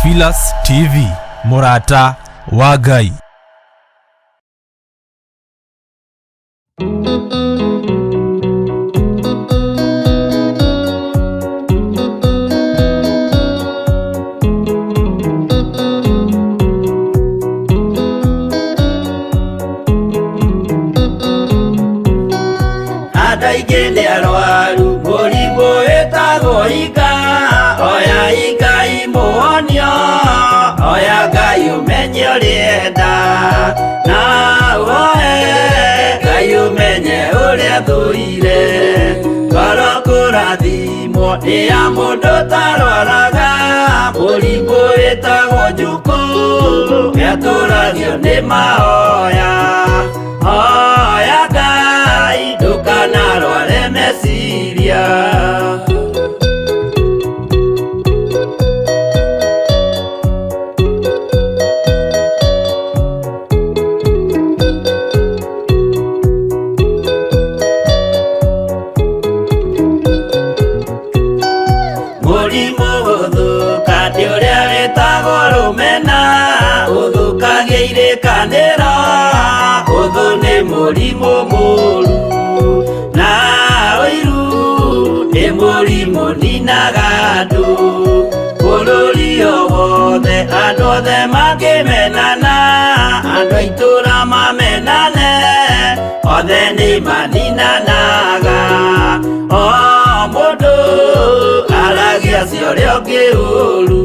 Theophilus TV, Murata wa Ngai. Adaigende arwaru murimu wetagwo ika, oya ika imuonio, oya Ngai umenye urienda, na uhoe Ngai umenye uria thuire, ngoro kurathimwo ni ya mundu tarwaraga, murimu wetagwo njuku, getũragio ni mahoya, oya Ngai ndukanarware meciria. Murimu guthuka ti uria witagwo rumena, uthukagia irikaniro, uthu ni murimu muru, na uiru ni murimu ninaga andu, bururi wothe andu othe makimenana, andu aitura mamenane, othe ni maninanaga, o mundu aragia cio uria ungi uru.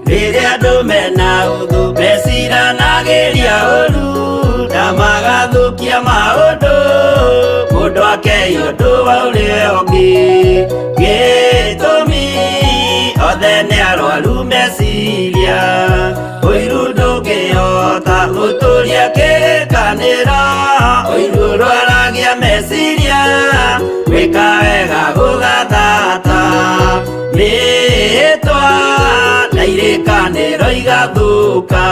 Riria andu mena uthu meciranagiria uru, na magathukia maundu, mundu akeiya undu wa uria ungi, gitumi othe ni arwaru meciria, uiru ndungihota guturia kirikaniro, uiru rwaragia meciria, gwika wega gugathata, mitwa na irikaniro igathuka.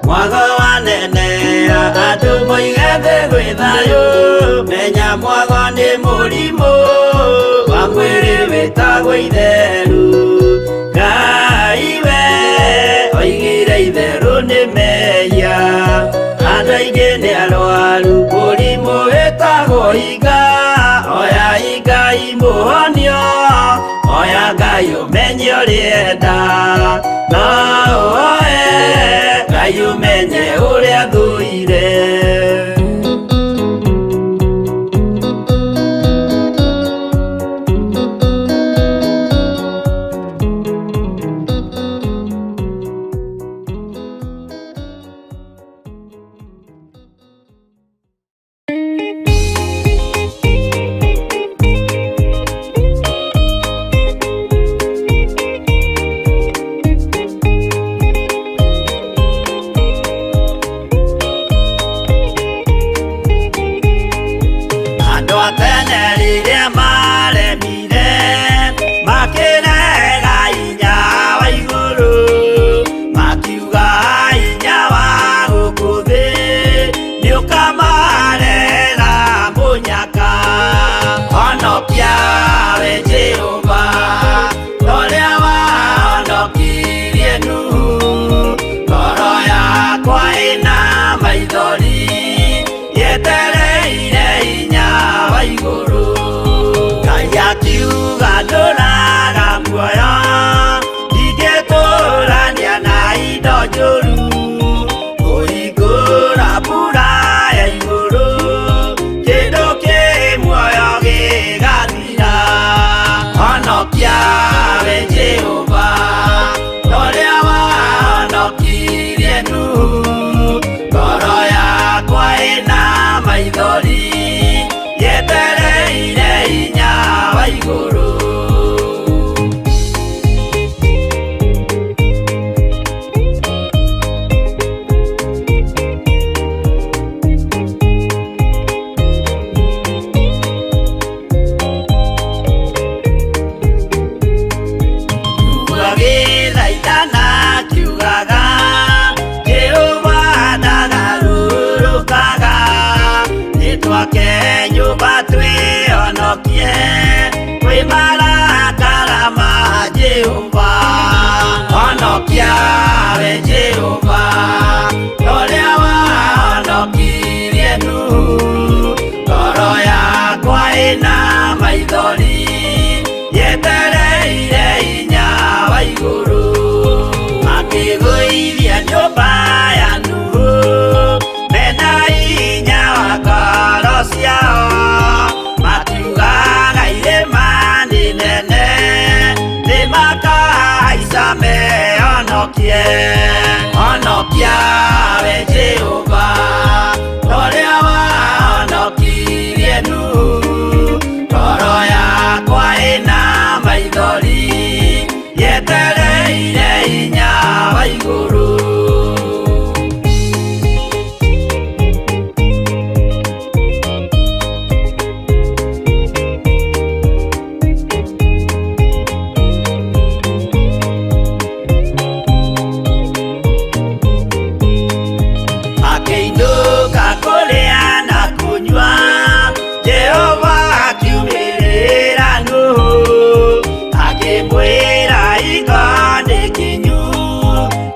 Mwago wanenera andu moigete gwi thayu, menya mwago ni murimu wa mwiri witagwo itheru, Ngai we oigire itheru ni meya, andu aingi ni arwaru murimu witagwo ika, oya ika imuonio, oya Ngai umenye urienda, na uhoe Ngai umenye uria thuire. maithori yetereire inya wa iguru kwĩ marakara ma Jehova. Honokia we Jehova, ũrĩa wahonokirie Nuhu. Ngoro yakwa ĩna maithori, yetereire hinya wa igũrũ. Akĩgũithia nyũmba ya Nuhu, mena hinya wa ngoro ciao. Makiugaga irĩma nĩ nene, nĩmakahaica mehonokie. Honokia we Jehova, ũrĩa wahonokirie Nuhu. Ngoro yakwa ĩna maithori, yetereire hinya wa igũrũ. Akĩinũka kũrĩa na kũnyua, Jehova akiumĩrĩra Nuhu. Akĩmwĩra iko nĩ kinyu,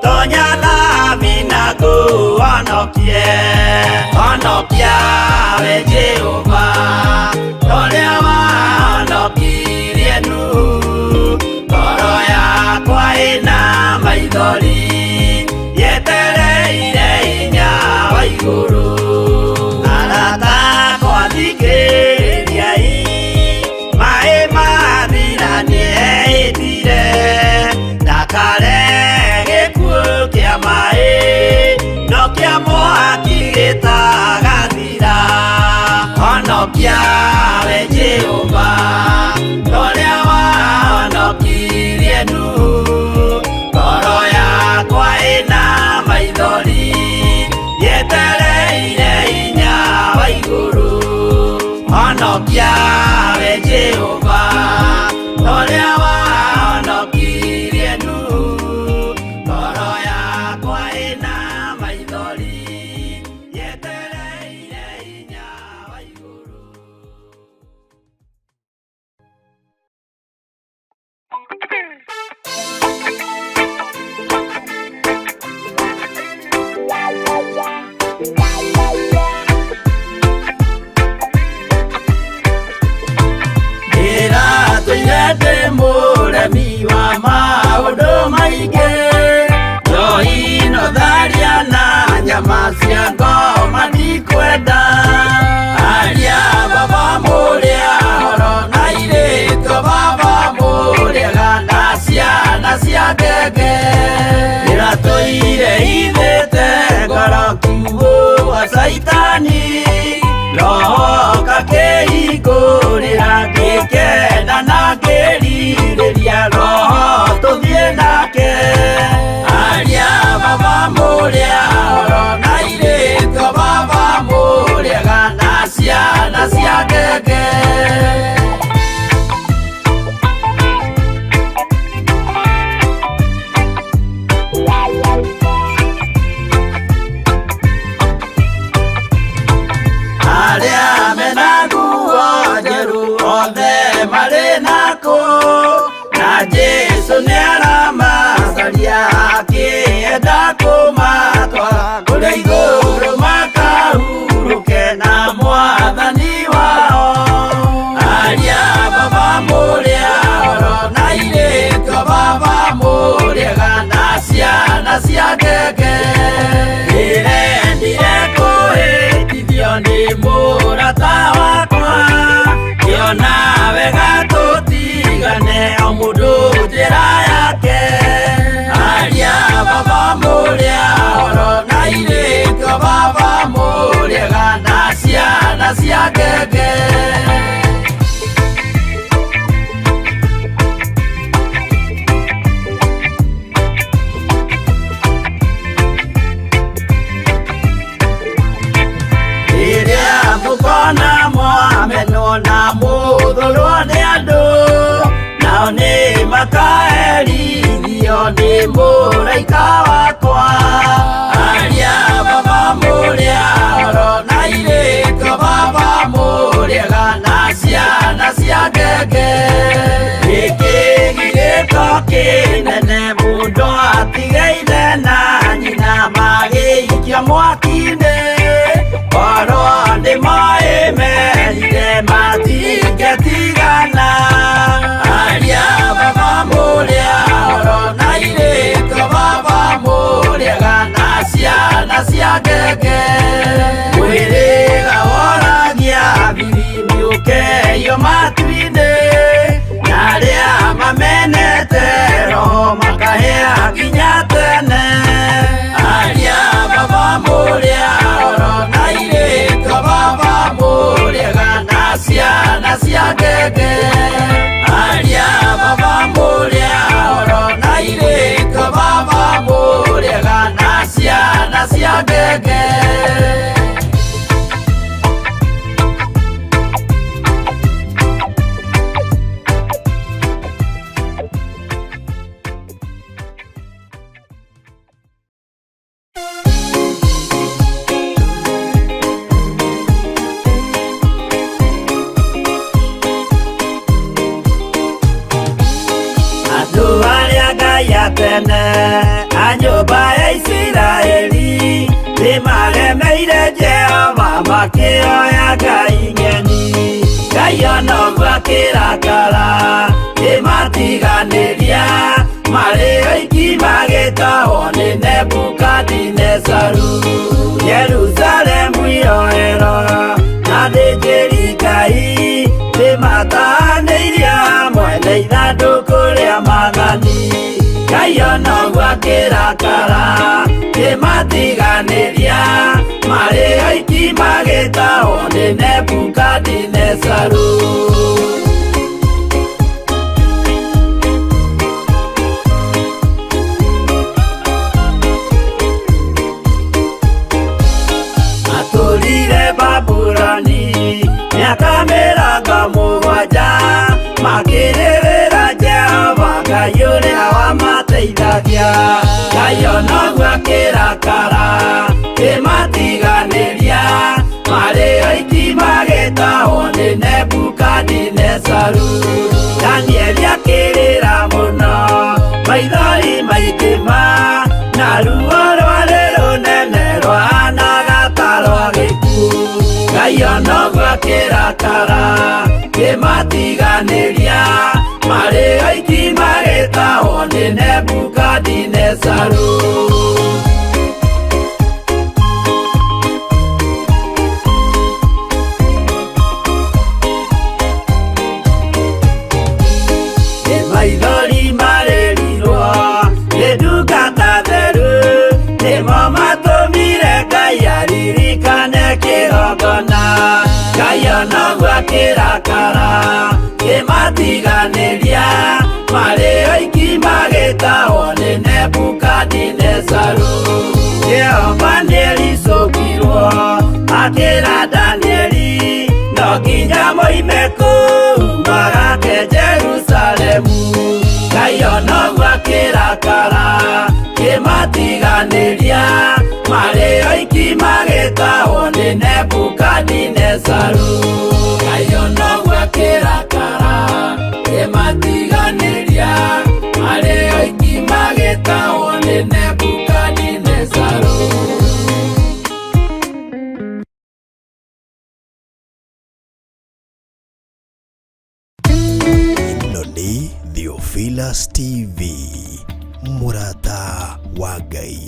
tonya thabina ngũhonokie. Honokia we Jehova, ũrĩa wahonokirie Nuhu. Ngoro yakwa ĩna maithori, yetereire hinya wa igũrũ. Arata akwa thikĩrĩriai, maĩ mathira nĩehĩtire. Ndakare gĩkuũ kĩa maĩ, no kĩa mwaki gĩtagathira. Honokia we Jehova, ũrĩa wahonokirie Nuhu. Ngoro yakwa ĩna maithori, yetereire hinya wa igũrũ. Honokia we Jehova, ũrĩa wahonokirie Nuhu. Ngoro yakwa ĩna maithori, yetereire hinya wa igũrũ. Ndĩratũire ndĩ mũremi wa maũndũ maingĩ, njohi tharia na nyama cia ngoma ndikwenda. Aria baba mũrĩa horo na irĩtwo baba mũrĩega na ciana cia ngenge. Ndĩratũire ithĩte ngoro kiugo wa Saitani, roho kakĩhingũrĩra ngĩkena na ngĩrirĩria roho tũthiĩ nake. Aria baba mũrĩa horo na irĩtwo baba mũrĩega na ciana cia ngenge. Arĩa mena nguo njerũ othe marĩ nakũ, na Jesũ nĩaramacaria akĩenda kũmatwara kũrĩa igũrũ makahurũke na Mwathani wao. Aria baba mũrĩa horo na irĩtwo baba mũrĩega na ciana cia ngenge. Ndĩrendire kũhĩtithio nĩ mũrata wakwa, ngĩona wega tũtigane o mũndũ njĩra yake. Aria baba mũrĩa horo na irĩtwo baba mũrĩega na ciana cia ngenge. Mũkona mwamenwo na mũthũrwo nĩ andũ, nao nĩ makaherithio nĩ mũraika wakwa. Aria baba mũrĩa horo na irĩtwo baba mũrĩega na ciana cia ngenge. matigeire na nyina magĩikia mwaki-inĩ oro nĩmoĩmerire matingĩtigana aria baba mũrĩa oro na irĩtwo baba mũrĩega na ciana cia ngenge mwĩrĩga woragia birimi ũkeyo matu-inĩ na arĩa mamenete roho makahĩa nginya tene aria baba mũrĩa oro na irĩtwo baba mũrĩega na ciana cia ngenge aria baba mũrĩa oro na irĩtwo baba mũrĩega na ciana cia ngenge tene a nyũmba ya Isiraeli nĩmaremeire Jehova makĩoya Ngai ng'eni Ngai onoguo akĩrakara kĩmatiganĩria marĩ oiki magĩtahwo nĩ Nebukadinezaru Jerusalemu iroero na thĩnjĩri Ngai nĩmatahanĩirio hamwe na ithandũkũ rĩa maathani Ngai onoguo akĩrakara kĩmatiganĩria marĩ oiki magĩtahwo nĩ Nebukadinezaru atũrire Babuloni mĩaka 70 makĩrĩrĩra Jehova Ngai ũrĩa wamateithagia Ngai onoguo akĩrakara kĩmatiganĩria marĩ oiki magĩtahwo nĩ Nebukadinezaru Danieli akĩrĩra mũno maithori maikĩma na ruo rwarĩ rũnene rwahanaga ta rwa gĩkuũ Ngai onoguo akĩrakara kĩmatiganĩria marĩ oiki magĩtahwo nĩ Nebukadinezaru maithori marĩrirwo nĩ ndungata theru nĩmo matũmire Ngai aririkane kĩgongona Ngai onoguo akĩrakara kĩmatiganĩria marĩ oiki magĩtahwo nĩ Nebukadinezaru Jehova nĩericũkirwo akĩra Danieli no nginya moime kũu magake Jerusalemu Ngai onoguo akĩrakara kĩmatiganĩria marĩ oiki magĩtahwo nĩ Nebukadinezaru Ngai onoguo akĩrakara kĩmatiganĩria marĩ oiki magĩtahwo nĩ Nebukadinezaru ĩno nĩ Theophilus TV mũrata wa Ngai.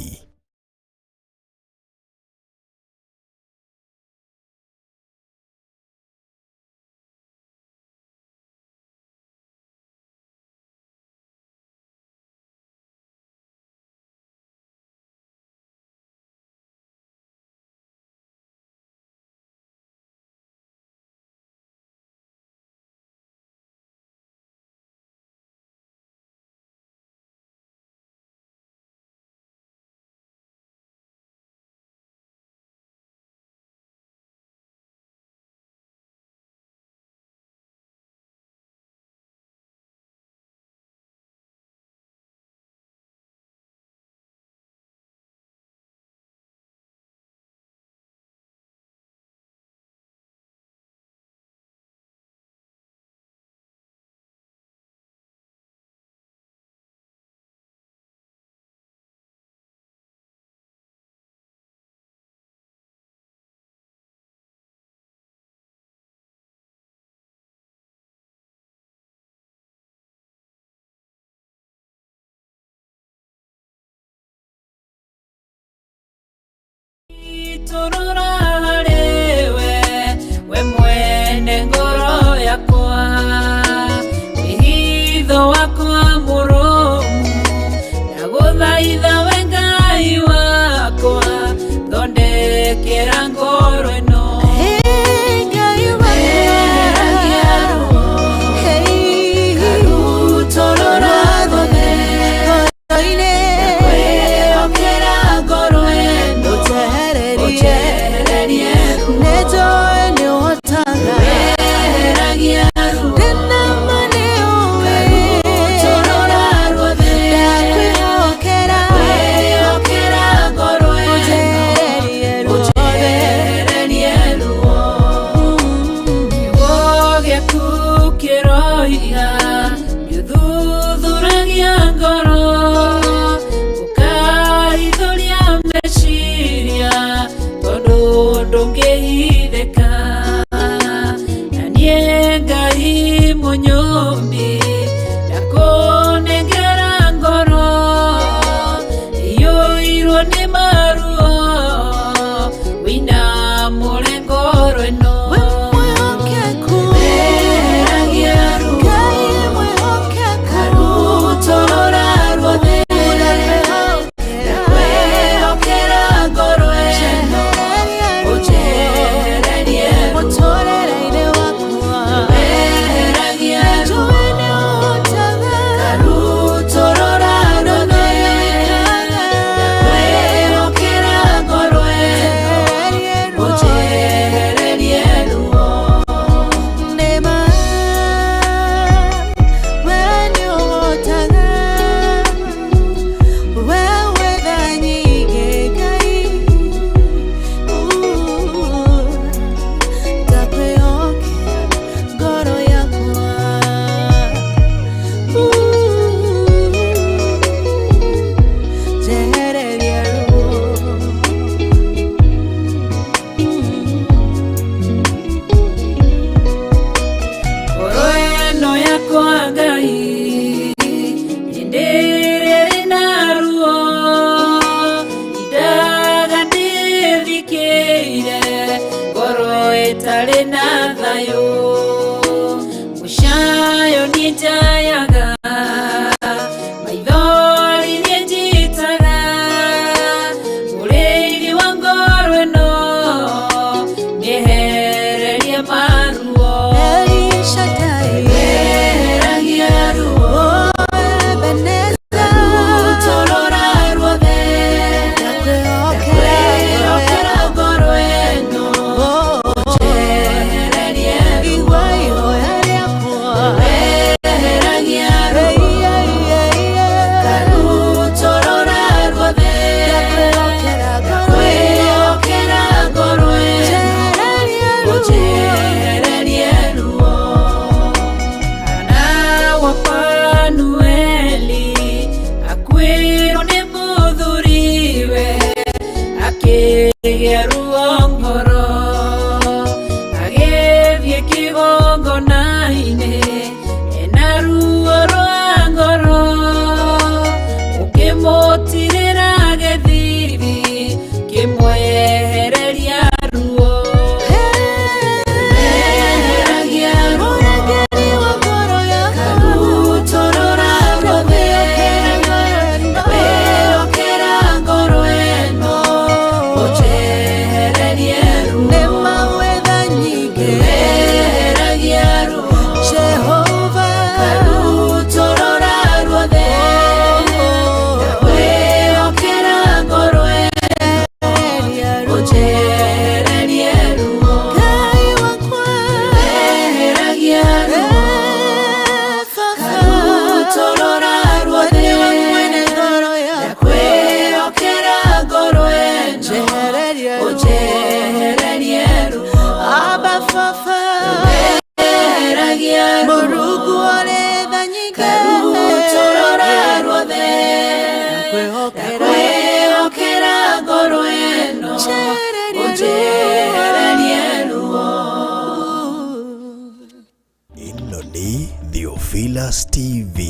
Theophilas TV,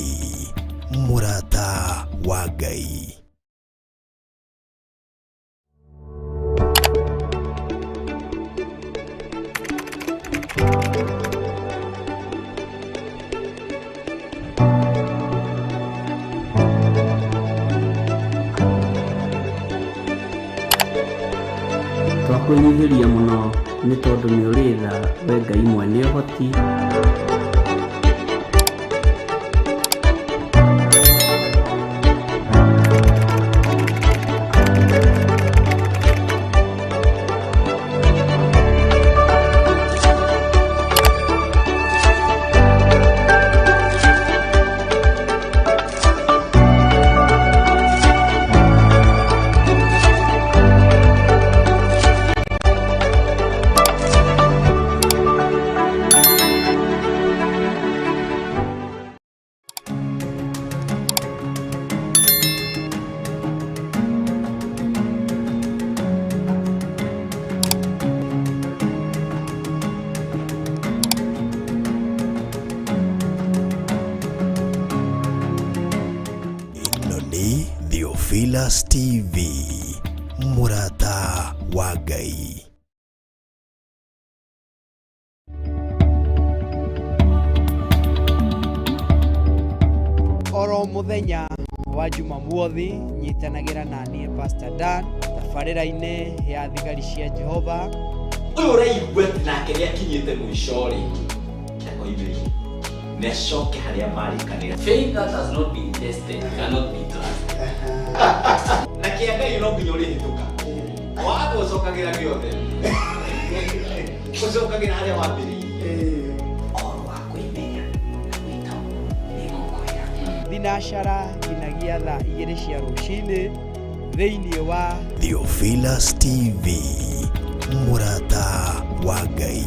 Murata wa Ngai. twakwĩnyihĩria mũno nĩ tondũ nĩ ũrĩ tha we Ngai mwene ũhoti. Theophilus TV, Murata wa Ngai. Oro muthenya wa Jumamothi nyitanagira na niĩ Pastor Dan tabarĩra-inĩ ya thigari cia Jehova. Ũyũ ũraigua nake nĩ akinyĩte mũico rĩ kĩako ibiri nĩ acoke harĩa marĩkanĩra. Faith that has not been tested cannot be trusted. Na kĩanga no nginya ũrĩhĩtũka watho ũcokagĩra gĩothe ũcokagĩra harĩa wambĩrĩirie oro wa kwĩmenya gwĩta nĩ gũkwĩra. Thinacara nginyagia thaa 2 cia rũcinĩ thĩinĩ wa Theophilus TV, Murata wa Ngai.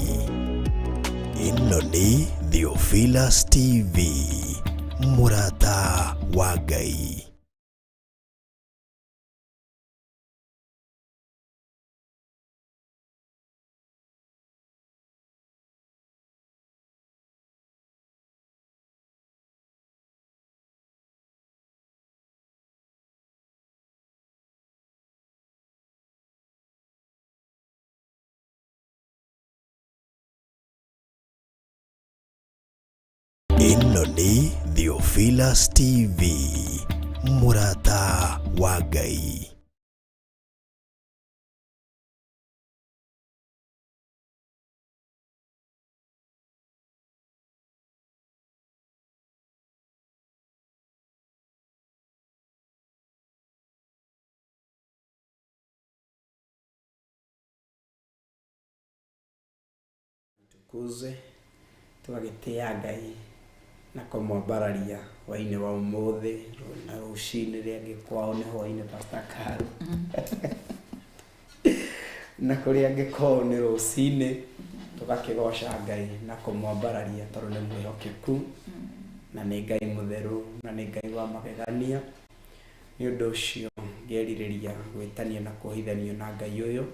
Ĩno nĩ Theophilus TV, Murata wa Ngai. Ĩno nĩ Theophilus TV, Murata wa Ngai. Tukuze tũgagĩtĩa Ngai na kũmwambararia hwainĩ wa ũmũthĩ na rũcinĩ rĩngĩ kwao nĩ hwainĩ Pastor Karu na kũrĩa angĩkorwo nĩ rũcinĩ tũgakĩgoca Ngai na kũmwambararia tondũ nĩ mwĩhokeku na nĩ Ngai mũtheru na nĩ Ngai wa magegania. Nĩ ũndũ ũcio ngĩerirĩria gwĩtania na kũhithanio na Ngai ũyũ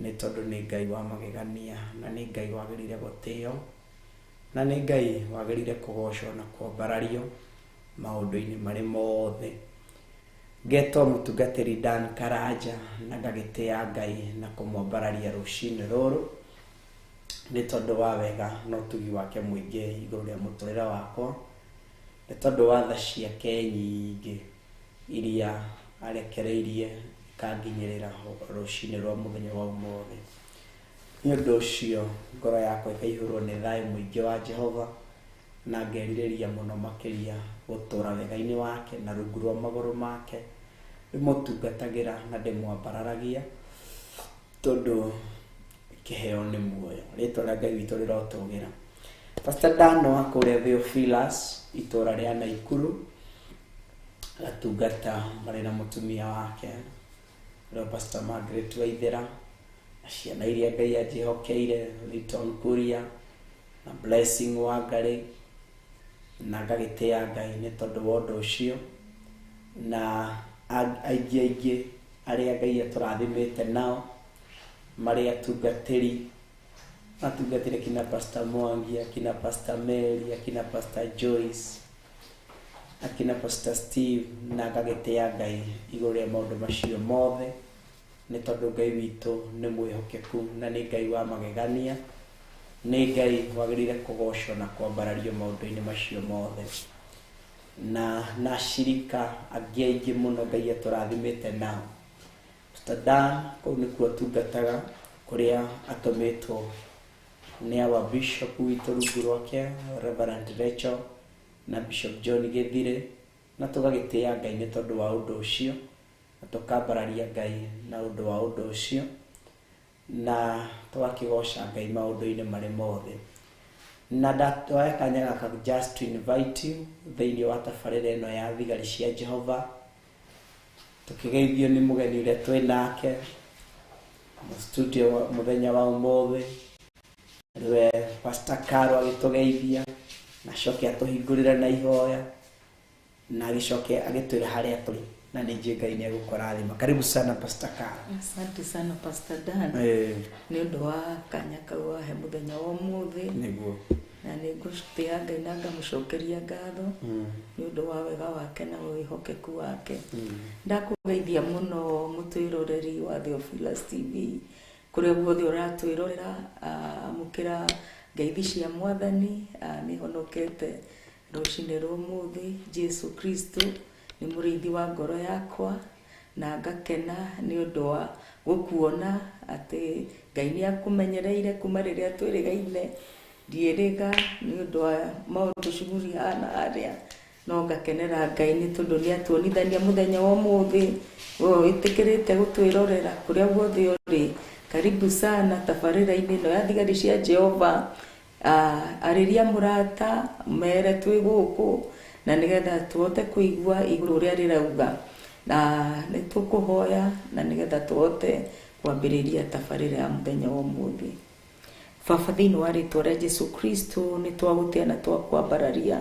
nĩ tondũ nĩ Ngai wa magegania na nĩ Ngai wagĩrĩire gũtĩo na nĩ Ngai wagĩrĩire kũgocwo na kwambarario maũndũ-inĩ marĩ mothe. Ngetwo mũtungatĩri Dan Karanja na ngagĩtĩa Ngai na kũmwambararia rũcinĩ rũrũ nĩ tondũ wa wega na ũtugi wake mũingĩ igũrũ rĩa mũtũrĩre wakwa, nĩ tondũ wa tha ciake nyingĩ iria arekereirie ikanginyĩrĩra rũcinĩ rwa mũthenya wa ũmũthĩ. Nĩ ũndũ ũcio ngoro yakwa ĩkaihũrwo nĩ thayũ mũingĩ wa Jehova na ngerirĩria mũno makĩria gũtũũra wega-inĩ wake na rungu rwa magũrũ make ndĩmũtungatagĩra na ndĩmwambararagia tondũ kĩheo nĩ muoyo. Rĩtwa rĩa Ngai witũ rĩrotũgĩra. Pastor Dan wa kũrĩa Theophilus itũũra rĩa Naikuru agatungata marĩ na mũtumia wake rĩo Pastor Margaret Waithera na ciana iria Ngai anjĩhokeire Linton Kuria na Blessing Wangari na ngagĩtĩa Ngai nĩ tondũ wa ũndũ ũcio na aingĩ arĩa Ngai atũrathimĩte nao marĩ atungatĩre kina Pastor Mwangi, akina Pastor Mary, akina Pastor Joyce, akina Pastor Steve na ngagĩtĩa Ngai igũrũ rĩa maũndũ macio mothe nĩ tondũ Ngai witũ nĩ mwĩhokeku na nĩ Ngai wa magegania, nĩ Ngai wagĩrĩire kũgocwo na kwambarario maũndũ-inĩ macio mothe. Na acirika angĩ aingĩ mũno Ngai atũrathimĩte nao Pastor Dan kũu nĩkuo tungataga kũrĩa atũmĩtwo nĩ our bishop witũ rungu rwake Reverend Rachel na Bishop John Githire, na tũgagĩtĩĩa Ngai nĩ tondũ wa ũndũ ũcio, na tũkambararia Ngai na ũndũ wa ũndũ ũcio, na tũgakĩgoca Ngai maũndũ-inĩ marĩ mothe. Na ndatũoya kanya gaka just to invite you thĩinĩ wa tabarĩra ĩno ya thigari cia Jehova, tũkĩgeithio nĩ mũgeni ũrĩa twĩ nake studio mũthenya wa ũmũthĩ, rwe Pastor Karo agĩtũgeithia na coke atũhingũrĩre na ihoya na agĩcoke agĩtwĩra harĩa tũrĩ, na nĩ Ngai nĩ egũkũrathima. Karibu sana Pastor Karo. Asante sana Pastor Dan. Nĩ ũndũ wa kanya kau wahe mũthenya wa ũmũthĩ. Nĩguo. Na nĩ ngũtĩa Ngai na ngamũcokeria ngatho nĩ ũndũ wa wega wake na wĩhokeku wake. Ndakũgeithia mũno mũtwĩroreri wa Theophilus TV kũrĩa guothe ũratwĩrorera, amũkĩra ngeithi cia Mwathani, nĩ honokete rũcinĩ rũmũthĩ. Jesu Kristo nĩ mũrĩithi wa ngoro yakwa, na ngakena nĩ ũndũ wa gũkuona atĩ Ngai nĩ akũmenyereire kuma rĩrĩa twĩrĩgaine. Ndiĩrĩga nĩ ũndũ wa maũndũ cuguri hana harĩa, no ngakenera Ngai nĩ tondũ nĩ atuonithania mũthenya wa ũmũthĩ, wĩtĩkĩrĩte gũtwĩrorera kũrĩa guothe ũrĩ. Karibu sana tabarĩra-inĩ ĩno ya thigari cia Jehova. Arĩria mũrata mere twĩ gũkũ, na nĩgetha tuhote kũigua igũrũ rĩa rĩrauga, na nĩ tũkũhoya na nĩgetha tuhote kwambĩrĩria tabarĩra ya mũthenya wa ũmũthĩ. Baba, thĩinĩ wa rĩtwa rĩa Jesu Kristo nĩ twagũtĩa na twakwambararia,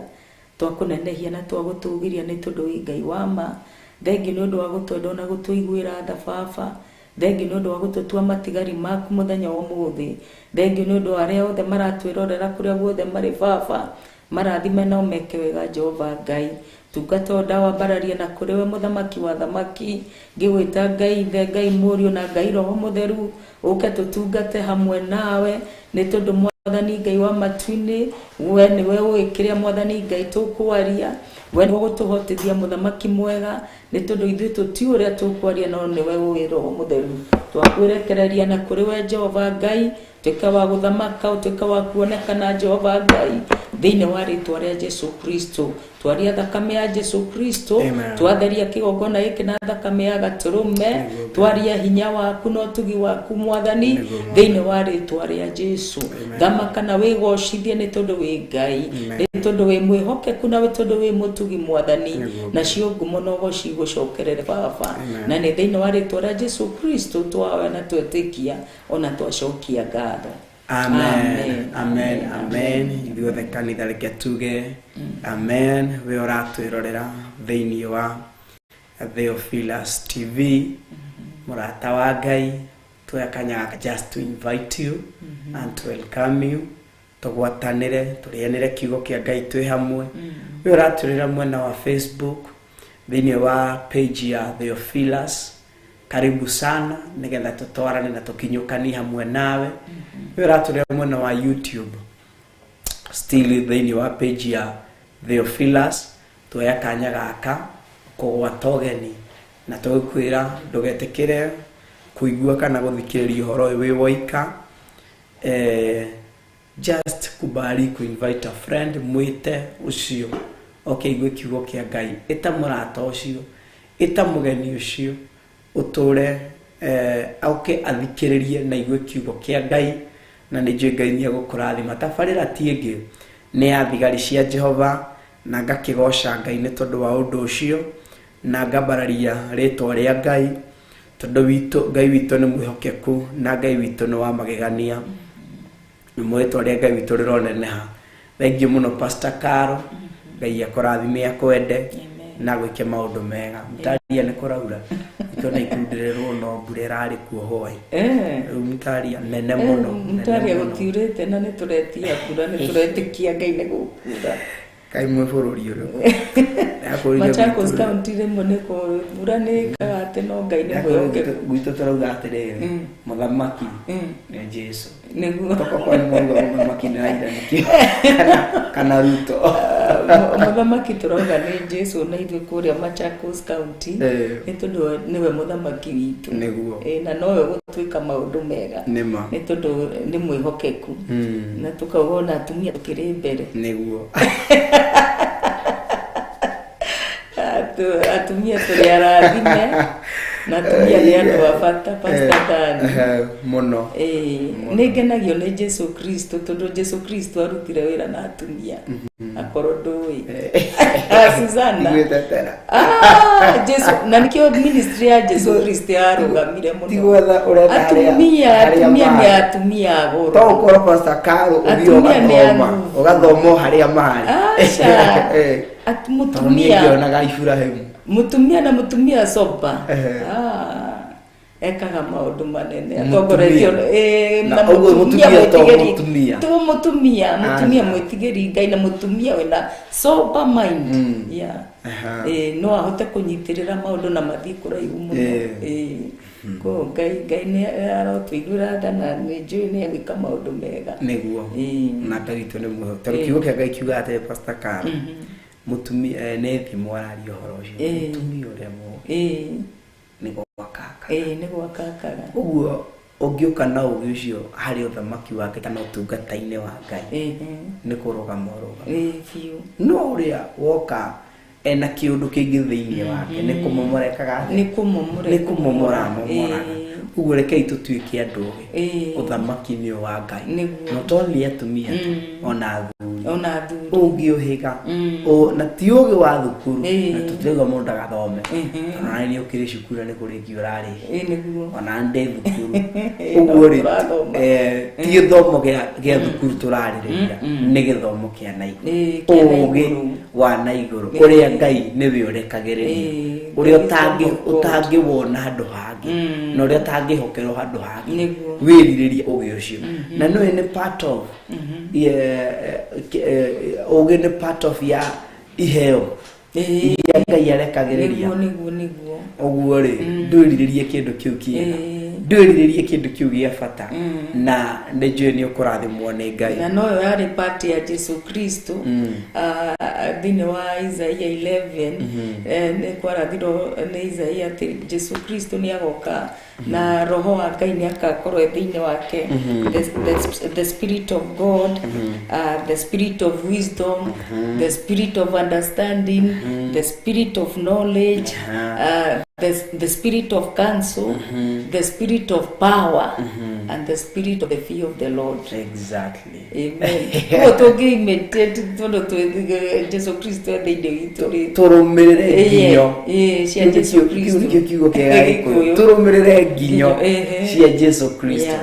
twakũnenehia na twagũtũgĩria nĩ tondũ wĩ Ngai wa ma. Thengiũ nĩ ũndũ wa gũtwenda na gũtũiguĩra tha Baba. Thengiũ nĩ ũndũ wa gũtũtua matigari maku mũthenya wa ũmũthĩ. Thengiũ nĩ ũndũ wa arĩa othe maratwĩrorera kũrĩa guothe marĩ Baba. Marathime na ũmeke wega Jehova Ngai. Tungata ndawambararia na kũrĩ we mũthamaki wa thamaki, ngĩgwĩta Ngai Ithe, Ngai Mũriũ na Ngai Roho Mũtheru, ũke tũtungate hamwe nawe nĩ tondũ Mwathani Ngai wa matu-inĩ, we nĩwe ũĩ kĩrĩa Mwathani Ngai tũkwaria. We nĩ gũtũhotithia mũthamaki mwega nĩ tondũ ithuĩ tũti ũrĩa tũkwaria, no nĩwe ũĩ Roho Mũtheru. Twakwĩrekereria na kũrĩ we Jehova Ngai, tuĩka wa gũthamaka, tuĩka wa kuonekana Jehova Ngai thĩinĩ wa rĩtwa rĩa Jesu Kristo. Twaria thakame ya Jesu Kristo, twatheria kĩgongona gĩkĩ na thakame ya gatũrũme, twaria hinya waku na ũtugi waku Mwathani thĩinĩ wa rĩtwa rĩa Jesu. Thamaka na wĩgocithie nĩ tondũ wĩ Ngai, nĩ tondũ wĩ mwĩhokeku na nĩ tondũ wĩ mũtugi Mwathani, nacio ngumo na ũgoci igũcokerere Baba, na nĩ thĩinĩ wa rĩtwa rĩa Jesu Kristo twahoya na twetĩkia ona twacokia ngatho. Amen, amen, amen. Ithuothe kanitha reke tuge amen. We ũratwĩrorera thĩinĩ wa Theophilus TV, mũrata wa Ngai, tuoya kanya just to invite you and to welcome you, tũgwatanĩre tũrĩanĩre kiugo kĩa Ngai twĩ hamwe. We ũratwĩrorera mwena wa Facebook thĩinĩ wa page ya Theophilus, karibu sana nĩgetha tũtwarane na tũkinyũkanie hamwe nawe. We ũratwĩrorera mwena wa YouTube still thĩinĩ wa page ya Theophilus, tuoya kanya gaka kũgwata ũgeni na tũgũkwĩra ndũgetĩkĩre kũigua kana gũthikĩrĩria ũhoro ũyũ wĩ woika. Just kubali ku invite a friend, mwite ucio okĩigue kiugo kĩa Ngai, ĩta mũrata ũcio, ĩta mũgeni ũcio, ũtũre auke athikĩrĩrie na igue kiugo kĩa Ngai, na nĩ njũĩ Ngai nĩ egũkũrathima. Tabarĩra ti ĩngĩ nĩ ya thigari cia Jehova, na ngakĩgoca Ngai nĩ tondũ wa ũndũ ũcio, na ngambararia rĩtwa rĩa Ngai tondũ Ngai witũ nĩ mwĩhokeku na Ngai witũ nĩ wa magegania. Nĩ mwĩtwa rĩa Ngai witũ rĩroneneha. Thengiũ mũno Pastor Karo, Ngai akũrathime akwende na gwĩke maũndũ mega. Mtaria nĩ kũraura tondũ ikundirĩrwo no mbura ĩrarĩ kuo hwaĩ. Rĩu mtaria nene mũno, mtaria gũtiurĩte na nĩ tũretia mbura, nĩ tũretĩkia Ngai nĩ gũkura. Kai mwe bũrũri ũyũ Machakos County rĩmwe nĩ mbura nĩ atĩ no Ngai nĩ mwĩhokeku. Gwitũ tũrauga atĩrĩrĩ, mũthamaki nĩ Jesu. Nĩguo tokokorwo nĩ mũthamaki nĩ Raila kana Ruto. muthamaki turauga ni Jesu na ithuĩ kũrĩa Machakos County nĩ tondũ nĩwe mũthamaki witũ na nowe gũtuĩka maũndũ mega nĩ tondũ nĩ mwĩhokeku na tukauga ona atumia tukĩrĩ mbere nĩguo atumia tũrĩ arathime na atumia nĩ andũ a bata Pastor Dan mũno nĩ ngenagio nĩ Jesu Kristo tondũ Jesu Kristo arutire wĩra na atumia akorwo ndũĩ Susanna Jesu na nikio ministry ya Jesu Kristo yarũgamire mũno atumia nĩ atumia agũrũ to ũkorwo Pastor Carol ũgathoma harĩa marĩ mutumia na mutumia soba ekaga maũndũ manene atongoretio na mutumia mwĩtigĩri Ngai na mutumia wĩna sober mind no ahote kũnyitĩrĩra maũndũ na mathiĩ kũraihu mũno ko Ngai nĩ arotũiguĩra tha na nĩ njũĩ nĩ egwĩka maũndũ mega nĩguo na Ngai witũ nĩ mwĩhokeku tondũ kiugo kĩa Ngai kiuga atĩ Pastor Carol mutumia nĩ thimo araria ũhoro ũcio mutumia ũrĩa nĩ gwakakaga ũguo ũngĩũka na ũgĩ ũcio harĩ ũthamaki wake kana ũtungata-inĩ wa Ngai nĩ kũrũgama no ũrĩa woka ena kĩũndũ kĩngĩ thĩinĩ wake nĩ kũmomorekaga nĩ kũmomora ũguo rekei tũtuĩke andũ ũthamaki-inĩ wa Ngai not only atumia ona athuri ũngĩũhĩga na ti ũgĩ wa thukuru na tũtiuga mũndũ ndagathome ona nĩ ũkĩrĩ cukuru nĩ kũrĩki ũrarĩ ona ndĩ thukuru ũguo rĩ ti gĩthomo gĩa thukuru tũrarĩrĩria nĩ gĩthomo kĩa na igũrũ ũgĩ wa na igũrũ ũrĩa Ngai nĩwe ũrekagĩrĩria ũrĩa ũtangĩwona handũ hangĩ na ũrĩa ũtangĩhokerwo handũ hangĩ wĩrirĩrie ũgĩ ũcio na nĩ part of ũgĩ nĩ part of ya iheo iria Ngai arekagĩrĩria ũguo rĩ ndwĩrirĩrie kĩndũ kĩu kĩega ndwĩrirĩrie kĩndũ kĩu gĩa bata na nĩ njũĩ nĩ ũkũrathimwo nĩ Ngai na no yari part ya Jesu Kristo thĩinĩ wa Isaia 11 nĩ kwarathirwo nĩ Isaia atĩ Jesu Kristo nĩ agoka na roho wa Ngai nĩ akakorwo thĩinĩ wake the spirit of God the spirit of wisdom the spirit of understanding the spirit of knowledge the spirit of counsel the spirit of power and the spirit of the fear of the Lord. Exactly. Amen. What we meditate todo Jesu Kristo thĩinĩ witũ tũrũmĩrĩre nginyo cia Jesu Kristo kiugo kĩa tũrũmĩrĩre nginyo cia Jesu Kristo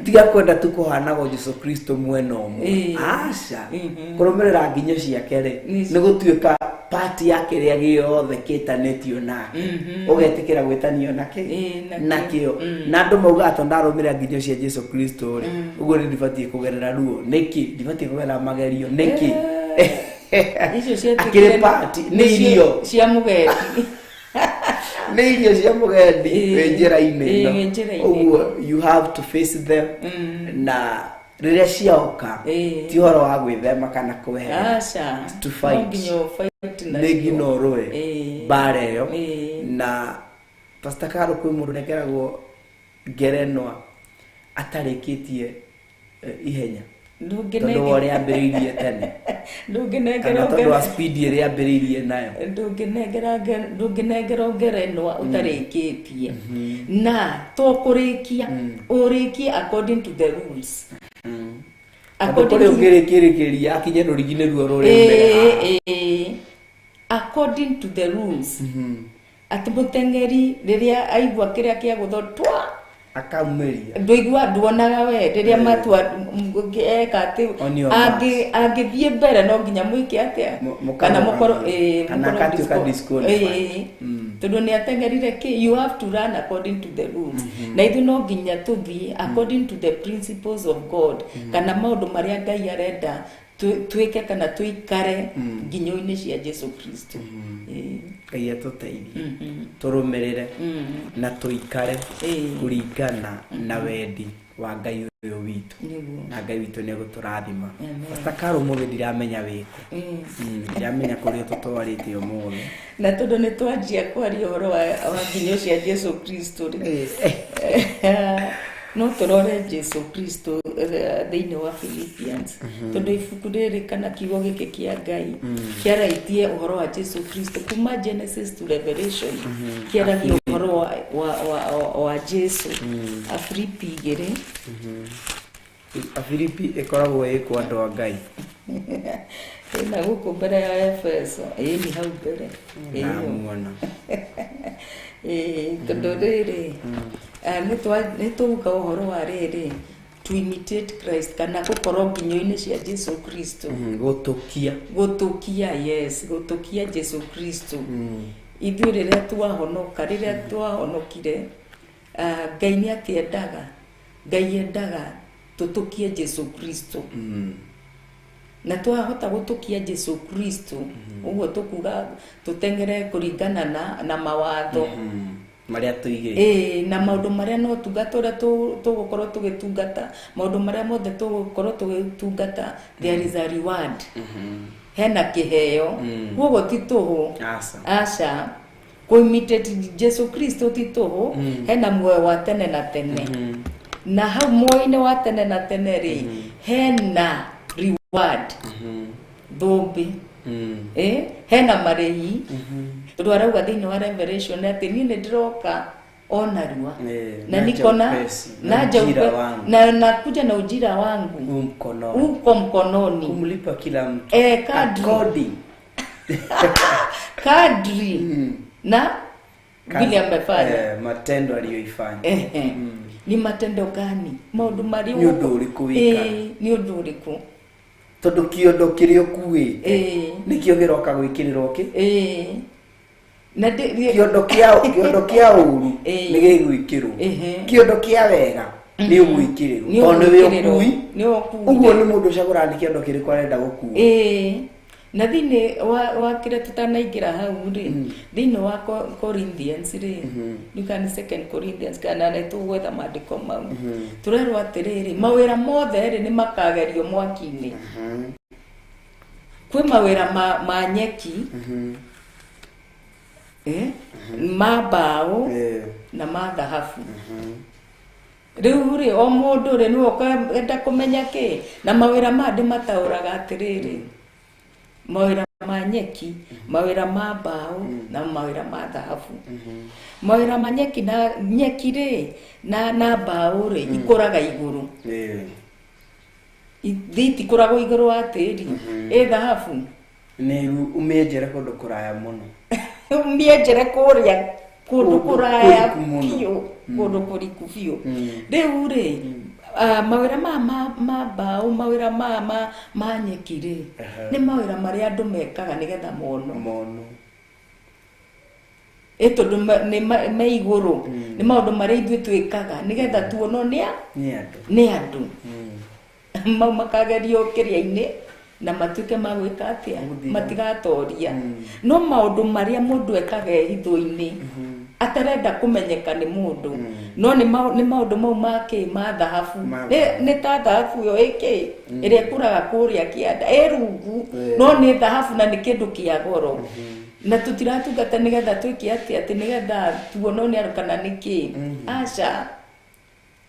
tiga kwenda tu kũhanago Jesu Kristo mwena ũmwe aca kũrũmĩrĩra nginyo ciake rĩ nĩ gũtuĩka party yake rĩa gĩothe kĩtanĩtio nake ũgetĩkĩra gwĩtanio nakĩo na andũ mauga atĩ ndarũmĩrĩra nginyo cia Jesu Kristo rĩ ũguo nĩ ndibatiĩ kũgerera ruo nĩkĩ ndibatiĩ kũgerera magerio nĩkĩ akĩrĩ party nĩ irio cia mũgendi nĩ irio cia mũgendi wĩ njĩra-inĩ ũguo you have to face them na rĩrĩa ciaoka ti ũhoro wa gwĩthema kana kwehera to fight nĩ nginya ũrũe mbara ĩyo na Pastor Carol kwĩ mũndũ nekeragwo ngerenwa atarĩkĩtie ihenya tondũ ũrĩa ambĩrĩirie tene kana tondũ wa speed ĩrĩa ambĩrĩirie nayo ndũngĩnengerwo ngerenwa ũtarĩkĩtie na to kũrĩkia ũrĩkie according to the rules ũngĩrĩkĩrĩkĩria akinye rũrigi-inĩ ruo rũrĩ according to the rules atĩ mũteng'eri rĩrĩa aigua kĩrĩa kĩa gũthotwa akamĩria ndũigua nduonaga we rĩrĩa matua eka atĩ angĩthiĩ mbere no nginya mũike atĩa kana mũkorwo tondũ nĩ ateng'erire you have to run according to the rules na ithuĩ no nginya tũthiĩ according to the principles of God kana maũndũ marĩa Ngai arenda twĩke kana tũikare nginyo-inĩ cia Jesu Kristo Ngai atuteithie turumirire na tuikare kuringana na wendi wa Ngai uyu witu na Ngai witu ni guturathima Pastor umuthi ndiramenya wiko ndiramenya kuria tutwarite umuthi na tondu ni twanjia kwaria horo wa nginyo cia Jesu Kristo no turore Jesu Kristo thiini wa Philippians tondu ibuku riri kana kiugo giki kia Ngai kiaraitie uhoro wa Jesu Kristo kuma Genesis to Revelation kiaragia uhoro wa Jesu Afilipi 2 Afilipi ikoragwo iko andu a Ngai na guku mbere ya Efeso ni hau mbere namuona tondu riri ni tuga uhoro wa riri to imitate Christ kana gukorwo nginyo-ini cia Jesu Kristo gutukia yes gutukia Jesu Kristo ithuĩ rĩrĩa twahonoka rĩrĩa twahonokire Ngai nĩ akĩendaga Ngai endaga tutukie Jesu Kristo na twahota gutukia Jesu Kristo uguo tukuga tutengere kuringana na mawatho maria tuige na maundu maria no tungatora tugukorwo tugitungata maundu maria mothe tugukorwo tugitungata there is a reward hena kiheo uguo tituhu aca kuimitate Jesu Kristo tituhu hena muoyo wa tene na tene na hau muoyo-ini wa tene na tene ri hena reward thumbi hena marehi tondu arauga thiini wa Revelation ati ni ndiroka onarua na nikona na nakuja na ujira wangu uko mkononi kumlipa kila mtu kadri na vile amefanya matendo aliyoifanya ni matendo gani maundu mari ni undu uriku wika ni undu uriku tondu kiondo kirio kuite nikio giroka gwikirirwo ki na kiondo kia uru ni gigwikirwo kiondo kia wega ni ugwikirirwo tondu we okui uguo ni mundu cagurani kiondo kiriku arenda gukua na thini wa kire tutanaingira hau ri thini wa Corinthians ri dukani 2 Corinthians kana na tugwetha maandiko mau turerwa atiriri mawira mothe ri ni makagerio mwaki-ini kwi mawira ma nyeki ma bao na ma dhahabu riu ri o mundu ri no enda kumenya ki na mawira mandi matauraga atiriri mawira ma nyeki mawira ma bao na mawira ma dhahabu mawira ma nyeki na nyeki ri na bao ri ikuraga iguru thiti kurago iguru wa tiri dhahabu ni umenjere kundu kuraya muno umenjere kuria kundu kuraya piu kundu kuriku piu riu ri mawira ma bao mawira ma nyeki ri ni mawira maria andu mekaga nigetha mono tondu me iguru ni maundu maria ithuĩ twĩkaga nigetha tuonwo ni andu mau makagerio kiria-ini na matuike ma gwika atia matigatoria no maundu maria mundu ekaga hitho-ini atarenda kumenyeka ni mundu no ni maundu mau ma dhahabu ni ta dhahabu yo iki iria kuraga kuria kianda rungu no ni dhahabu na ni kindu kia goro na tutiratungata nigetha twiki ati nigetha tuonwo ni arukana niki aca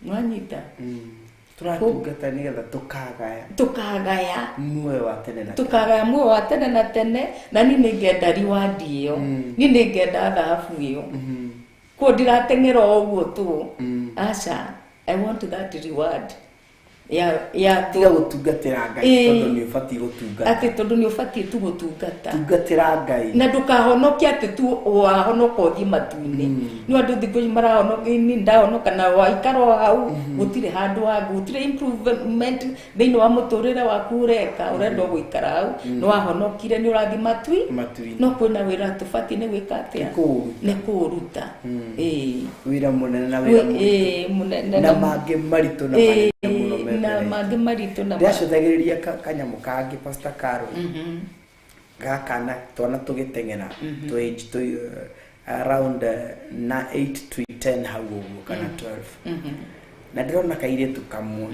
mwanyita turatungata nigetha tukagaya muoyo wa tene na tukagaya muoyo wa tene na tene na ni ngenda reward iyo ni ngenda dhahabu iyo ko ndiratengera uguo tu aca I want that reward ya tiga gutungatira Ngai tondu ni ubati gutungata ati tondu ni ubati tu gutungata tungatira Ngai na ndukahonokia ati tu wahonoka uthi matu-ini ni andu thikũ marahonoka ni ndahonoka na waikaro hau gutire handu wa gutire improvement thiini wa muturire waku urenda guikara hau no wahonokire ni urathi matu-ini no kwina wira tubati ni gwika atia ni kuruta wira munene na wira munene na mangi maritu na na mangi maritu na ndiacũthagĩrĩria kanyamu kangi Pastor Carol gakana twana tugitengera to age to around 8 to 10 hau kana 12 na ndirona kairitu kamwe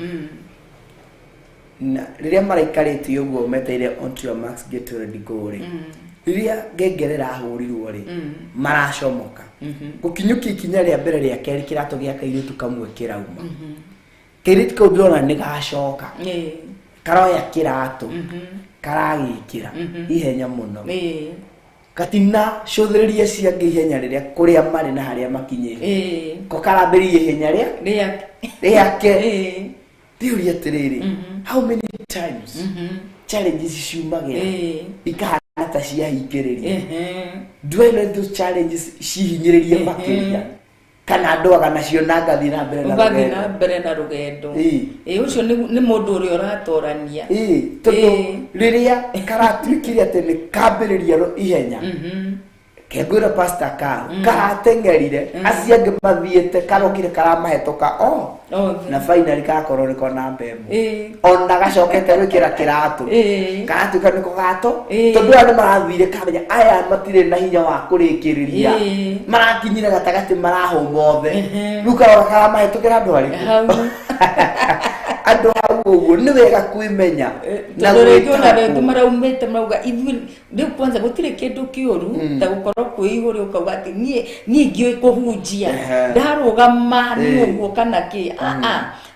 na riria maraikarite uguo meteire onto your max get ready go ri riria ngengerera ahurirwo ri maracomoka gukinyuki ikinya ria mbere ria keri kirato gia kairitu kamwe kirauma kairitu kau ndona ni gacoka karoya kirato karagikira ihenya muno katina shotheriria cia ngihenya riria kuria mari na haria makinyire ko karambiriye ihenya ria ke theory atiriri how many times challenges ciumagira ikahana ta ciahingiriria do I know those challenges cihinyiriria makiria kana ndoaga nacio na ngathi na mbere na rugendo ucio ni mundu uri uratorania tondu riria karatuikiria ati ni kambiriria ihenya kegura pasta karatengerire aciange mathiete karokire karamahetoka na finally kakororeko na mbembo ona gacokete gwikira kiratu karatuika niko gato tondu andu marathire kamenya aya matire na hinya wa kurikiriria marakinyira gatagati marahumothe ruka karamahitokira andu ari andu hau uguo ni wega kwimenya na gwikona rendu maraumete mauga ithu ndi kwanza gutire kindu kiuru ta gukorwo kuihuri ukauga ati nie ngioi kuhunjia ndarugama ni uguo kana ki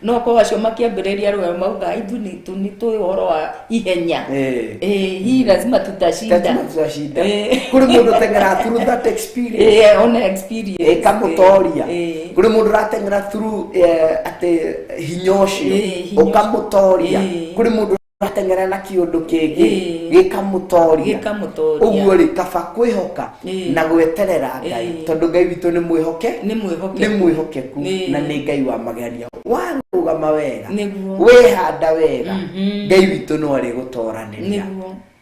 no ko acio makiambiriria rwe mauga ithu ni tu horo wa ihenya hii lazima tutashinda kuri mundu tengera through that experience on experience kamutoria kuri mundu ratengera through ate hinyoshi okamutoria kuri mundu ratengera na kiundu kingi gikamutoria uguo ri kaba kwihoka na gweterera Ngai tondu Ngai witu ni mwihokeku na ni Ngai wa magania warugama wega wehanda wega Ngai witu no ari gutoraniria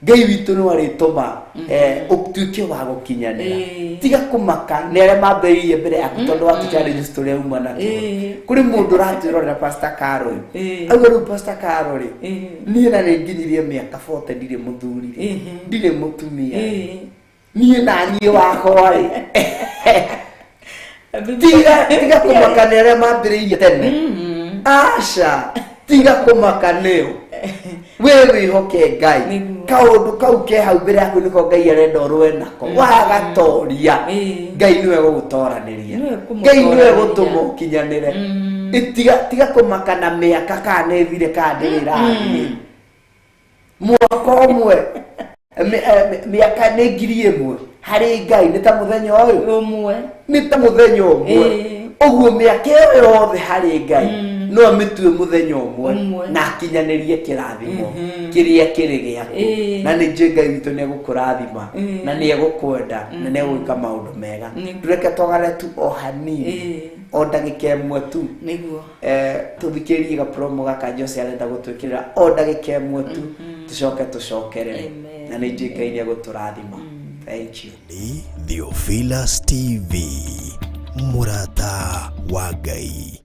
Ngai witu no ari tuma uktuike wa gukinyanira tiga kumaka ni aria mambiririe mbere yaku tondu wa challenge story uma na kuri mundu ratirora Pastor Carol aguru Pastor Carol ni na nginyirie miaka 40 ndire muthuri ndire mutumia ni na ni wako ri tiga kumaka ni aria mambiririe tene asha tiga kumaka neo wewe hoke Ngai kaundu kau ke hau mbere yaku niko Ngai arenda urwe nako wagatoria Ngai niwe gugutoraniria Ngai niwe gutuma ukinyanire tiga kumaka na miaka kana ithire kandirira mwaka umwe miaka ni ngiri imwe hari Ngai ni ta muthenya uyu umwe ni ta muthenya umwe uguo miaka yothe hari Ngai no mitue muthenya umwe na kinyanirie kirathimo kiria kiri giaku na ni Ngai witu ni gukurathima na ni egukwenda na ni egwika maundu mega tureke twagare tu ohani o ndagika imwe tu niguo tuthikirie ga promo gaka Jose arenda gutwikira o ndagika imwe tu tucokerere na ni Ngai ni eguturathima thank you ni Theophilus TV murata wa Ngai.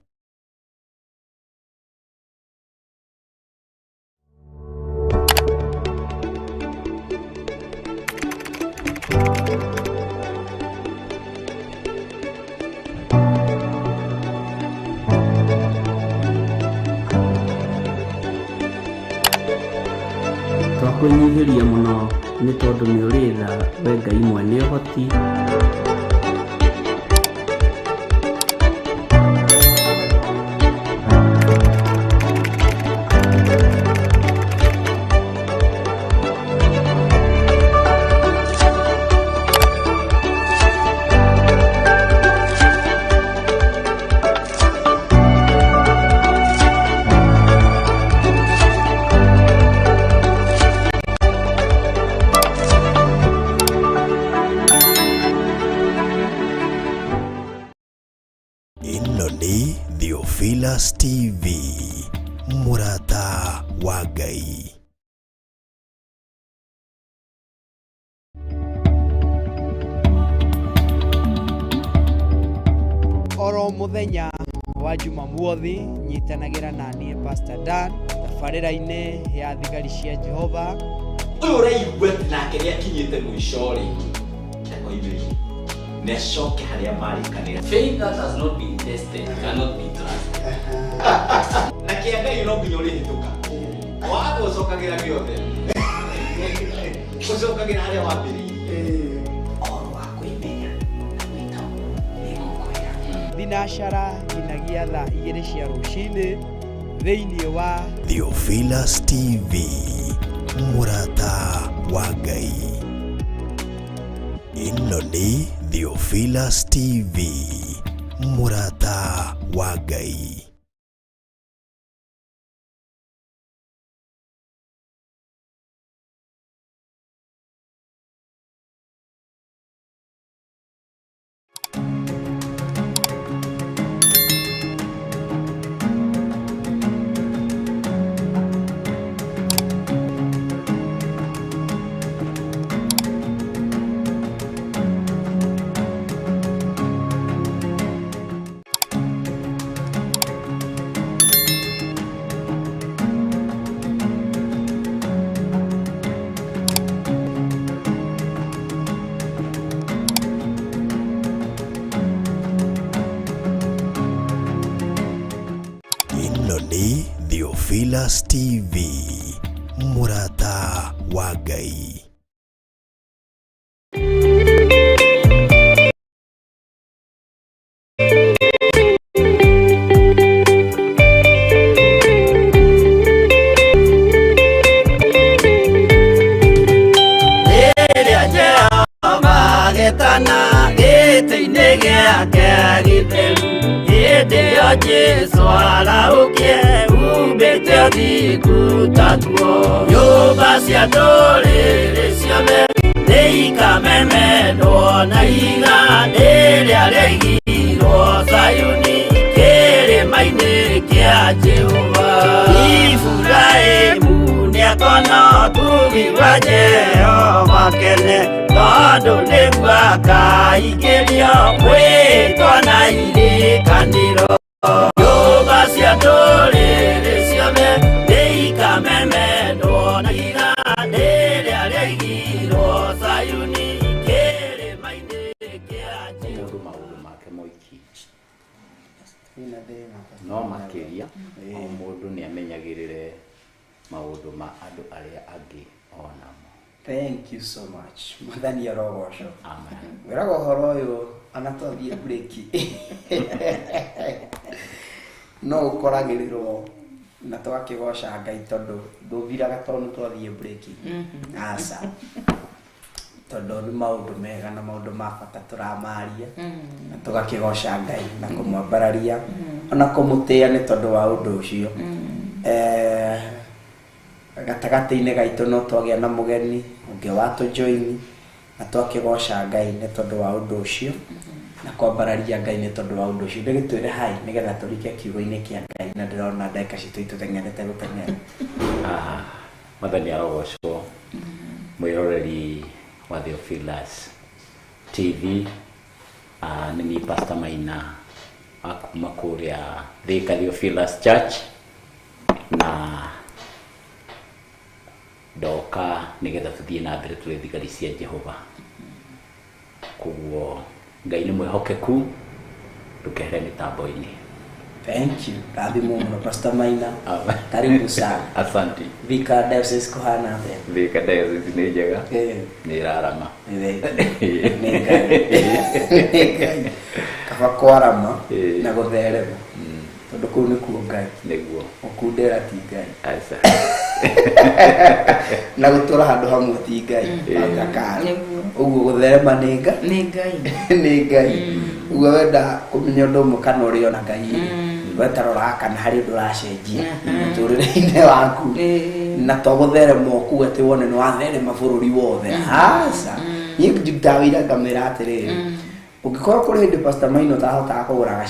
Twakwenyihiria muno ni tondu ni uritha we Ngai mwene uhoti Theophilus TV murata wa Ngai. Oro muthenya wa Jumamothi nyitanagira na nie Pastor Dan tabarira-ini ya thigari cia Jehova uyu uraigua nake ni akinyite mwisho ri ndako ibiri ne shoke haria marikanira faith that has not been tested cannot be trusted na kianga you know nginya uri hituka wako ucokagira giothe ucokagira haria wambiri Thinashara nginagia thaa 2 cia rũcinĩ thĩinĩ wa Theophilus TV, mũrata wa Ngai. Ĩno nĩ Theophilus TV, mũrata wa Ngai. Theophilus TV, mũrata wa Ngai. Jesu araukie ubete thikutatuo nyũmba cia ndũrĩrĩ ciothe nĩikamemendwo na iga rĩrĩa rĩaigirwo Zayuni kĩrĩma-inĩ kĩa Jehova. Iburahĩmu nĩakona ũtugi wa Jehova kene tondũ nĩguo akaingĩrio gwĩtwo na irĩkanĩro. Nyũmba cia ndũrĩrĩ ciothe nĩikamemendwo na iga rĩrĩa rĩaigirwo Zayuni kĩrĩma-inĩ kĩa Jehova. Maũndũ make moiki no makĩria o mũndũ nĩamenyagĩrĩre maũndũ ma andũ arĩa angĩ onamo. Thank you so much. Mwathani arogocwo. Amen. Wĩraga ũhoro ũyũ ona twathiĩ breaki no ũkoragĩrĩrwo na twakĩgoca Ngai tondũ ndũthiraga tondũ twathiĩ breaki. Aca tondũ nĩ maũndũ mega na maũndũ ma bata tũramaria na tũgakĩgoca Ngai na kũmwambararia ona kũmũtĩĩa nĩ tondũ wa ũndũ ũcio. Gatagata-inĩ gaitũ no twagĩa na mũgeni ũngĩ watũjoini na twakĩgoca Ngai nĩ tondũ wa ũndũ ũcio na kwambararia Ngai nĩ tondũ wa ũndũ ũcio. Ndĩgĩtwĩre hai nĩgetha tũrike kiugo-inĩ kĩa Ngai na ndĩrona ndagĩka citũ itũteng'erete gũteng'era. Mwathani arogocwo. Mwĩroreri wa Theophilus TV, nĩ niĩ Pastor Maina akuma kũrĩa Thika Theophilus Church na ndoka nĩgetha tũthiĩ na mbere tũrĩ thigari cia Jehova. Koguo Ngai nĩ mwĩhokeku, ndũkehere mĩtambo-inĩ. Thank you. Rathimwo mũno Pastor Maina. Karibu sana. Asante. Thika Diocese kũhana atĩa? Thika Diocese nĩ njega. Nĩ ĩrarama. Nĩ Ngai. Kaba kwarama na gũtherema. Tondũ kũu nĩkuo Ngai. Nĩguo. Ũkundĩra ti Ngai. Aca. Na gũtũra handũ hamwe ti Ngai. Ũguo gũtherema nĩ Ngai. Nĩ Ngai. Ũguo wenda kũmenya ũndũ ũmwe kana ũrĩ ona Ngai. Wetarora kana harĩ ũndũ ũracenjia mũtũrĩre-inĩ waku na to gũtherema kuga atĩ wone nĩ watherema bũrũri wothe. Aca niĩ ndawĩra ngamĩra atĩrĩrĩ, ũngĩkorwo kũrĩ hĩndĩ Pastor Maina ũtahotaga kũgũra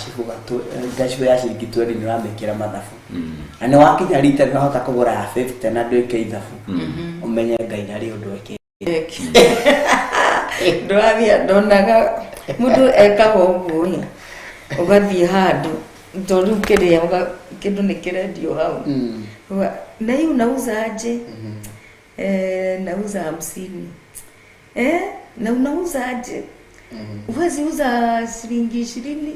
gacibu ya ciringi 20 nĩ ũramĩkĩra mathabu na nĩ wakinya rita nĩ wahota kũgũra ya 50 na ndwĩke ithabu, ũmenye Ngai nĩ ũndũ ekĩte. Ndwathiĩ ndonaga mũndũ ekaga ũguo ũgathiĩ handũ tondũ kĩrĩa kĩndũ nĩ kĩrendio hau na hiyo unauza aje? nauza 50. Na unauza aje? Uwezi uza shilingi 20.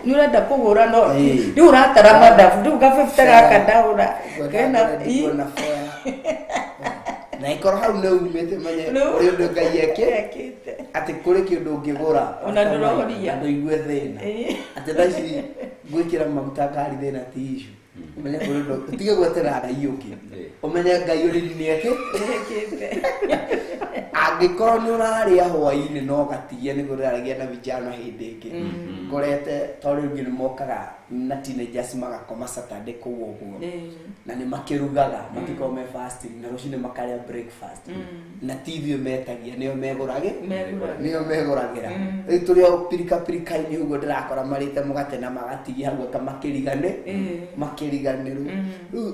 Ni urenda kugura no ni uratara madafu ndi ugafifta gaka ndaura kana na foya na ikoro hau no umete manye uri ndo ngai yake ati kuri kindu ngigura ona ndororia ndo igwe thina ati daci gwikira maguta kari thina tishu umenye kuri ndo tige gwetera ngai uki umenye ngai uri ni yake angikoro ni uraria hwaini no gatiye ni guraragia na vijana hindi ingi ngorete tori ngini mokaga na teenagers magakoma Saturday kuguo na ni makirugaga matikome fasting na rucine makaria breakfast na tithio metagia nio meguragira turio pirika pirika ni ugo ndirakora marite mugate na magatigia hau makiriganiru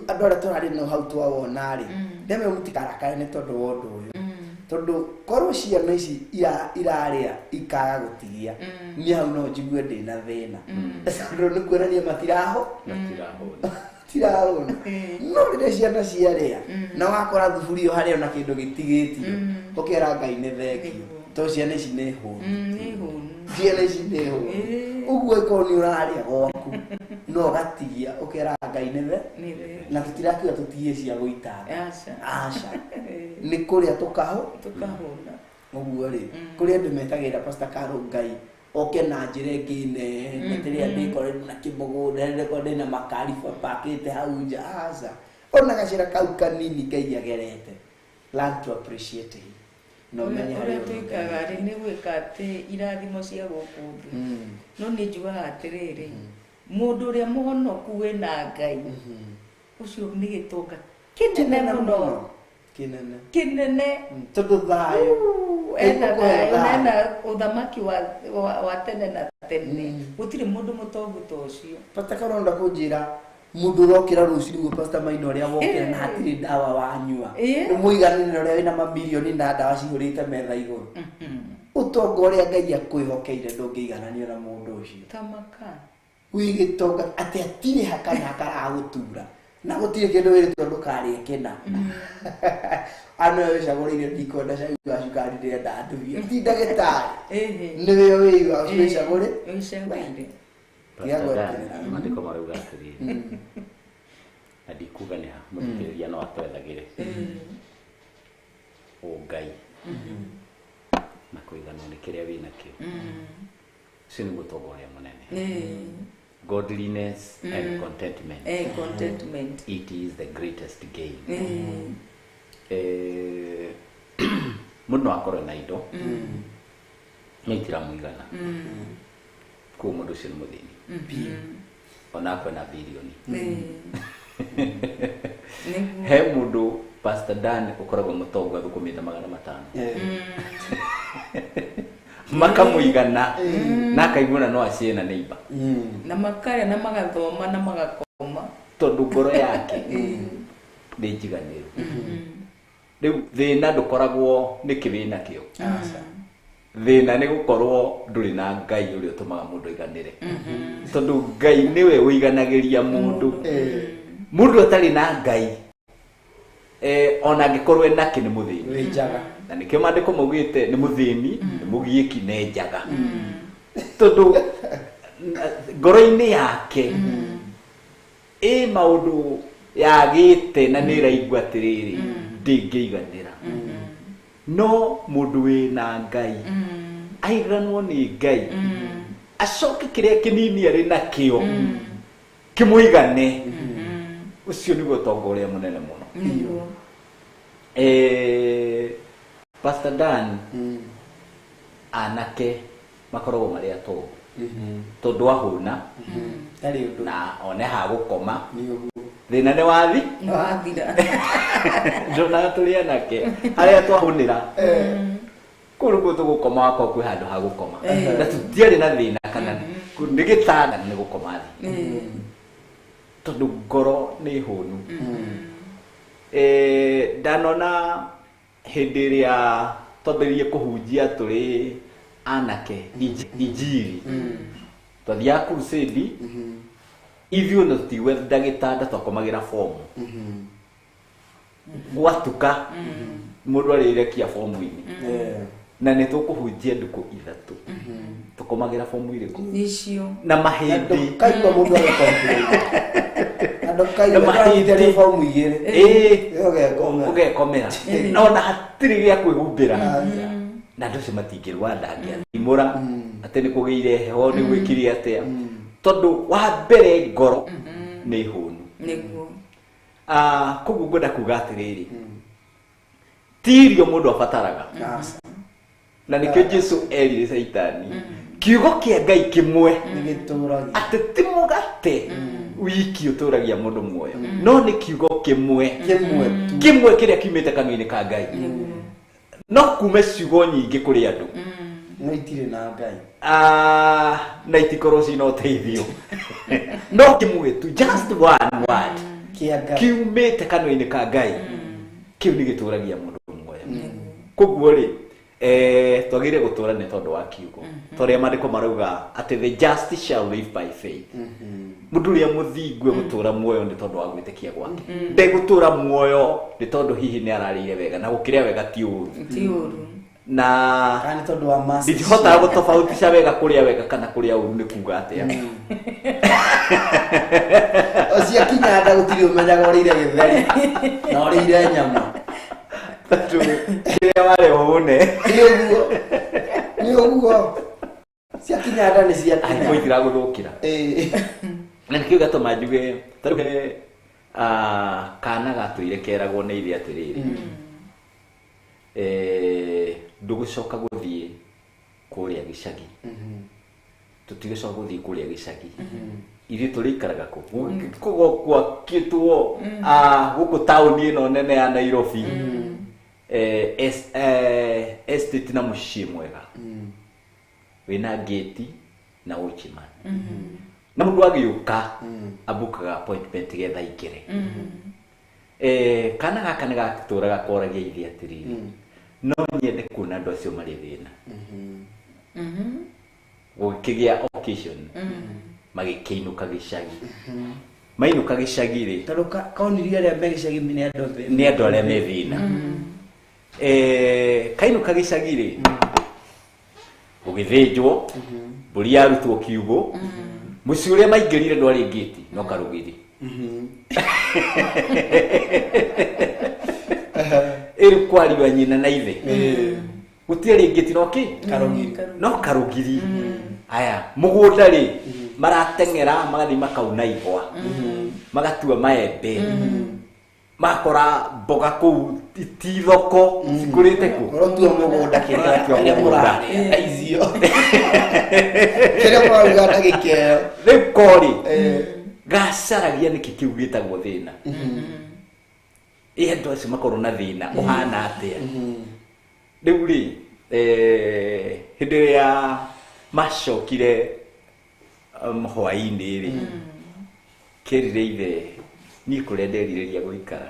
andora turari no hau twawona ri ndeme mutikarakae ni tondu wondu uyu tondu korwo ciana ici iraria ikaga gutigia ni hau no njigue ndina thina tondu ni kuonania matiraho no rire ciana ciaria na wakora thuburio haria na kindu gitigitio ukera ngai ni thengio to ciana ici ni huru ciana ici ni huru uguo iko ni uraria gwaku no gatigia ukera ngai ni na tutirakiwa tutie cia guitanga aca ni kuria tukahuna uguo ri kuria ndu metagira Pastor Carol ngai oke na njire ngine netiria ndikore na kimugunda ndiko ndina makari pakete hau nja aca ona gacira kau kanini ngai agerete learn to appreciate it no menya hari tuikaga ri ni gwikate irathimo cia gukundu no ni njuga atiriri mundu uria muhonoku wina ngai ucio ni gitunga kinene muno kinene tondu thayo ena uthamaki wa tene na tene gutire mundu mutongu to ucio Pastor Karonda kunjira mundu rokira ruciri gwo Pastor Maina uria wokira na hatiri dawa wanyua ni muiganire uria wina mamilioni na dawa cihurite metha iguru utongo uria ngai akwihokeire ndungeigananio na mundu ucio tamaka wigitonga ati atire hakana karagutura na gutire kindu wiri tondu kari kina ano wicagurire ndikonda caiga cukari ria ndatuvia ti ndagitari niwe wiga wicagure wicagure mandiko marauga atiri adikuga ni muthiria no atwethagire ngai na kuigana ni kiria wina kio sini gutogoria munene godliness and contentment. Contentment. It is the greatest gain. Mundu akore na indo. Nitira muigana. Ku mundu cio muthini. Ona kwa na bilioni. He mundu Pastor Dan ukoragwo mutongo athukumite 500. Makamuigana na kaiguna no acie na neighbor na makaria na magathoma na magakoma tondu ngoro yake ni njiganiru riu thina ndukoragwo ni kibina kio thina ni gukorwo nduri na ngai uri utumaga mundu iganire tondu ngai niwe uiganagiria mundu atari na ngai ona ngikorwo nake ni muthini njaga na nikio mandiko mugite ni muthini ni mugiiki ne njaga tondu ngoro-ini yake maundu yagite na ni raigua atiriri ndingeiganira no mundu wina ngai aiganwo ni ngai acoke kiria kinini ari nakio kimuigane ucio ni gutonga uria munene muno Pastor Dan anake makoragwo mari atogu tondu ahuna na one ha gukoma thina ni wathi ndona tuli anake aria twahunira kuru tugukoma wako kwi handu ha gukoma na tutiari na thina kana ndigitana ni gukoma thi tondu ngoro ni hunu ndanona hindi ria twambirie kuhunjia turi anake injiri twathia crusade ithuĩ no tiguo ndagĩtarĩ twakomagira fomu gwatuka mundu arirekia fomu-ini na nä tå kå hunjia ndukå ithatå tå komagira fomu irä kå na mahĩndĩ kaigua mundu andå kaigua kaigua fomu igĩrĩ ũgekomera no na hatirĩ gĩa kwĩhumbĩra na andũ acio matingĩrũa ndangĩathimũra atĩ nĩ kũgĩire heho nĩ gwĩkire atĩa tondũ wa mbere ngoro nĩ hũnu koguo ngwenda kuga atĩrĩrĩ tirio mũndũ abataraga na nĩkĩo Jesũ erire Saitani kiugo kĩa Ngai kĩmwe atĩ ti mũgate wiki ũtũragia mũndũ muoyo no nĩ kiugo kĩmwe kĩrĩa kiumĩte kanua-inĩ ka Ngai no kume ciugo nyingĩ kũrĩ andũ no itirĩ na Ngai na itikorwo cina ũteithio no kĩmwe tu just one word kiumĩte kanua-inĩ ka Ngai kĩu nĩ gĩtũragia mũndũ muoyo koguo rĩ twagire gũtũra nĩ tondũ wa kiugo tondũ maandĩko marauga atĩ the just shall live by faith mũndũ ũrĩa mũthingu gũtũra muoyo nĩ tondũ wa gwĩtĩkia gwake ndegũtũra muoyo nĩ tondũ hihi nĩ ararĩire wega na gũkĩrĩa wega ti ũru na kana tondũ wa master ndihota gũtofautisha wega kũrĩa wega kana kũrĩa ũru nĩ kuga atĩa ocia kinyanda gũtirĩ ũmenyaga ũrĩire gĩtheri na ũrĩire nyama kĩrĩa warĩ hũne nĩ ũguo cia kinyanda nĩ cia kinya ai itiragũthũkĩra na nĩkĩo gatũma njuge tarĩu kana gatũire keragwo nĩ ithe atĩrĩrĩ ndũgũcoka gũthiĩ kũrĩa gĩcagi tũtigũcoka gũthiĩ kũrĩa gĩcagi ithuĩ tũrĩikaraga gwakĩtwo gũkũ taũni ĩno nene ya Nairobi estate na mũciĩ mwega wĩna gate na watchman na mũndũ agĩũka abukaga appointment getha aingĩre kana gaka nĩ gatũraga koragia ithe atĩrĩrĩ no nyende kuona andũ acio marĩ thĩna gũkĩgĩa occasion magĩkĩinũka gĩcagi mainũka gĩcagi rĩ tondũ kaunirie arĩa me gĩcagi nĩ andũ arĩa me thĩna kainũka gĩcagi rĩ gũgĩthĩnjwo mbũri yarutwo kiugũ mũciĩ ũrĩa maingĩrire ndwarĩ ngĩti no karũgĩri ĩrĩ kwariwa nyina na ithe gũtiarĩ ngĩti no karũgiri aya mũgũnda rĩ marateng'era magathiĩ makauna igwa magatua maembe makora mboga kũu ti thoko cikũrĩte kũ ũrotua mũgũnda kĩrĩa mũrarĩa icio kĩrĩa mũraruga na gĩkeo rĩu korĩ gacaragia nĩkĩ kĩu gĩtagwo thĩna andũ acio makorwo na thĩna ũhana atĩa rĩu rĩ hĩndĩ ĩrĩa macokire hwaĩ-inĩ rĩ kĩrire ithe niĩ kũrĩa nderirĩria gũikara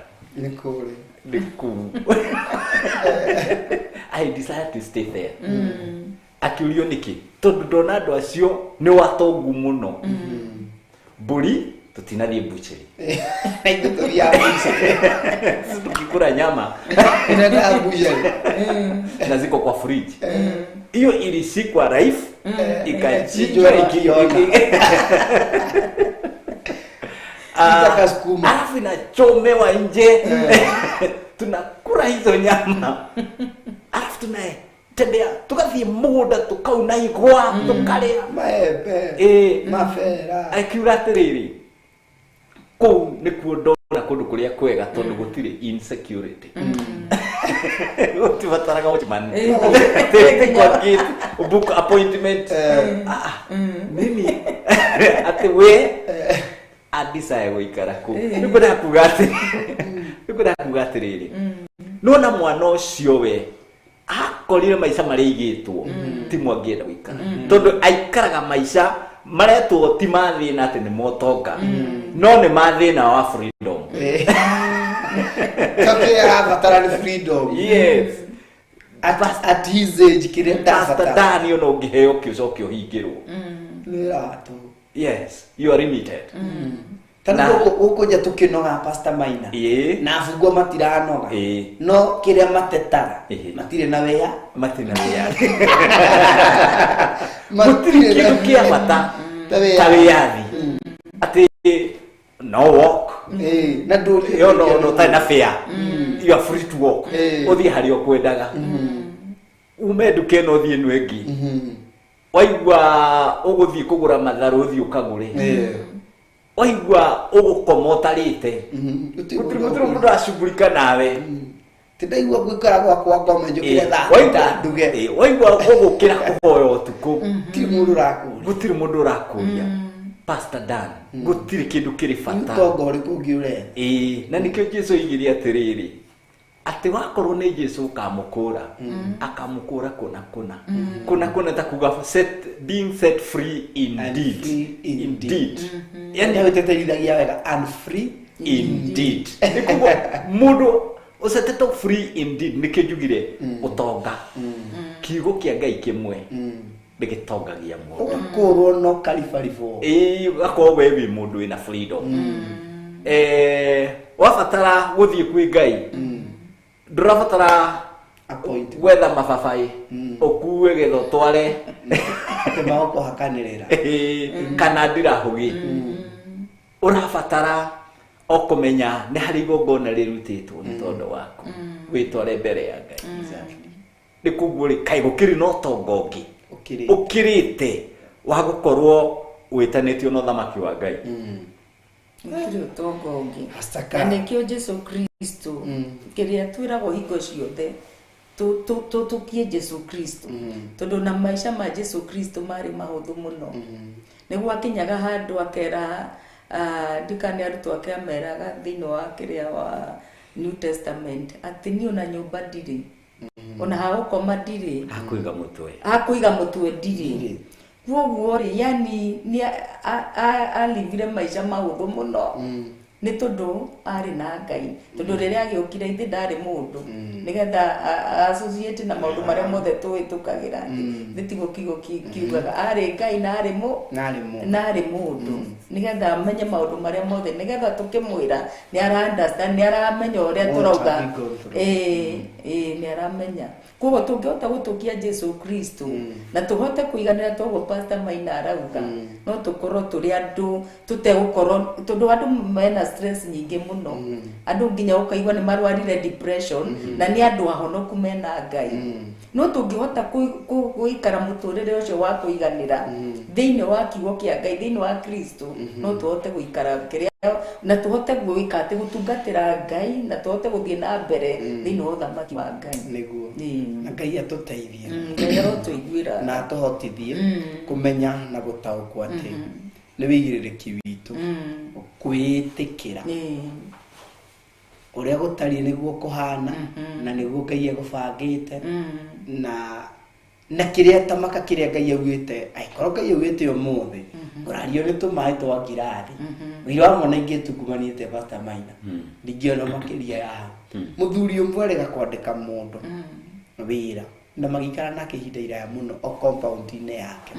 nĩ kũu I decided to stay there akĩũrio nĩkĩ tondũ ndona andũ acio nĩ watongu mũno mbũri tũtinathiĩ butchery tukikula nyama na ziko kwa fridge hiyo ilisikwa life ikachinjwa alafu inachomewa nje tunakula hizo nyama alafu tunatembea tukathiĩ mũgũnda tukauna igwa tukarĩa maembe mabera akiuga atĩrĩrĩ kũu nĩkuo ndona kũndũ kũrĩa kwega tondũ gũtirĩ insecurity gũtibataraga watchman book appointment mimi ati we adisa gũikara kũu nĩngwenda kuga atĩrĩrĩ nona mwana ũcio we akorire maica marĩa igĩtwo ti mwangĩenda gũikara tondũ aikaraga maica maretwo ti mathĩna atĩ nĩ motonga no nĩ mathĩna wa freedom abatara nĩ freedom yes at his age kĩrĩa ndabatara Dani ona ũngĩheo kĩũcokio hingĩrwo nĩ ratũ yes you are limited Tangu ukoja tukinoga Pastor Maina. Na afugwa matiranoga. No kiria matetaga. Matire na wea, matire na wea. Matire kitu kia mata. Tawiathi. Ati no walk. Na do yo no ta na fear. You are free to walk. Othi hari okwendaga. Umeduke no thie nwengi. Waigwa uguthie kugura matharu thie ukagure. Waigwa ugukomotarite. Gutiri mundu acugurika nawe. Tidaigwa gwikara gwakwa ngome njukire tha. Nduge. Waigwa ugukira kuhoya utuku. Gutiri mundu urakuria. Pastor Dan. Gutiri kindu kiri fata. Ntongo uri kungiure. Na nikyo Jesu igiri atiriri. Ati wakorwo ni Jesu kamukura. Akamukura kuna ta kuga being set free indeed. Yani weteterithagia wega and free indeed. Nikuwa mundu useteto free indeed nikijugire utonga. Kiugo kia Ngai kimwe. Bigitongagia mundu. Ukorwo no kalifarifo. Gakwo we mundu ina freedom. Wafatara guthie kwi Ngai. Ndurabatara wetha mababai okuwe getho tware kema oko hakanirira kana ndirahugi urabatara okumenya ni hari gongona rirutitwo ni tondu waku witware mbere ya Ngai nikuguri kai gukiri no tongongi ukirite wa gukorwo witanitio no thamaki wa Ngai Ndio tongongi na nikio Jesu Kristo kiria twiragwo hingo ciothe tukie Jesu Kristo tondu na maisha ma Jesu Kristo mari mahuthu muno niguo akinyaga handu akera ndikane arutwo ake ameraga thini wa kiria wa New Testament ati ni ona nyumba ndiri ona hagukoma ndiri akuiga mutwe ndiri Woguo ri yani ni alivire maisha mahuthu muno ni tondu ari na Ngai tondu riria agiukira ithi ndari mundu nigetha associate na maundu maria mothe tuitukagira thitigo kigo kiugaga ari Ngai na ari mundu nigetha amenye maundu maria mothe nigetha tukimwira ni ara understand ni aramenya uria turauga ni aramenya koguo tungihota gutukia Jesu Kristo na tuhote kuiganira togo Pastor Maina arauga no tukorwo turi andu tutegukorwo tondu andu mena stress nyingi muno andu nginya ukaigwa ni marwarire depression na ni andu ahonoku mena Ngai no tungihota kuikara muturire ucio wa kuiganira thiini wa kiugo kia Ngai thiini wa Kristo no tuhote guikara kiria na tuhote guikate gutungatira Ngai na tuhote guthie na mbere thiini wa thamaki wa Ngai niguo na Ngai atuteithie Ngai arotuiguira na atuhotithie kumenya na gutaukwo ati ni wigiririki witu kwitikira uria gutari niguo kuhana na niguo Ngai agubangite na kiria tamaka kiria Ngai augite aikorwo Ngai augite umuthi urario ni tumai twa ngirathi wira mona ingitukumanite Pastor Maina ndingiona makiria ya muthuri umwe arega kwandika mundu wira na magikara nake ihinda iraya muno o compound-ini yake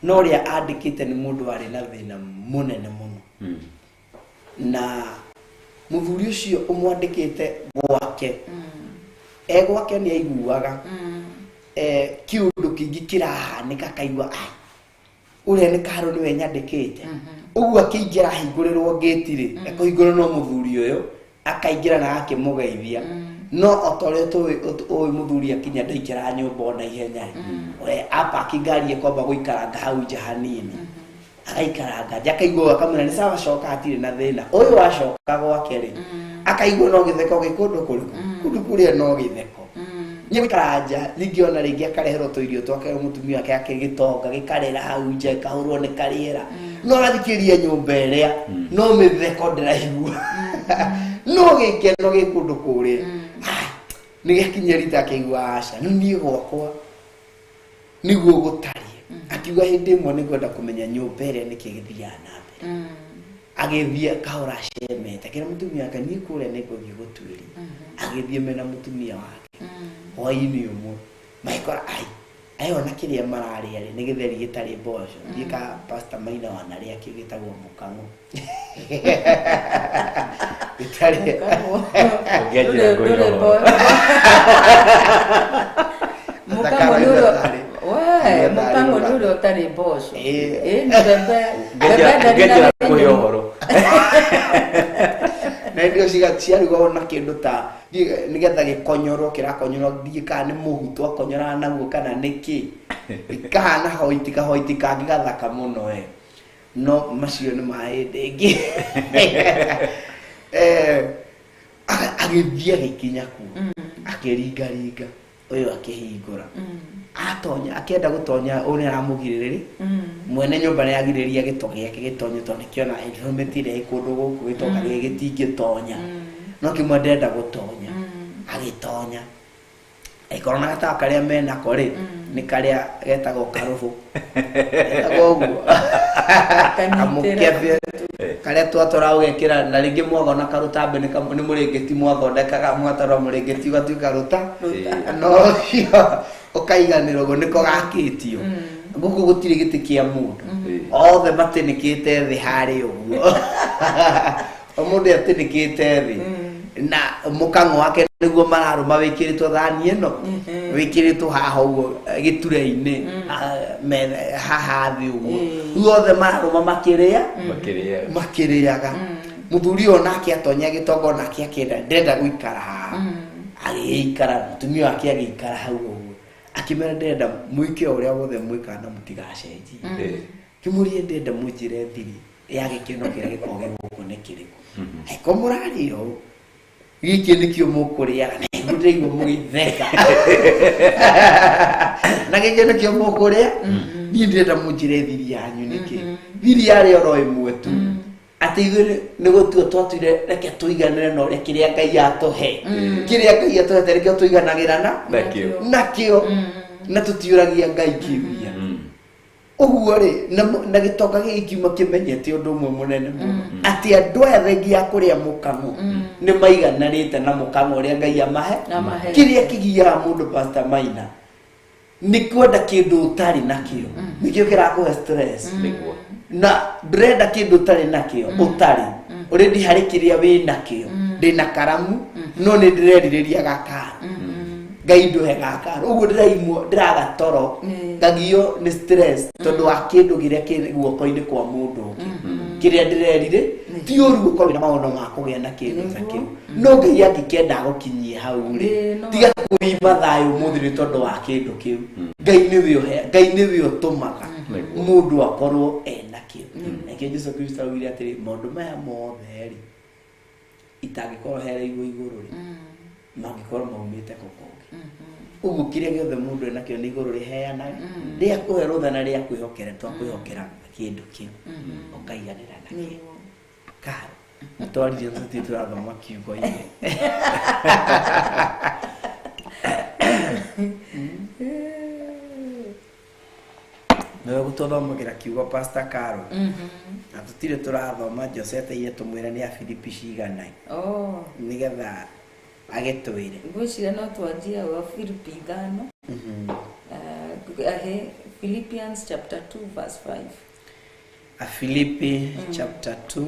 no ria andikite ni mundu ari na thina munene muno na muthuri ucio umwandikite gwake gwake ni aiguaga kiundu kingi kirahanika kaigua uria ni karo ni we nyandikite uguo akiingira hingurirwo ngitiri ekuhingura no muthuri uyu akaingira na akimugeithia no otore to muthuri akinya ndaikira nyumba ona ihenya we apa kigari ekomba guikaranga hau jahanini agaikaranga jakaigwa akamera ni sawa shoka atire na thina uyu washoka gwake ri akaigwa no githeko gikundu kundu kuria no githeko nyikaranja lingiona ringi akareherwo tuirio twake mutumia wake akigitonga gikarera hau nje kahurwo ni kariera no rathikiria nyumba iria no mitheko ndiraigua no gikeno gikundu kuria ni gikinyerita akigwa aca ni gwakwa niguo gutarie akiuga hindi imwe ni kwenda kumenya nyumba iria ni kigithia na mbere agithia kahora cemete kira mutumia wake ni kuria ni guthie gutwiri agithie mena mutumia wake hwaini umwe maikora ayo na kiria marari ari ni githeri gitari mboco ndika Pastor Maina wanaria kigitagwo mukango gitari Ngeje ngoyo mukango nuro we mukango nuro utari mboco ni ngeje ngoyo horo na ndio ciari gona kindu ta nigetha gikonyoro kirakonyoro thika ni muhutu akonyora naguo kana niki ikahana hoitika ngigathaka muno no macio ni mai dengi agithia gikinya ku akiringa uyu akihingura atonya akenda gutonya uri aramugiriri mwene nyumba ni agiriria gitogia gitonye tondu kiona environment ire ikundu guku gitoga gitingitonya no kimwe ndenda gutonya agitonya ikorona gata karia mena kore ni karia getagwo karufu etagwo amukebye karia twatora ugekira na ringi mwagona karutambe ni murengeti mwathondekaga mwatara murengeti ugatuika ruta no ukaiganira go niko gakitio guku gutiri giti kia mundu othe matinikite thi hari uguo omundu atinikite thi na mukango wake niguo mararuma wikiritwo thani ino wikiritwo haha uguo giture-ini haha thi uguo othe mararuma makiriaga muthuri onake atonya gitongo nake akenda ndenda guikara haha agikara mutumia wake agikara hau uguo akimera ndenda mwike uria wothe mwika na mutigacenjie kimurie ndenda munjire thiri ya gikeno kiria gikoge guku ni kiriku eko murario giki nikio mukuria na ngudeigwo mugitheka na giki nikio mukuria ni ndenda munjire thiri yanyu niki thiri yari oro imwe tu ati igure ni gutuo twatire reke tuiganire no ria kiria Ngai atohe kiria Ngai atohe tereke tuiganagirana nakio na tutiuragia Ngai kiria uguo ri na gitoka gikiuma kimenyete undu umwe munene ati andu othe ngia kuria mukango ni maiganarite na mukango ria Ngai amahe kiria kigia mundu Pastor Maina ni kwenda kindu utari nakio nikio kirakuhe stress niguo na brenda kindu utari nakio utari already hari kiria wi nakio ndina karamu no ni ndireriria gaka Ngai nduhe gaka uguo ndiraimwo ndiragatoro ngagio ni stress tondu wa kindu kiria kiri guoko-ini kwa mundu kiria ndirerire ti uru gukorwo na maono ma kugia na kindu kiu no Ngai angikenda gukinyia hau ri tiga kuima thayo muthiri tondu wa kindu kiu Ngai niwe utumaga mundu akorwo ena kiu nake Jesu Kristo augire atiri maundu maya mothe ri itangikorwo hereirwo iguru ri mangikorwo maumite kukonge uguo kiria giothe mundu ena kio ni iguru riheana ria kuhe rutha na ria kwihokera twakwihokera kindu kiu ukaiganira nakio karo twarire tuti turathoma kiugo ine no gutothomagira kiugo Pastor Carol na tutire turathoma Josete ile tumwira ni a Filipi cigana nigetha agetwire ngwicira no twanjia wa Filipi 5 Philippians chapter 2 verse 5 a Filipi chapter 2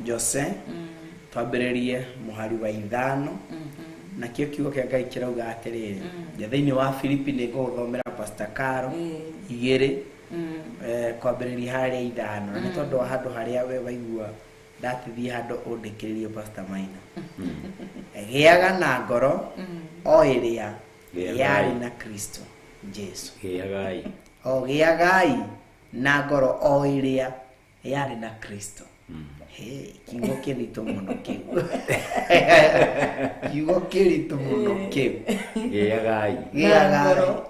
Jose twambiririe muhari wa 5 na kio kiugo kia Ngai kirauga atiriri thini wa Filipi ni guthomera Pastor Carol igiri kwambiriria hari 5 na ni tondu handu haria we waigua ndatithi handu undikiririe Pastor Maina giaga na ngoro o iria yari na Kristo Jesu giagai na ngoro o iria yari na Kristo kiugo kiritu muno kiu kiugo kiritu muno kiu giagai ngoro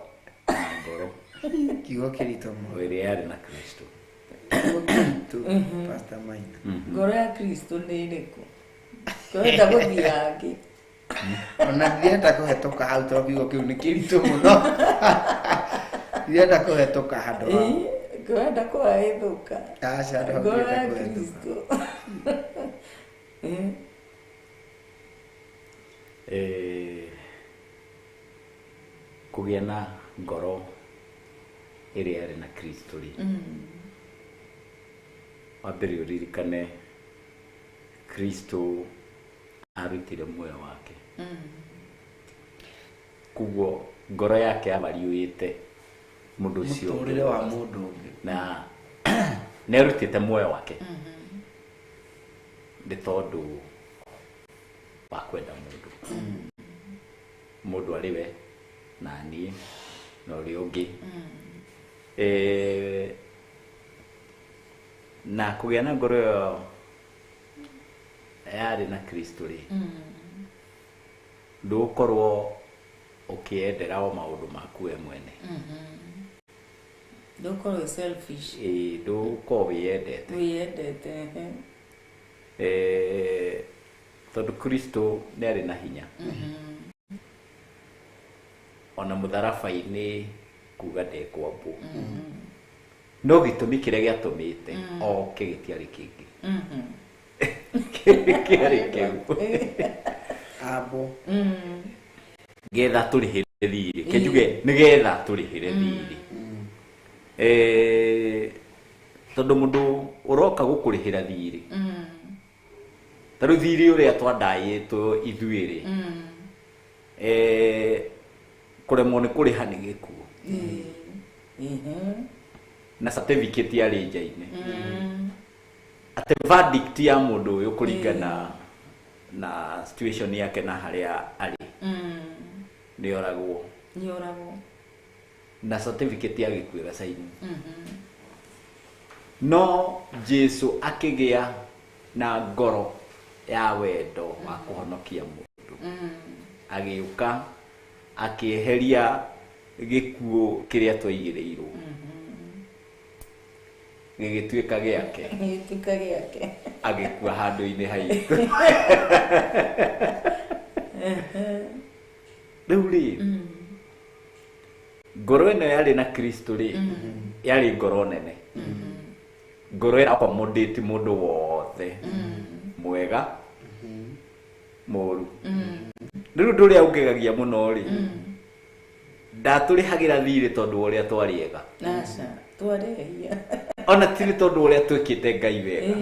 kiugo kiritu muno iria yari na Kristo Pastor Maina ngoro ya Kristo ni iriku kwenda guthiangi ona ndienda kuhetoka hau to kiugo kiu ni kiritu muno ndienda kuhetoka handu kwenda kuhithuka acha ndo ngoro ya Kristo kugia na ngoro ĩrĩa yarĩ na Kristo rĩ wambere ũririkane Kristo arutire muoyo wake kuguo ngoro yake yamariũĩte mũndũ ũcio mũtũrĩre wa mũndũ ũngĩ na nĩarutĩte muoyo wake nĩ tondũ wa kwenda mũndũ mũndũ arĩ we na niĩ na ũrĩa ũngĩ na kũgĩa na ngoro ĩyo yarĩ na Kristo rĩ ndũgũkorwo ũkĩendera o maũndũ maku we mwene ndũgũkorwo selfish ndũgũkorwo wĩyendete tondũ Kristo nĩ arĩ na hinya ona mũtharaba-inĩ kuga ndekwambwo no gĩtũmi kĩrĩa gĩatũmĩte oke gĩtiarĩ kĩngĩ kĩarĩ kĩu abo getha tũrĩhĩre thirĩ kĩnjuge nĩgetha tũrĩhĩre thirĩ tondũ mũndũ ũroka gũkũrĩhĩra thirĩ tarũ thirĩ ũrĩa twandayĩtwo ithuĩ-rĩ kũremwo nĩ kũrĩha nĩ gĩkuũ na certificate ya rĩnja-inĩ atĩ verdict ya mũndũ ũyũ kũringana na situation yake na harĩa arĩ nĩoragwo na certificate ya gĩkuũ ĩgacainwo no Jesu akĩgĩa na ngoro ya wendo wa kũhonokia mũndũ agĩũka akĩeheria gĩkuũ kĩrĩa twaigĩrĩirwo gĩgĩtuĩka gĩake agĩkua handũ-inĩ haitũ rĩu rĩ ngoro ĩno yarĩ na Kristo rĩ yarĩ ngoro nene ngoro ĩra accommodate mũndũ wothe mwega mũru rĩu ũndũ ũrĩa ũngĩgagia mũno rĩ ndatũrĩhagĩra thirĩ tondũ ũrĩa twarĩega ona tiri tondũ ũrĩa twĩkĩte Ngai wega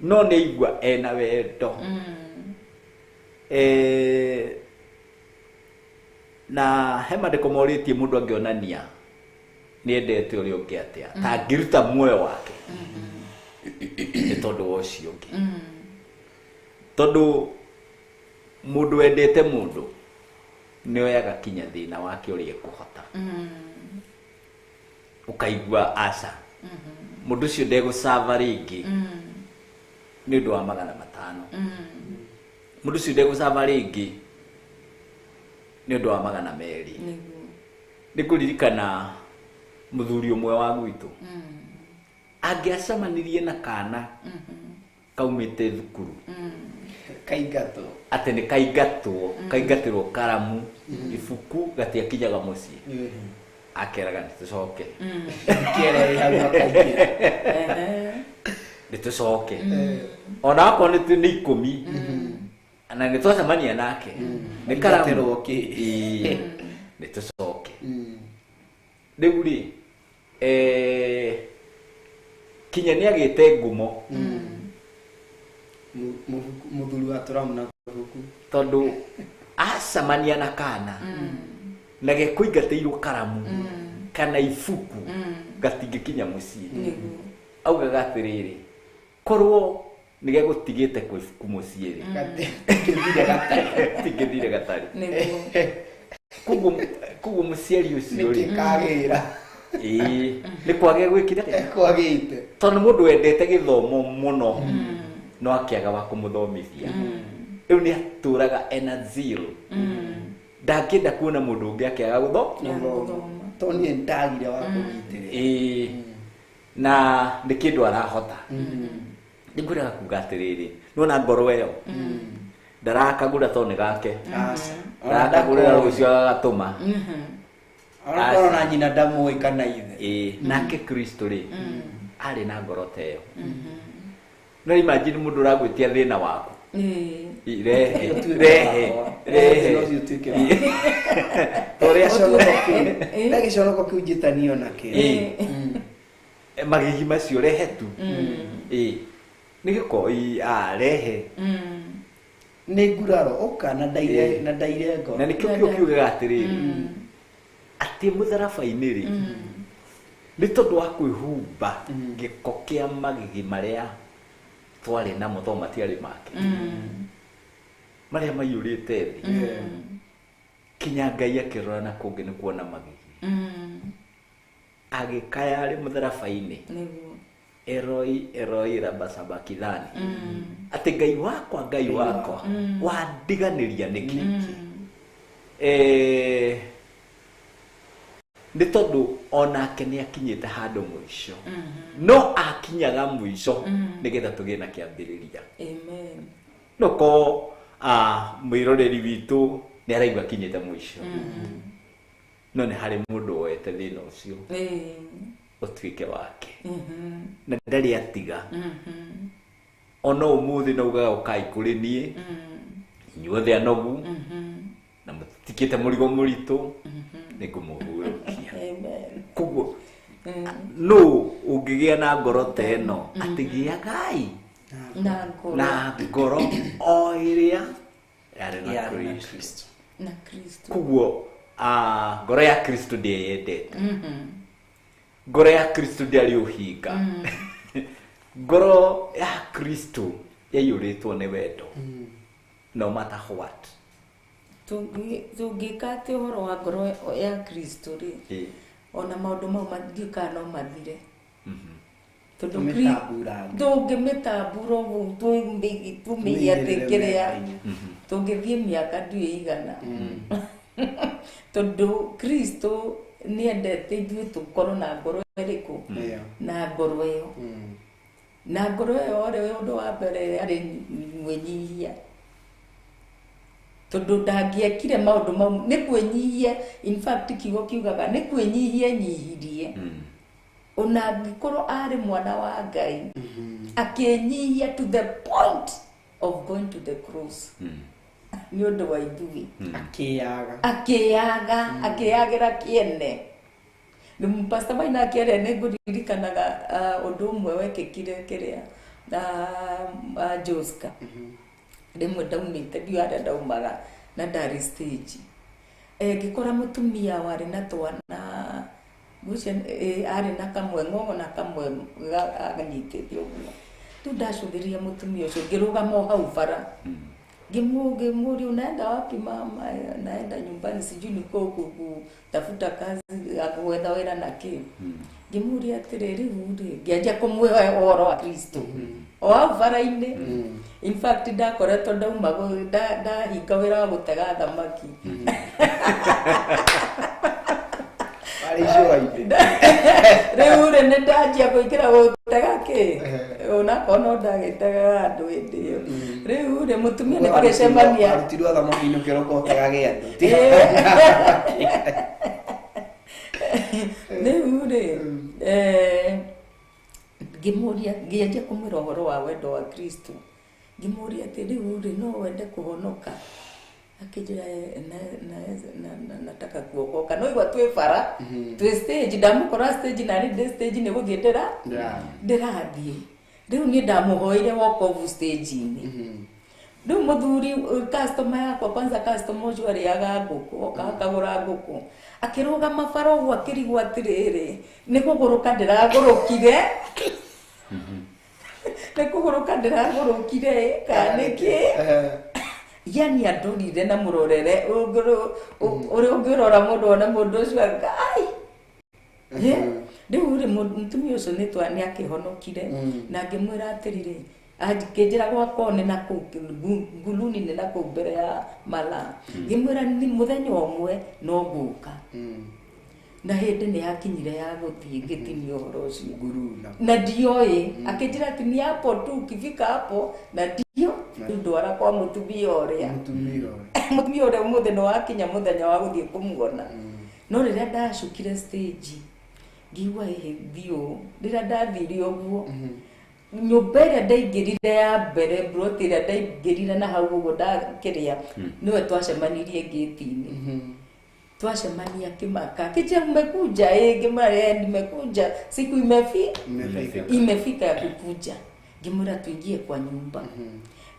no nĩ igua ena wendo na he maandĩko morĩtie mũndũ angĩonania nĩendete ũrĩa ũngĩ atĩa ta angĩruta muoyo wake nĩ tondũ wa ũcio ũngĩ tondũ mũndũ wendete mũndũ nĩoyaga kinya thĩna wake ũrĩa ekũhota ũkaigua aca mũndũ ũcio ndegũcava rĩngĩ nĩ ũndũ wa 500 mũndũ ũcio ndegũcava rĩngĩ nĩ ũndũ wa 200 nĩ kũririkana mũthuri ũmwe wa gwitũ angĩacamanirie na kana kaumĩte thukuru kaingatwo atĩ nĩ kaingatĩrwo karamu ibuku gatiakinyaga mũciĩ akeraga nĩtũcoke nĩtũcoke ona akorwo nĩ 10 na nĩtwacemania nake nĩ karamu nĩtũcoke rĩu rĩ kinya nĩagĩte ngumo mũthuri wa tũramu na gũkũ tondũ acamania na kana na gekũingatĩirwo karamu kana ibuku gatingĩkinya mũciĩ augaga atĩrĩrĩ korwo nĩgegũtigĩte kwa ibuku mũciĩ rĩ tingĩthire gatarĩ kuguo mũciari ũcio rĩ nĩkagĩra nĩ kwagĩa gwĩkira kwagĩte tondũ mũndũ wendete gĩthomo mũno no akĩaga wa kũmũthomithia rĩu nĩ atũraga ena zero ndangĩenda kuona mũndũ ũngĩ akĩaga gũthoma tondũ niĩ ndagire wa kũnyitĩrĩra na nĩ kĩndũ arahota nĩngwĩraga kuga atĩrĩrĩ nĩwona ngoro ĩyo ndarakagũra tondũ nĩ gake ndarakagũrĩra rũciũ agatũma Anakorwo na nyina ndamũĩ kana ithe. Nake Kristo rĩ arĩ na ngoro ta ĩyo. No imagine mũndũ ũragwĩtia thĩna waku Rehe. no tuike toria cionoko kiu njitanio nake magigi macio rehe tu nĩ gĩkoi rehe nĩ nguraro ũka na ndaire ngoro na nĩkĩo kiugaga atĩrĩrĩ atĩ mũtharaba-inĩ rĩ nĩ tondũ wa kwĩhumba gĩko kĩa magigi marĩa twarĩ namo to matiarĩ make marĩa maiyũrĩte thĩ kinya Ngai akĩrora na kũngĩ nĩ kuona magigi agĩkaya arĩ mũtharaba-inĩ Eloi Eloi lama sabakithani atĩ Ngai wakwa wandiganĩria nĩkĩ nĩ tondũ onake nĩ akinyĩte handũ mũico no akinyaga mũico nĩgetha tũgĩe na kĩambĩrĩria no ko mwĩroreri witũ nĩ araigua akinyĩte mũico no nĩ harĩ mũndũ woete thĩna ũcio ũtuĩke wake na ndarĩ atiga ona ũmũthĩ naugaga ũkai kũrĩ niĩ inyuothe anogu na mũtikĩte mũrigo mũritũ nĩngũmũhurũkia koguo no ũngĩgĩa na ngoro ta ĩno atĩ gĩagai na ngoro o ĩrĩa yarĩ na Kristo koguo ngoro ya Kristo ndĩyendete ngoro ya Kristo ndĩarĩ ũhinga ngoro ya Kristo yaiyũrĩtwo nĩ wendo no matter what tũngĩkate ũhoro wa ngoro ya Kristo rĩ ona maũndũ mau mangĩka no mathire tondũ tũngĩmĩtambura ũguo tũmĩia atĩ kĩrĩa tũngĩthiĩ mĩaka ndũĩigana tondũ Kristo nĩendete ithuĩ tũkorwo na ngoro ĩrĩkũ na ngoro ĩyo na ngoro ĩyo rĩ ũndũ wa mbere arĩ mwĩnyihia tondũ ndangĩekire maũndũ mau nĩ kwĩnyihia in fact kiugo kiugaga nĩ kwĩnyihia nyihirie ona angĩkorwo arĩ mwana wa Ngai akĩnyihia to the point of going to the cross nĩ ũndũ wa ithuĩ akĩyagĩra kĩene nĩ Pastor Maina akĩaria nĩ ngũririkanaga ũndũ ũmwe wekĩkire kĩrĩa Joska rĩmwe ndaumĩte ndiarĩa ndaumaga na ndarĩ stage ngĩkora mũtumia warĩ na twana gucia arĩ na kamwe ng'ong'o na kamwe ganyitĩte ũguo rĩu ndacũthĩria mũtumia ũcio ngĩrũgama hau bara ngĩmũria unaenda wapi mama naenda nyumbani sijui niko kutafuta kazi ya gwetha wĩra na kĩ ngĩmũria atĩrĩrĩ ngĩanjia kũmwĩra ũhoro wa Kristo o hau bara-inĩ in fact ndakoretwo ndauma ndahinga wĩra wa gũtega thamaki rĩu rĩ nĩ ndanjia kũingĩra gũtega kĩ onakorwo no ndagĩtegaga andũ hĩndĩ ĩyo rĩu rĩ mũtumia nĩ tũgĩcemania arutirwo thamaki-inĩ ũkĩroka ũtegage andũ rĩu rĩ ngĩmũria ngĩanjia kũmwĩra ũhoro wa wendo wa Kristo ngĩmũria atĩ rĩu rĩ no wende kũhonoka akĩnjĩra nataka kuokoka no igua twĩ bara twĩ stage ndamũkora stage na rĩ stage nĩ gũthiĩ ndĩrathiĩ rĩu niĩ ndamũhoire wokovu stage-inĩ rĩu mũthuri customer yakwa kwanza customer ũcio arĩaga ngũkũ oka akagũra ngũkũ akĩrũgama bara ũguo akĩrigwo atĩrĩrĩ nĩ kũgũrũka ndĩragũrũkire nĩ kũgũrũka ndĩragũrũkire kana nĩkĩ yani andorire na mũrorere ũrĩa ũngĩrora mũndũ ona mũndũ ũcio Ngai rĩu rĩ mũtumia ũcio nĩ akĩhonokire na ngĩmwĩra atĩrĩrĩ akĩnjĩra gwakwa nĩ na kũu nguluni nĩ na kũu mbere ya mala ngĩmwĩra mũthenya ũmwe no ngũka na hĩndĩ nĩ yakinyire ya gũthiĩ ngĩtinia ũhoro ũcio na ndioĩ akĩnjĩra atĩ nĩ hapo tu ukifika hapo na ndio ndwara kwa mũtumia ũrĩa ũmũthĩ nĩ wakinya mũthenya wa gũthiĩ kũmuona no rĩrĩa ndacukire stage ngiugua thiũ rĩrĩa ndathire ũguo nyumba ĩrĩa ndaingĩrire ya mbere brot ĩrĩa ndaingĩrire na hau ũguo ndakĩrĩa nĩwe twacemanirie gate-inĩ twacemania akĩmaka kicha mmekuja ngĩmwĩra nimekuja siku imefika ya kukuja ngĩmwĩra tuingie kwa nyumba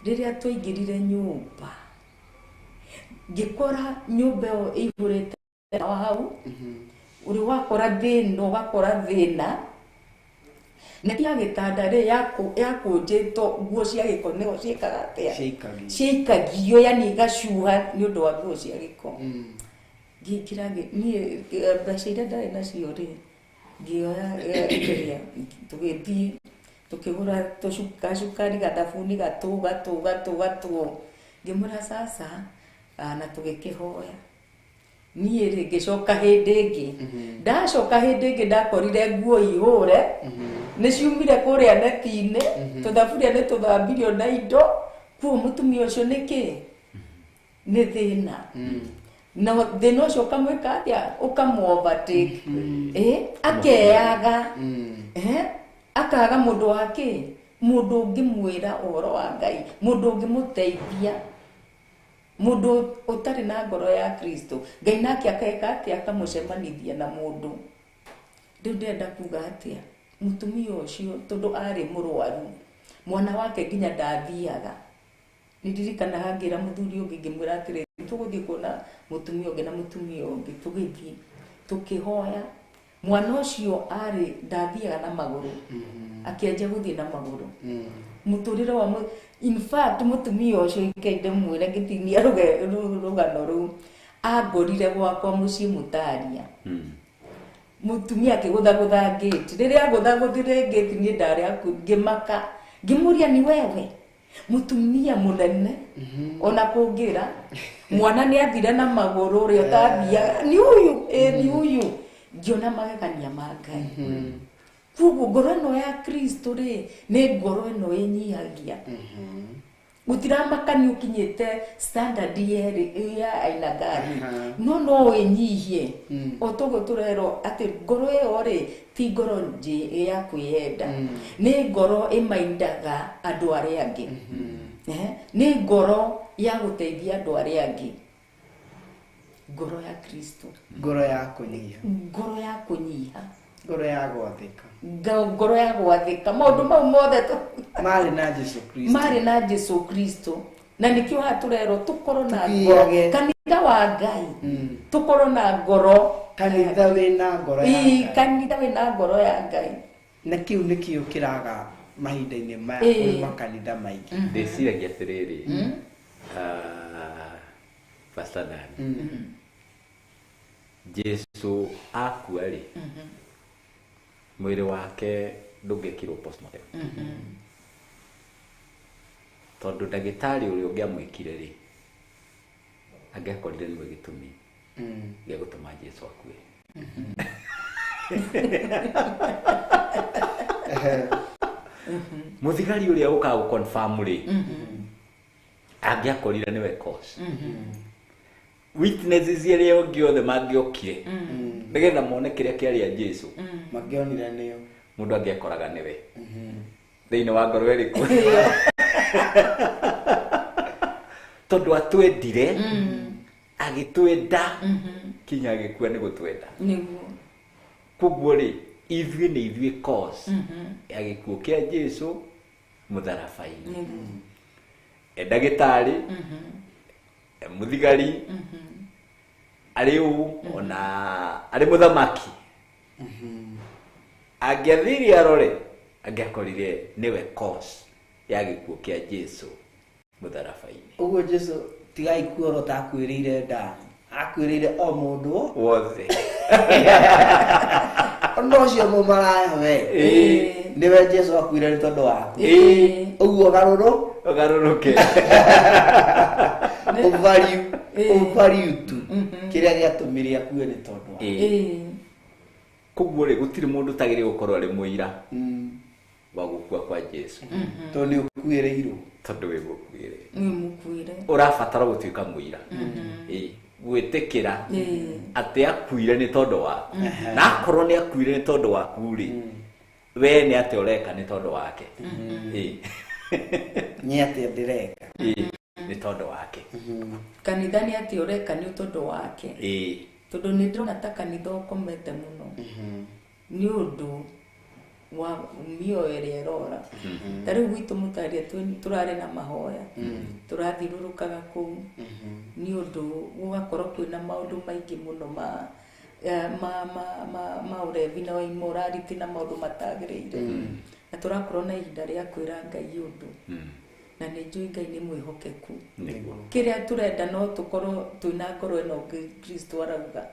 rĩrĩa twaingĩrire nyumba ngĩkora nyumba ĩyo ĩihũrĩte hau uri wakora thĩna na kia gĩtanda rĩ yakũnjĩtwo nguo cia gĩko nĩho ciĩkaga atĩa ciaikagio yani igacuha nĩ ũndũ wa nguo cia gĩko ngĩkĩra niĩ mbeca iria ndarĩ nacio rĩ ngĩoya kĩrĩa tũgĩthiĩ tukigura cukari gathabuni gatũ ngĩmũra sasa na tũgĩkĩhoya niĩ rĩ ngĩcoka hĩndĩ ĩngĩ ndacoka hĩndĩ ĩngĩ ndakorire nguo ihũre nĩ ciumire kũrĩa neti-inĩ tũthaburia nĩ tũthambirio na indo kuo mũtumia ũcio nĩkĩ nĩ thĩna na thĩna ũcio ũkamwĩka atĩa ũkamu-overtake akeaga akaga mũndũ wake mũndũ ũngĩmwĩra ũhoro wa Ngai mũndũ ũngĩmũteithia mũndũ ũtarĩ na ngoro ya Kristo Ngai nake akeka atĩa akamũcemanithia na mũndũ rĩu ndĩrenda kuga atĩa mũtumia ũcio tondũ arĩ mũrwaru mwana wake nginya ndathiaga nĩndirikana hangĩra mũthuri ũngĩ ngĩmwĩra atĩrĩ tũgũthiĩ kuona mũtumia ũngĩ na mũtumia ũngĩ tũgĩthiĩ tũkĩhoya mwana ũcio arĩ ndathiaga na magũrũ akĩanjia gũthiĩ na magũrũ mũtũrĩre wa in fact mũtumia ũcio ikainde mwĩre ngĩtinia rũgano rũu angorire gwakwa mũciĩ Mũtaria mũtumia akĩgũthagũtha gate rĩrĩa agũthagũthire gate niĩ ndarĩ hakuhĩ ngĩmaka ngĩmũria ni wewe mũtumia mũnene ona kũngĩra mwana nĩ athire na magũrũ ũrĩa ũtathiaga ni ũyũ ngiona magegania ma Ngai kuguo ngoro ĩno ya Kristo rĩ nĩ ngoro ĩno ĩnyihagia gũtiramakani ũkinyĩte standard ya aina gani no ĩnyihie o togo tũrerwo atĩ ngoro ĩyo rĩ ti ngoro ya kwĩyenda nĩ ngoro ĩmaindaga andũ arĩa angĩ nĩ ngoro ya gũteithia andũ arĩa angĩ ngoro ya Kristo ngoro ya kũnyiha ngoro ya gwathĩka maũndũ mau mothe marĩ na Jesu Kristo na nĩkĩo hatũrerwo tũkorwo na ngoro kanitha wa Ngai tũkorwo na ngoro kanitha wĩna ngoro ya Ngai na kĩu nĩkĩo kĩraga mahinda-inĩ maya kũrĩ makanitha maingĩ ndĩciragia atĩrĩrĩ Pastor Dan Jesu akua rĩ mwĩrĩ wake ndũngĩkirwo postmortem tondũ ndagĩtarĩ ũrĩa ũngĩamwĩkire rĩ angĩakorire nĩwe gĩtũmi gĩa gũtũma Jesu akue mũthigari ũrĩa ũkaga gũconfirm rĩ angĩakorire nĩwe cause witnesses iria ũngĩ othe mangĩokire nĩgetha mone kĩrĩa kĩarĩ Jesu mangĩonire nĩyo mũndũ angĩakoraga nĩwe thĩinĩ wa ngoro ĩrĩkũ tondũ atwendire agĩtwenda kinya agĩkua nĩ gũtwenda koguo rĩ ithuĩ nĩ ithuĩ cause ya gĩkuũ kĩa Jesu mũtharaba-inĩ ndagĩtarĩ mũthigari arĩ ona arĩ mũthamaki angĩathirie arore angĩakorire nĩwe cause ya gĩkuũ kĩa Jesu mũtharaba-inĩ ũguo Jesu tigai kuoro takwĩrĩire nda akwĩrĩire o mũndũ wothe ũndũ ũcio mũmaraya we nĩwe Jesu akuire nĩ tondũ waku ũguo ũgarũrũke ũvalue tu kĩrĩa gĩatũmire akue nĩ tondũ waku koguo rĩ gũtirĩ mũndũ ũtagĩrĩire gũkorwo arĩ mũira wa gũkua kwa Jesu tondũ nĩ ũkuĩrĩirwo tondũ wĩ mũkuĩre ũrabatara gũtuĩka mũira gwĩtĩkĩra atĩ akuire nĩ tondũ waku na akorwo nĩ akuire nĩ tondũ waku rĩ we nĩ atĩ ũreka nĩ tondũ wake nĩ atĩ ndĩreka nĩ tondũ wake kanitha nĩ atĩ ũreka nĩ tondũ wake tondũ nĩ ndĩrona ta kanitha ũkomete mũno nĩ ũndũ wa mĩoyo ĩrĩa ĩrora ta rĩu gwitũ mũtaria tũrarĩ na mahoya tũrathiũrũrũkaga kũu nĩ ũndũ gũgakorwo kwĩna maũndũ maingĩ mũno ma ũrevi na immorality na maũndũ matagĩrĩire na tũrakorwo na ihinda rĩa kwĩra Ngai ũndũ na nĩ njũĩ Ngai nĩ mwĩhokeku kĩrĩa tũrenda no tũkorwo twĩna ngoro ĩno Kristo arauga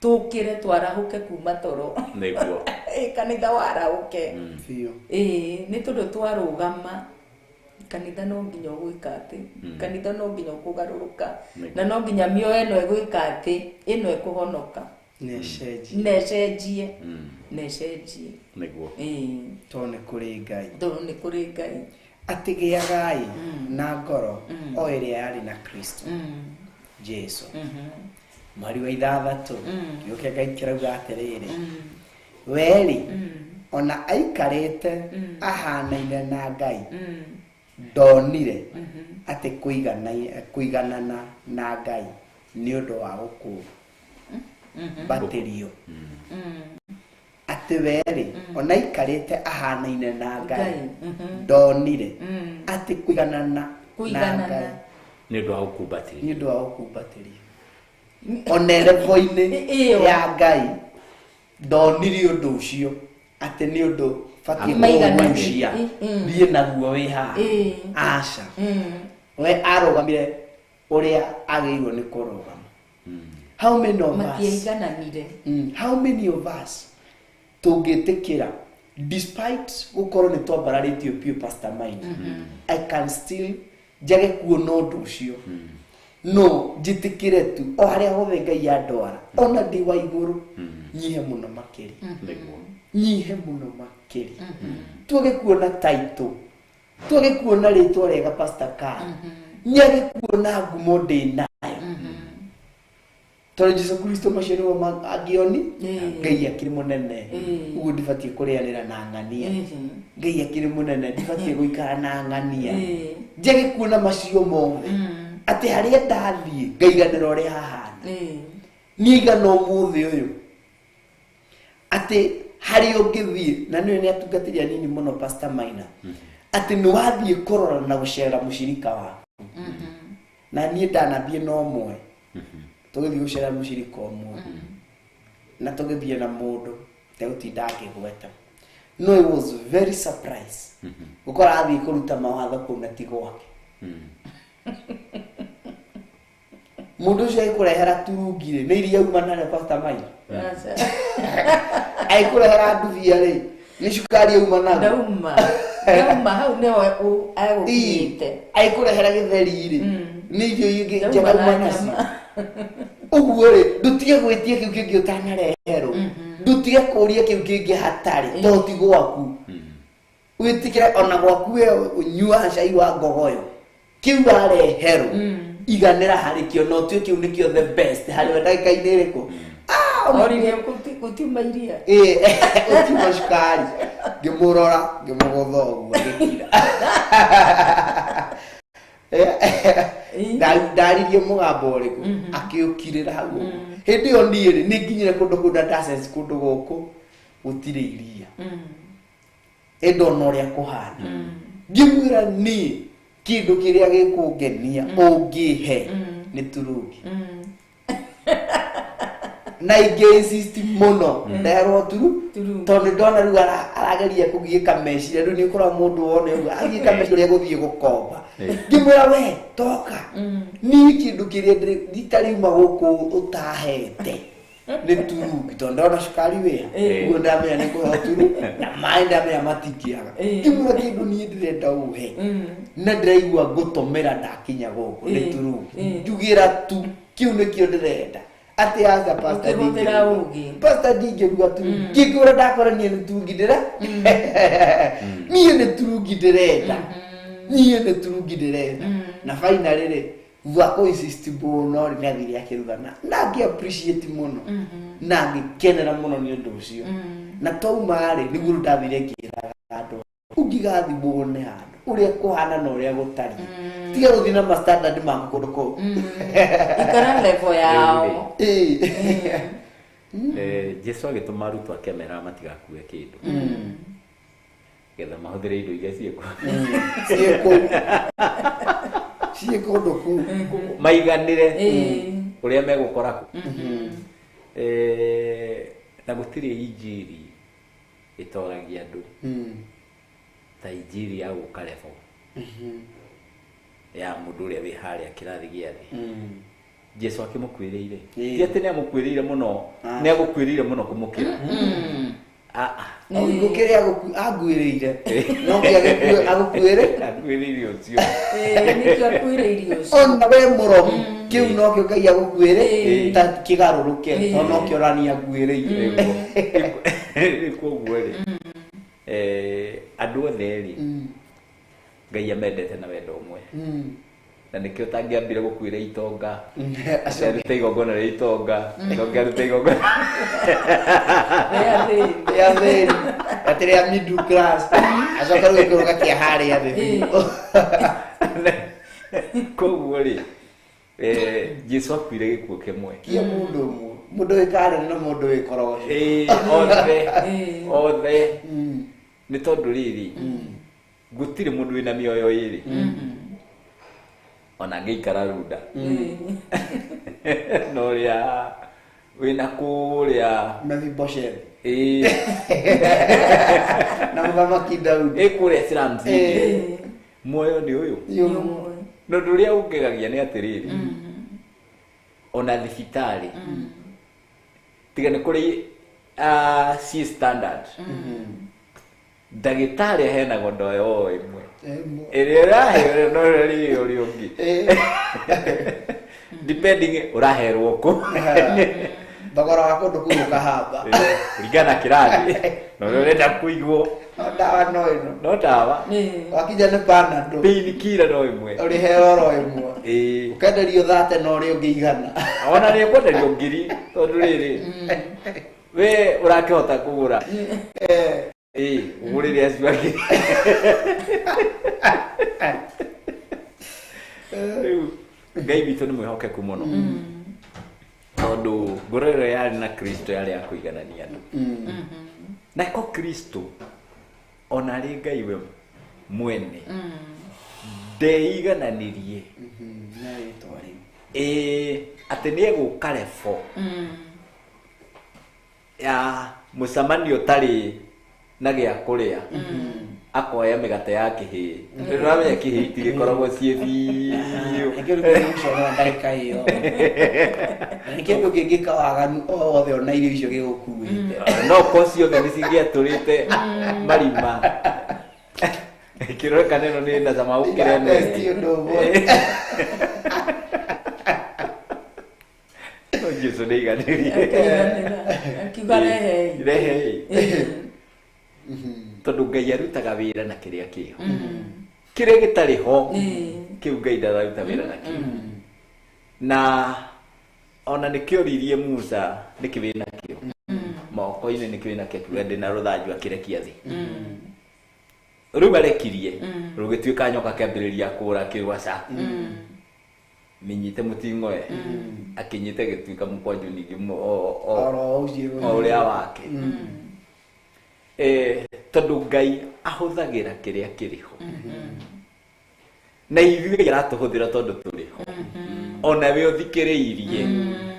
tukire twarahuke kuma toro nĩguo kanitha warahuke nĩ tondũ twarũgama kanitha no nginya ũgwĩka atĩ kanitha no nginya ũkũgarũrũka na no nginya mĩoyo ĩno ĩgwĩka atĩ ĩno ĩkũhonoka necenjie nĩguo tondũ nĩ kũrĩ Ngai atĩ gĩagai na ngoro o ĩrĩa yarĩ na Kristo Jesu mweri wa 6 gĩũke Ngai kĩrauga atĩrĩrĩ weri ona aikarĩte ahanaine na Ngai ndonire atĩ kũiganana na Ngai nĩ ũndũ wa gũkũbatĩrio atĩ weri ona aikarĩte ahanaine na Ngai ndonire atĩ kũiganana na Ngai nĩ ũndũ wa gũkũbatĩrio ona level-inĩ ya Ngai ndonire ũndũ ũcio atĩ nĩ ũndũ batiĩ kũmũcia thiĩ naguo wĩ haha aca we arũgamire ũrĩa agĩrĩirwo nĩ kũrũgama how many of us tũngĩtĩkĩra despite gũkorwo nĩ twambararĩtio biũ Pastor Mike I can still njage kuona ũndũ ũcio no jitikire tu o haria hothe Ngai andwara ona ndi wa iguru nyihe muno makiri tuge kuona title tuge kuona ritwa rega Pastor Ka nyage kuona ngumo ndi nayo tore Jesu Kristo macero ma agioni Ngai akiri munene ugu ndibatie kurianira na ng'ania Ngai akiri munene ndibatie guikara na ng'ania njage kuona macio mothe ati haria ndathie ngaiganira uria hahana nigano muthi uyu ati hari ungithie na niwe ni atungatiria nini muno Pastor Maina ati ni wathie kurora na gucera mushirika waku na nie ndanathie no mwe tugithie gucera mushirika omwe na tugithie na mundu tegutinda ngigweta no I was very surprised gukora athie kuruta mawatho kuna tigwake mundu ucio aikurehera turungire nĩ iria uma na Pastor Maina aikurehera nduvia ri nĩ cukari uma na ndauma hau nĩ agũkinyĩte aikurehera gĩtheri ri nĩ irio ingĩ njega uma naci ũguo ri ndutige gwĩtia kĩu kĩngĩ ũtanareherwo ndutige kũria kĩu kĩngĩ hatarĩ to ti gwaku wĩtikire ona gwaku we ũnyua cai wa ngogoyo kĩu areherwo iganira hari kio no tu kiu nikio the best hari ndagika iniriko orire kutima iria utima shukari ngimurora ngimugotho uguo ngikira ndaririe mugambo uriku akiukirira hau hindi yo ndiri ni nginyire kundu dasense kundu guku gutire iria endo no ria kuhana ngimwira ni kindu kiria gikungenia ungihe ni turungi na insist muno nderwo turu tondu ndona ru arageria kugiika meciria ru ni ukora mundu wone agiika meciria guthie gukomba ngimwira we toka ni kindu kiria nditariuma guku utahete ni turungi tondu ndona cukari wia uguo ndamenya ni kuhoturu na mai ndamenya matikiaga ngimwira kindu ni ndirenda uhe na ndiraigua gutomera ndakinya guku ni turungi njugira tu kiu nikio ndirenda ati aza Pastor DJ ruga tu ngigura ndakora ni turungi ndira ni turungi ndirenda na finally ri wako insist bono ri nathiri akirugana na ngi appreciate muno na ngikenera muno ni undu ucio na tauma ri niguo ndathire kiraga andu ungigathi bone handu uria kuhana na uria gutari tiga guthina ma standard ma kundu ko ikara level yao Jesu agituma arutwo akemera matigakue kindu getha mahuthire indo iria cieko ndoku maiganire uria megukora ku na gutire injiri itoragia andu ta injiri ya gukarefo ya mundu uria wi haria kirathi gia thi Jesu akimukwiriire ti ati ni amukwiriire muno ni agukwiriire muno kumukira Ogo kere agwiriire no kiage agwiriire ucio ni kwakwiriire ucio ona we muro kiu no kio kai agwire ta kigaruruke ono kio rani agwiriire ko gwere andu othe ri Ngai amendete na wendo umwe na nikio tangiambire gukwira itonga acerute igongona ri itonga nongiarute igongona ya theri atire ya middle class acoka gwikuruka kia haria thi koguo ri Jesu akwire gikuo kimwe kia mundu wikare na mundu wikorogo othe ni tondu riri gutire mundu wina mioyo iri ona ngeikara runda no ria wina kuria Mephibosheth na muthamaki Daudi kuria Slums muoyo ni uyu no nduria ungegagia ni atiriri ona thibitari tiga ni kuri C standard ndagitari hena gondo imwe irahe no ri uri ungi depending uraherwo ku thogora wa kundu kuruka hamba kuringana kirathi no urenda kuigwo dawa no dawa wakija ni panado pain killer no imwe uri heroro imwe ukenderio 30 no uri ungi igana ona ni kwenderio ngiri tondu riri we urakihota kugura ugurire acio angi Ngai witu ni mwihokeku muno tondu ngorero yari na Kristo yari akuiganania andu na ko Kristo ona ri Ngai we mwene ndeigananirie ati ni egukarefo ya musamanio tari na gia kuria akoya migate ya kihi ndirabe kihi tigikoragwo ciebi ngirugusho ndaika hiyo nikindu kingika waganu othe ona irio icio gigukuite no kocio the nisigiaturite marima kirore kaneno ni na zama ukirene tio ndobo no Jesu neiganirie akigarehe tondu Ngai arutaga wira na kiria kiho kiria gitari ho kiu Ngai ndaruta wira na kiho na ona nikioririe Musa nikibina kio moko-ini nikibina kio wende na ruthanju akirekia thi riu arekirie rugituika nyoka kiambiriria kura kiwaca minyite mutingoe akinyite gituika mukwanju ningi o uria wake tondu Ngai ahuthagira kiria kiriho na ithuĩ aratuhuthira tondu turiho ona we uthikiriirie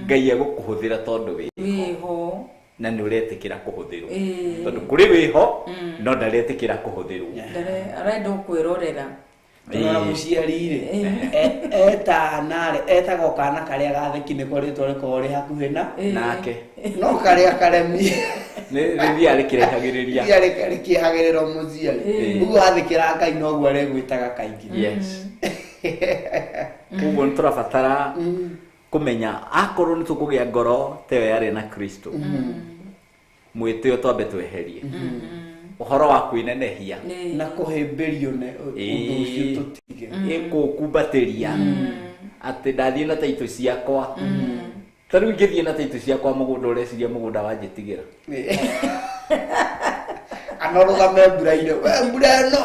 Ngai agukuhuthira tondu wiho na ni uretikira kuhuthirwo tondu kuri wiho no ndaretikira kuhuthirwo arenda kwirorera Tuna muciarire etanare etago kana karia gatheki niko ritwa riko ri hakuhi nake no karia karemi ni ri ari kirehagiriria ari kihagirira muciari ugu athikira Ngai no gwa re gwitaga kaingi yes kugo turabatara kumenya akorwo ni tukugia ngoro tewe yari na Kristo mwitio twambe tweherie uhoro wa kwinenehia na kuhemberio ne undu ucio tutige ikukumbateria ati ndathie na taito ciakwa taru ngithie na taito ciakwa mugunda ureciria mugunda wanjitigira Anorogame mbura-inĩ we mbura ĩno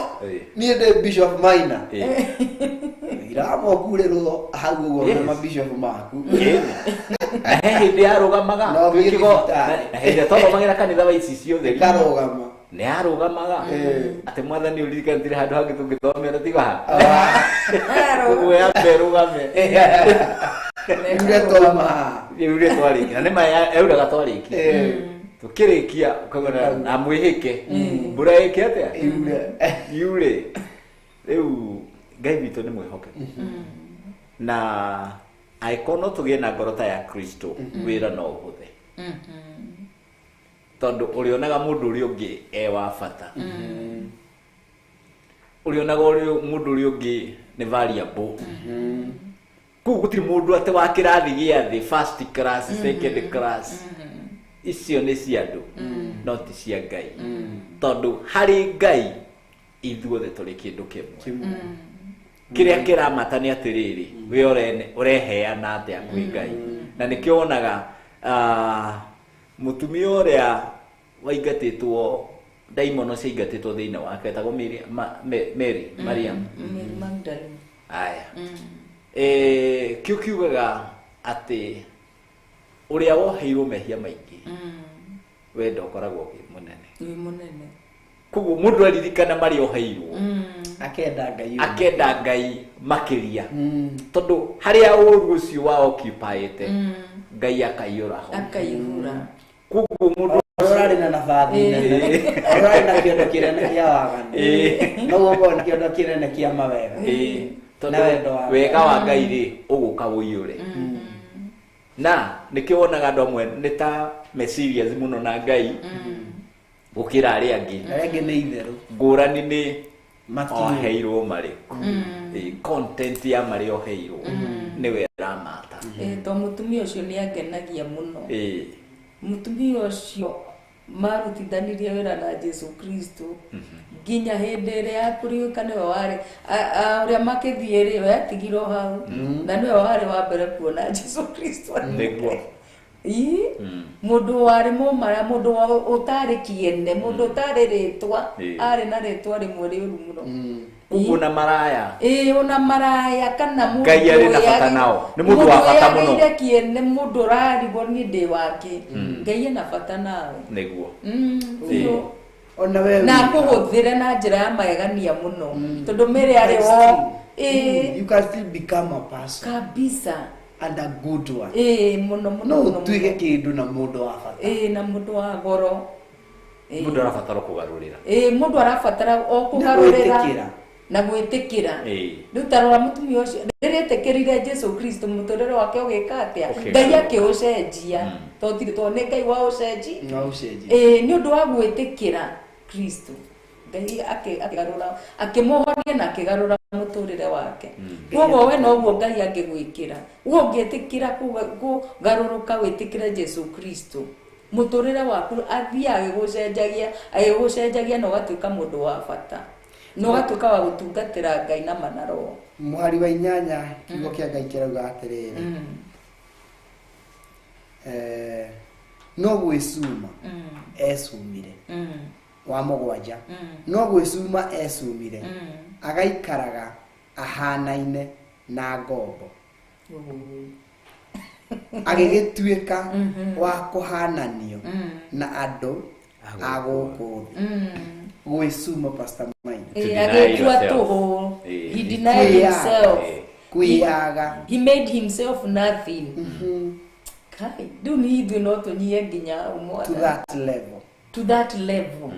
niĩ ndĩ Bishop Maina iramo kurĩrwo hau ũguo na bishop maku he hĩndĩ yarũgamaga hĩndĩ twathomagĩra kanitha wa ici ciothe karũgama nĩ arũgamaga atĩ mwathani ũririkanire handũ hangĩ tũngĩthomera tiga haha ũguo yambe rũgame iure twarĩkia na nĩ maya euraga twarĩkia tukirikia ukagona na mwihike mbura yake atia iure riu Ngai witũ nĩ mwĩhoke na aikono tugie na ngorota ya Kristo wĩra no ũhũthe tondũ ũrĩonaga mũndũ ũrĩa ũngĩ wa bata ũrĩonaga mũndũ ũrĩa ũngĩ nĩ variable kũu gũtirĩ mũndũ atĩ wa kĩrathi gĩa thĩ first class second class icio nĩ cia andũ no ti cia Ngai tondũ harĩ Ngai ithuothe tũrĩ kĩndũ kĩmwe kĩrĩa kĩramata nĩ atĩrĩrĩ we ũreheana atĩa kwĩ Ngai na nĩkĩo wonaga mũtumia ũrĩa waingatĩtwo daimono ciaingatĩtwo thĩinĩ wake etagwo Mary Mariam Magdalene aya kĩu kiugaga atĩ ũrĩa woheirwo mehia maingĩ we ndokoragwo wĩ mũnene koguo mũndũ aririkana marĩa oheirwo akenda Ngai makĩria tondũ harĩa ũru ũcio wa occupyĩte Ngai akaiyũra koguo mũndũ ũrarĩ na nabathi nene ũrarĩ na kĩondo kĩnene kĩa waganu no ũguo nĩ kĩondo kĩnene kĩa mawega tondũ wega wa Ngai rĩ ũgũka ũiyũre na nĩkĩo wonaga andũ amwe nĩ ta meciria mũno na Ngai gũkĩra arĩa angĩ nĩ itherũ ngũrani nĩ oheirwo marĩkũ content ya marĩa oheirwo nĩwe aramata to mũtumia ũcio nĩ angenagia mũno mũtumia ũcio marutithanirie wĩra na Jesu Kristo nginya hĩndĩ ĩrĩa akũriũka nĩwe warĩ ũrĩa makĩthiĩ rĩ we atigirwo hau na nĩwe warĩ wa mbere kuona Jesu Kristo nĩguo mũndũ warĩ mũmara mũndũ ũtarĩ kĩene mũndũ ũtarĩ rĩtwa arĩ na rĩtwa rĩmwe rĩũru mũno una maraya una maraya kana mũndũ Ngai arĩ na bata nao nĩ mũndũ wa bata mũno mũndũ kĩene mũndũ rarigwo nĩ ndĩ wake Ngai ena bata nawe nĩguo ona wewe na kũhũthĩre na njĩra ya magegania mũno tondũ mĩrĩ arĩ ho you can still become a person kabisa and a good one mũno no tuige kĩndũ na mũndũ wa bata na mũndũ wa goro mũndũ arabatara kũgarũrĩra mũndũ arabatara o kũgarũrĩra na gwĩtĩkĩra rĩu tarora mũtumia ũcio rĩrĩa etĩkĩrire Jesu Kristo mũtũrĩre wake ũgĩka atĩa Ngai akĩũcenjia tondũ nĩ Ngai wa ũcenji nĩ ũndũ wa gwĩtĩkĩra Kristo Ngai akĩgarũra akĩmũhonia na akĩgarũra mũtũrĩre wake koguo we noguo Ngai angĩgwĩkĩra we ũngĩtĩkĩra kũgarũrũka wĩtĩkĩre Jesu Kristo mũtũrĩre waku athiĩ agĩgũcenjagia na ũgatuĩka mũndũ wa bata no gatuĩka wa gũtungatĩra Ngai na manaro mũhari wa 8 kiugo kĩa Ngai kĩrauga atĩrĩrĩ no gwĩcuma ecumire wa mũgwanja no gwĩcuma ecumire agaikaraga ahanaine na ngombo agĩgĩtuĩka wa kũhananio na andũ a gũkũ gwĩcuma Pastor Maina agĩtua tũhũ he denied himself kwĩyaga he made himself nothing kai do need no tũnyie nginya ũmwe to that level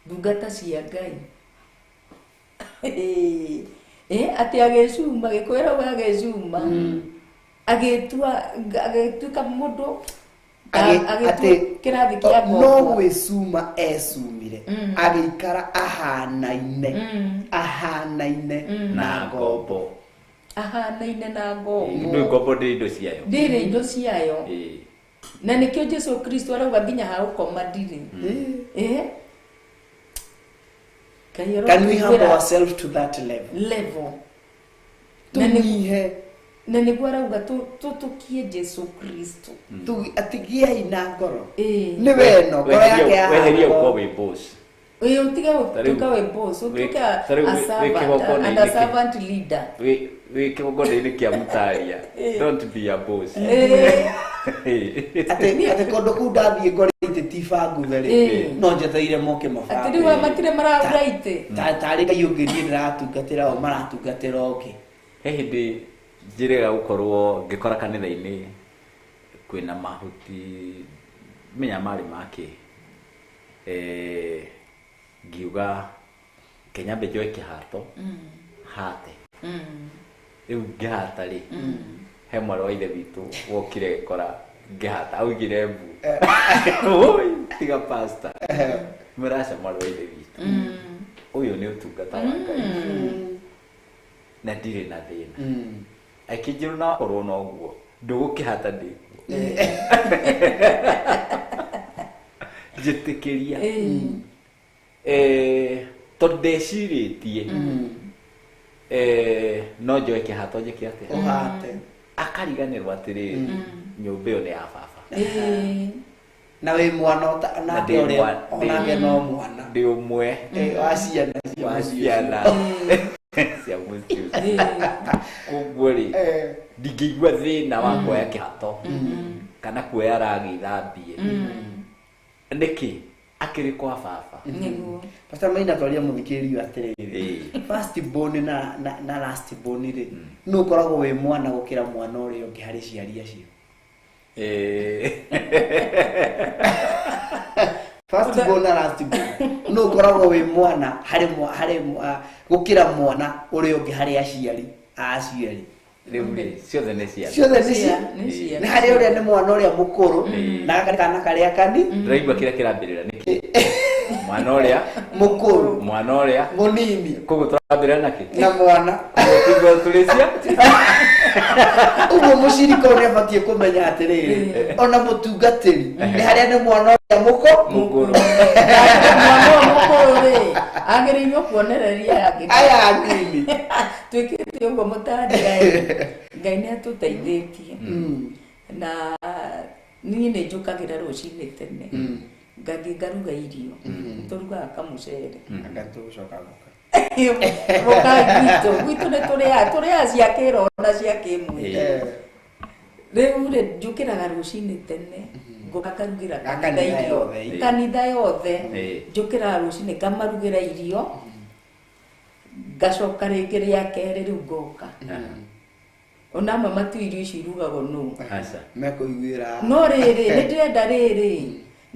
ndungata cia Ngai atĩ agĩcuma gĩkwĩra we agĩcuma agĩtuĩka mũndũ kĩrathi kĩa ngombo no gwĩcuma ecumire agĩikara ahanaine na ngombo ahanaine na ngombo ngombo ndĩrĩ indo ciayo na nĩkĩo Jesu Kristo arauga nginya ha gũkoma ndirĩ can we humble ourselves to that level tunyihe na niguo arauga tutukie Jesu Kristo tu atigia ina ngoro ni weno ngoro yake ya weheria uko we boss utiga tuka we boss utuka a servant leader we kigogona-inĩ kĩa Mutaria don't be a boss ate kondo kuu ndathiĩ ngorĩte ti bangu rĩ no njeteire moke mabango ati rĩu matire maraura ite tarĩ ngai ũngĩ niĩ ndĩratungatĩra o maratungatĩra ũngĩ he hĩndĩ njĩrĩga gũkorwo ngĩkora kanitha-inĩ kwĩna mahuti menya marĩ make ngiuga Kenyambe njoe kĩhato hate rĩu ngĩhata rĩ he mwarĩ wa ithe witũ wokire kora ngĩhata augire mbu oi tiga pastor mũraca mwarĩ wa ithe witũ ũyũ nĩ ũtungata wa Ngai na ndirĩ na thĩna akĩnjĩra na korwo no guo ndũgũkĩhata ndĩkuo njĩtĩkĩria tondũ ndecirĩtie no njoe kĩhato njĩke atĩa ũhate akariganĩrwo atĩrĩrĩ nyũmba ĩyo nĩ ya baba na wĩ mwana onake ũrĩa onake no mwana ndĩ ũmwe wa ciana cia mũciĩ koguo rĩ ndingĩigua thĩna wa kuoya kĩhato kana kuoya ragi ithambie nĩkĩ akĩrĩ kwa baba Pastor Maina twaria mũthikĩrĩria atĩrĩrĩ first born na last born rĩ no ũkoragwo wĩ mwana gũkĩra mwana ũrĩa ũngĩ harĩ ciari acio first born na last born no ũkoragwo wĩ mwana harĩ gũkĩra mwana ũrĩa ũngĩ harĩ aciari rĩu rĩ ciothe nĩ ciana ciothe nĩ ciana nĩ harĩ ũrĩa nĩ mwana ũrĩa mũkũrũ na kana karĩa kani ndĩraigua kĩrĩa kĩrambĩrĩra nĩkĩ mwana ũrĩa mũkũrũ mwana ũrĩa mũnini koguo tũrambĩrĩra nakĩ na mwana tiguo tũrĩcia ũguo mũciriko ũrĩa abatiĩ kũmenya atĩrĩrĩ ona mũtungatĩri nĩ harĩa nĩ mwana ũrĩa mũkũrũ mwana mũkũrũ rĩ agĩrĩirwo kuonereria aya nini twĩkĩte ũguo mũtandĩra Ngai nĩ atũteithĩtie na niĩ nĩ njũkagĩra rũcinĩ tene ngathiĩ ngaruga irio tũrugaga kamũcere ngatũcoka gwitũ nĩ tũrĩaga cia kĩro na cia kĩmwĩrĩ rĩu rĩ njũkĩraga rũcinĩ tene ngoka ngarugĩra kanitha yothe njũkĩraga rũcinĩ ngamarugĩra irio ngacoka rĩngĩ rĩa kerĩ rĩu ngoka ona amwe matu irio ici irugagwo nũ mekũiguĩra no rĩrĩ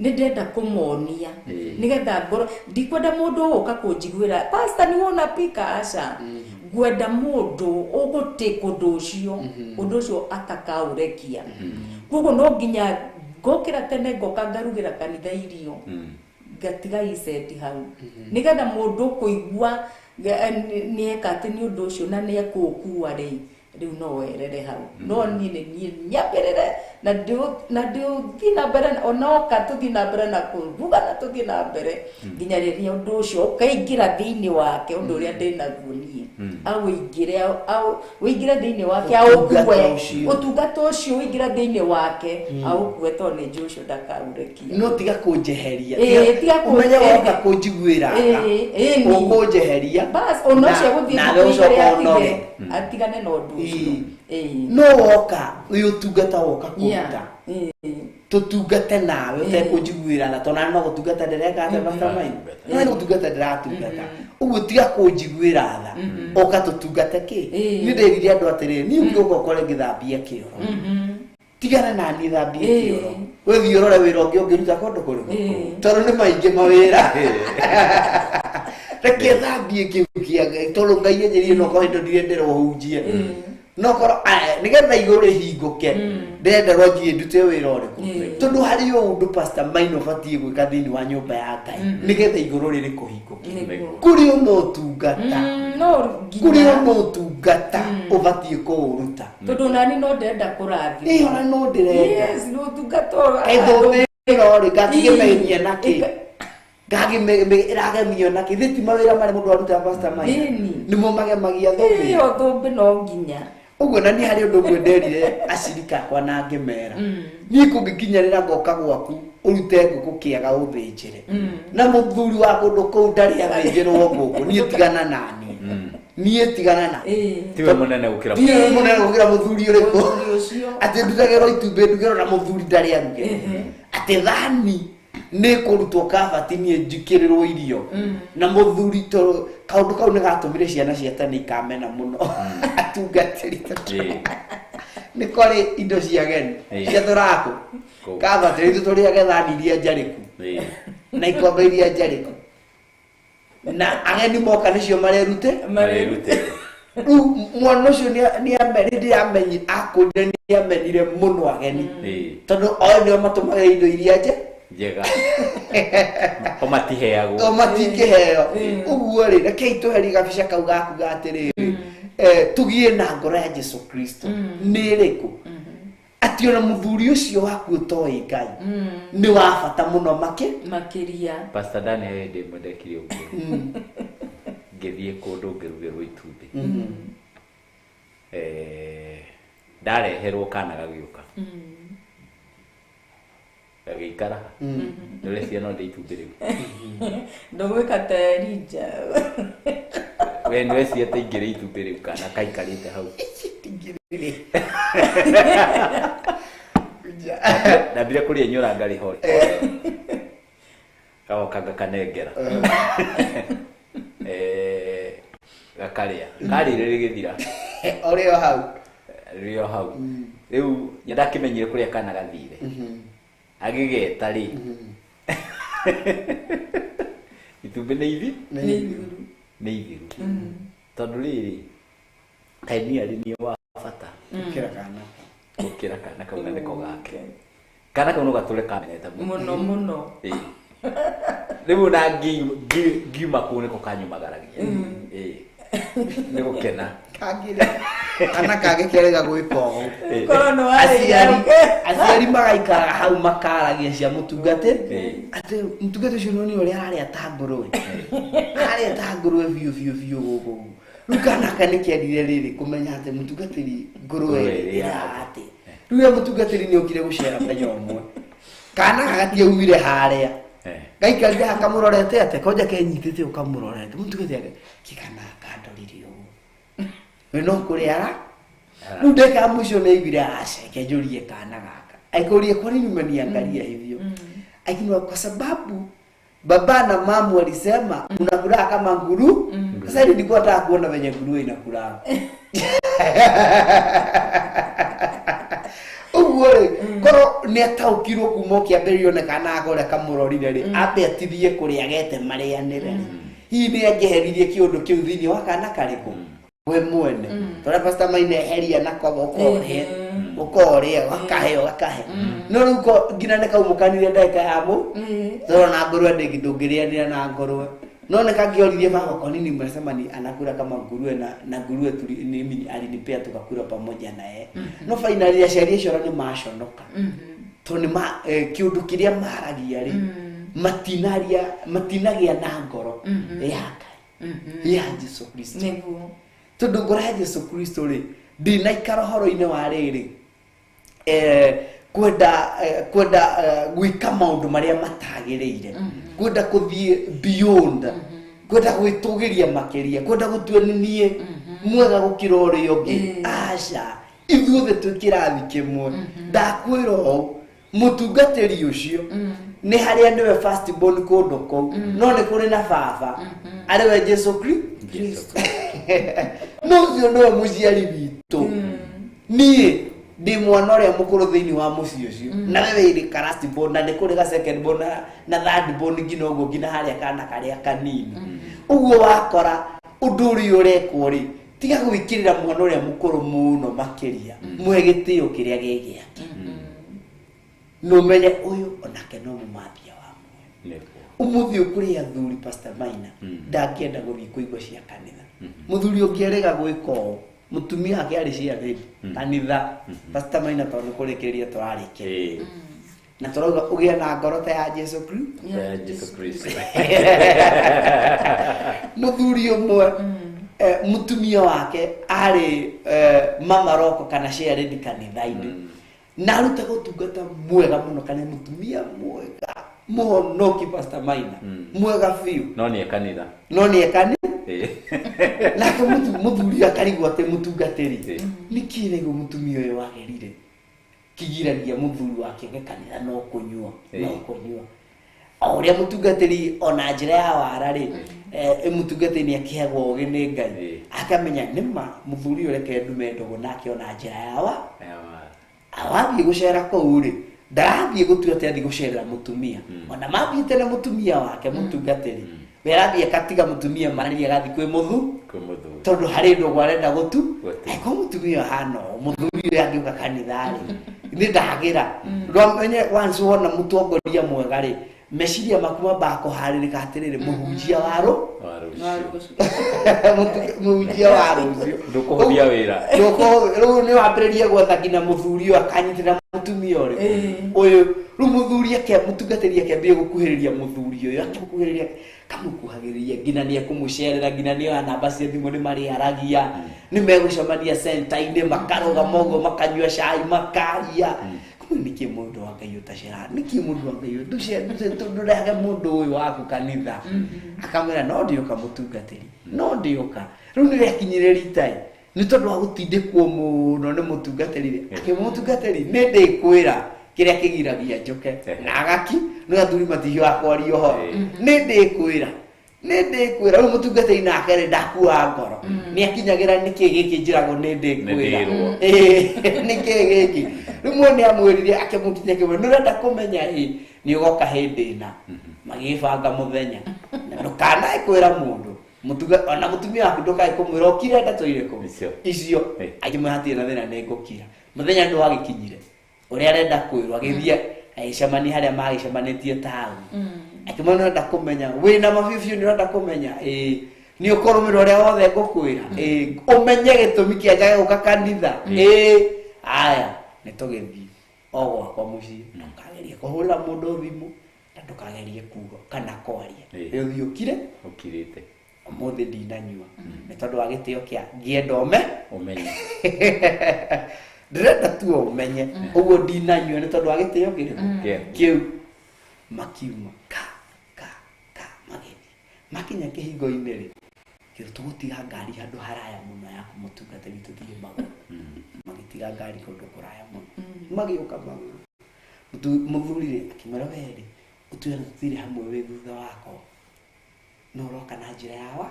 nĩ ndenda kũmonia nĩgetha ngoro ndikwenda mũndũ ũgũka kũnjiguĩra pastor nĩ wona pika aca ngwenda mũndũ ũgũtĩka ũndũ ũcio atakaũrekia koguo no nginya ngokĩra tene ngoka ngarugĩra kanitha irio ngatiga icendi hau nĩgetha mũndũ kũigua nĩeka atĩ nĩ ũndũ ũcio na nĩekũũkua rĩu no werere hau no niĩ nyambĩrĩre na ndĩũthiĩ na mbere onoka tũthiĩ na mbere na kũruga na tũthiĩ na mbere nginya rĩrĩa ũndũ ũcio ũkaingĩra thĩinĩ wake ũndũ ũrĩa ndĩnaguo niĩ wĩingĩre thĩinĩ wake aũkue ũtungata ũcio wĩingĩre thĩinĩ wake aũkue tondũ nĩ njũĩ ũcio ndakaũrekia no tiga kũnjeheria ũmenye woka kũnjiguĩra ũkũnjeheria ona ũcio gũthiĩ atigane na ũndũ ũcio no woka ũyũ ũtungata woka kũruta tutungate nawe ũtekũnjiguĩra na tondũ no gũtungata ndĩreka atĩ Pastor Maina no gũtungata ndĩratungata ũguo tiga kũnjiguĩra tha oka tũtungate kĩ niĩ ndĩrire andũ atĩrĩrĩ niĩ ngĩũka ũkore ngĩthambia kĩoro tigana na niĩ thambie kĩoro wĩthiĩ ũrore wĩra ũngĩ ũngĩruta kũndũ kũrĩkũ tondũ nĩ maingĩ mawĩra reke thambie kĩu kĩa tondũ Ngai enyerie no korwo indo ndirendera ũhunjie no korwo nĩgetha igũrũ rĩhingũke ndenderwo ngiĩ ndute wĩra ũrĩkũ tondũ harĩ ũndũ Pastor Maina ũbatiĩ gwĩka thĩinĩ wa nyũmba ya Ngai nĩgetha igũrũ rĩrĩ kũhingũke kũrĩ ũmwe ũtungata kũrĩ ũmwe ũtungata ũbatiĩ kũũruta tondũ nani no ndenda kũrathia ona no ndĩrenda ũtungata wĩra ũrĩ ngakĩgemenia nakĩ iragemio na kithiti mawira mari mundu aruta Pastor Maina nimo magemagia thumbi iyo thumbi no nginya Uguo na ni hari undu mwenderire acirika kwa na ngemera ni kungikinyarira ngoka gwaku urute nguku kiaga uthinjire na muthuri wa kundu kou ndari athinjirwo nguku ni tigana nani ni tigana na tiwe munene gukira muthuri uriku ati ndutagero itumbe ndugero na muthuri ndari aruge ati thani ni kurutwo kabati ni njikirirwo irio na muthuri to kaundu kau ni gatumire ciana ciatani kamena muno atungatiri ni kore indo cia geni cia thorako kabati ni tutoria gethani iria njariku na ikombe iria njariku na ageni moka nicio marerute mwana ucio ni amerindi amenyi akunde ni amenire muno ageni tondu oyo nio matumaga indo iria njega omatiheagwo omatikeheo uguo ri reke ituheri gabica kau gaku gatiriri tugie na ngoro ya Jesu Kristo ni riku ati ona muthuri ucio waku utoi Ngai ni wa bata muno makiria Pastor Dan hende mwendekire uguo ngithie kundu ngirugerwo itumbi ndareherwo kana gagiuka agikara ndore ciana ndi itumbi riu ndogwika terija we nwe ciete ingire itumbi riu kana kaikarite hau ndambire kuria nyura ngari hori kawa kaga kanengera gakaria kari riri githira orio hau riu nyendakimenyire kuria kana gathire agigeta ri itumbi ni ithiru tondu riri kaini ari ni wa bata ukira kana kau na niko gake kana kau no gature kameneta muno riu na ngiuma kuu niko kanyumagaragia niko kena kagira kana kage kerega gwiko korono aciari magaikara hau makaragia cia mutungate ati mutungate ucio ni uri arari atangurwe biu gugu rukana kana kiadire riri kumenya ati mutungatiri ngurwe irate riu mutungatiri ni okire gucera penya omwe kana agatie umire haria gaikaria akamurorete ate koja kenyitite ukamurorete mutungatiri kikana kandoririo we no kuriara ndeka mwisho na ibira asheke jurie kana gaka aikorie kwa nini umeniangalia hivyo lakini kwa sababu baba na mama walisema unakula kama nguru sasa nilikuwa nataka kuona venye nguru inakula uguo koro ni ataukirwo kuma kiamberio ne kana agore kamurorire ri abe atithie kuria gete marianire hii ni angeheririe kiundu kiu thini wa kana kariku we mwene tora Pastor Maina heria na kwa ukoria wakahe no ruko ngina ne kaumukanire ndeka yamo tora na ngurwe ndingidungiria na ngurwe no ne kagioririe baba kwa nini mnasema ni anakula kama ngurwe na ngurwe mimi alinipea tukakula pamoja na yeye no finally ya sheria hiyo ni mashonoka to ni kiundu kiria maragia ri matinagia na ngoro ya Jesu Kristo tondu ngoro ya Jesu Kristo ri ndinaikara horo-ine wa riri kwenda gwika maundu maria matagiriire kwenda kuthie beyond kwenda gwitugiria makiria kwenda gutuoninie mwega gukira uria ungi aca ithuothe twikirathi kimwe ndakwira o mutungatiri ucio ni haria niwe first born kundu kou no ni kuri na baba ariwe Jesu Kristo no ucio no muciari witu ni ndi mwana uria mukuru thiini wa muci ucio na wewe iri karasti born na ni kuri ga second born na third born ngina uguo ngina haria kana karia kanini uguo wakora undu uri urekwo ri tiga gwikirira mwana uria mukuru muno makiria mwegitio kiria gigiake no menye uyu onake no mumathia wa mwe umuthi ukuri athuri Pastor Maina ndakienda guthii kuigwa cia kanitha muthuri ukierega gwiko mutumia ake ari cia thiri kanitha Pastor Maina tondu kurikiria twarike na turauga ugia na ngoro ta ya Jesu Kristo Jesu Kristo muthuri umwe mutumia wake ari mama roko kana share ndi kanitha-ini na aruta gutungata mwega muno kana mutumia mwega muhonoki Pastor Maina mwega fiu no ni kanitha nake muthuri akarigwo ate mutungatĩri niki nego mutumia uyu wagerire kigiragia muthuri wake kanitha no kunyua oria mutungatĩri ona njira ya wara ri mutungatĩri ni akihagwo ũgĩ nĩ Ngai akamenya nima muthuri uyu reke ndume ndogo nake ona njira yawa awathie gucera kũu ri ndathie gutua ati athie gucerera mutumia ona mathiĩte na mutumia wake mutungatĩri werathie katiga mutumia mararia gathi kwĩ muthu tondu hari ndogo arenda gutu ko mutumia hano muthuri uyu angĩuka kanitha ri ni ndagira ndwamenye once wona mutongoria mwega ri meciria makuma bako haririka atiriri muhunjia waro muhunjia waro ndukuhũthia wĩra riu ni wambĩrĩrie gwetha nginya muthuri uyu akanyitĩra mutumia uyu riu muthuri mutungatĩri akĩambia gũkuhĩrĩria muthuri uyu akĩmukuhĩrĩria kamukuhagĩrĩria nginya nĩ ekũmũcerera nginya nĩ namba cia thimũ nĩ marĩaragia nĩ megũcemania center-inĩ makarũgama ũguo makanyua cai makaria niki mundu wa Ngai utacera niki mundu wa Ngai ndurege mundu uyu waku kanitha akamwira no ndioka mutungatĩri no ndioka riu ni rekinyire ritai ni tondu wa gutindikwo muno ni mutungatĩri akimutungatĩri ni ndikwira kiria kigiragia njoke na agaki ni athuri matihio akwario ho ni ndikwira riu mutungatĩri nake ri ndakua ngoro ni akinyagira niki giki njiragwo ni ndikwira niki giki riu mwone amwirire akimutinya kimwe nurenda kumenya ni ugoka hindi na magibanga muthenya ndukanae kwira mundu ona mutumia waku ndukae kumwira ukire ndeto iriko icio akimhatie na thina ni ngukira muthenya ndu wagikinyire uria arenda kwirwo agithie aicemani haria magicemanitie tauni akimwona nda kumenya wina mabibiu ni urenda kumenya ni ukorumira uria wothe ngukwira umenye gitumi kia njage guka kanitha aya nitugithii ogwakwa mucii ndukagerie kuhura mundu thimu na ndukagerie kuga kana kwaria uthiukire ukirite umuthi ndinanyua ni tondu wa gitio kia ngienda umenye ndirenda tu umenye uguo ndinanyua ni tondu wa gitio kiu makiuma makinya kihingo-ini ri kiru tugutiga ngari handu haraya muno ya kumutungatĩri tuthie maguru magitiga ngari kundu kuraya muno magiuka maguru muthuri ri akimera weri utuya tuthire hamwe wi thutha wako no roka na njira yawa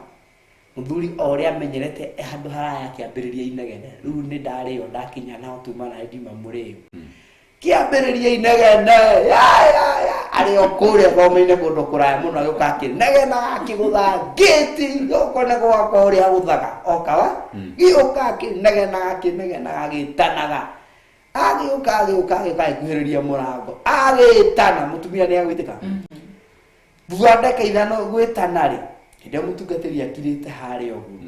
muthuri oria amenyerete handu haraya kiambiriria inegene riu ni ndario ndakinya na utuma na ndima muriu kiambiriria inegene ari okuria thomeine kundu kuraya muno agiuka akinegena akigutha gate ukone gwakwa uria guthaga okawa giuka akinegena agitanaga agiuka agikuhĩrĩria murango agitana mutumia ni agwitika buandeka ithano gwitana ri ndio mutungatĩri akirite haria uguo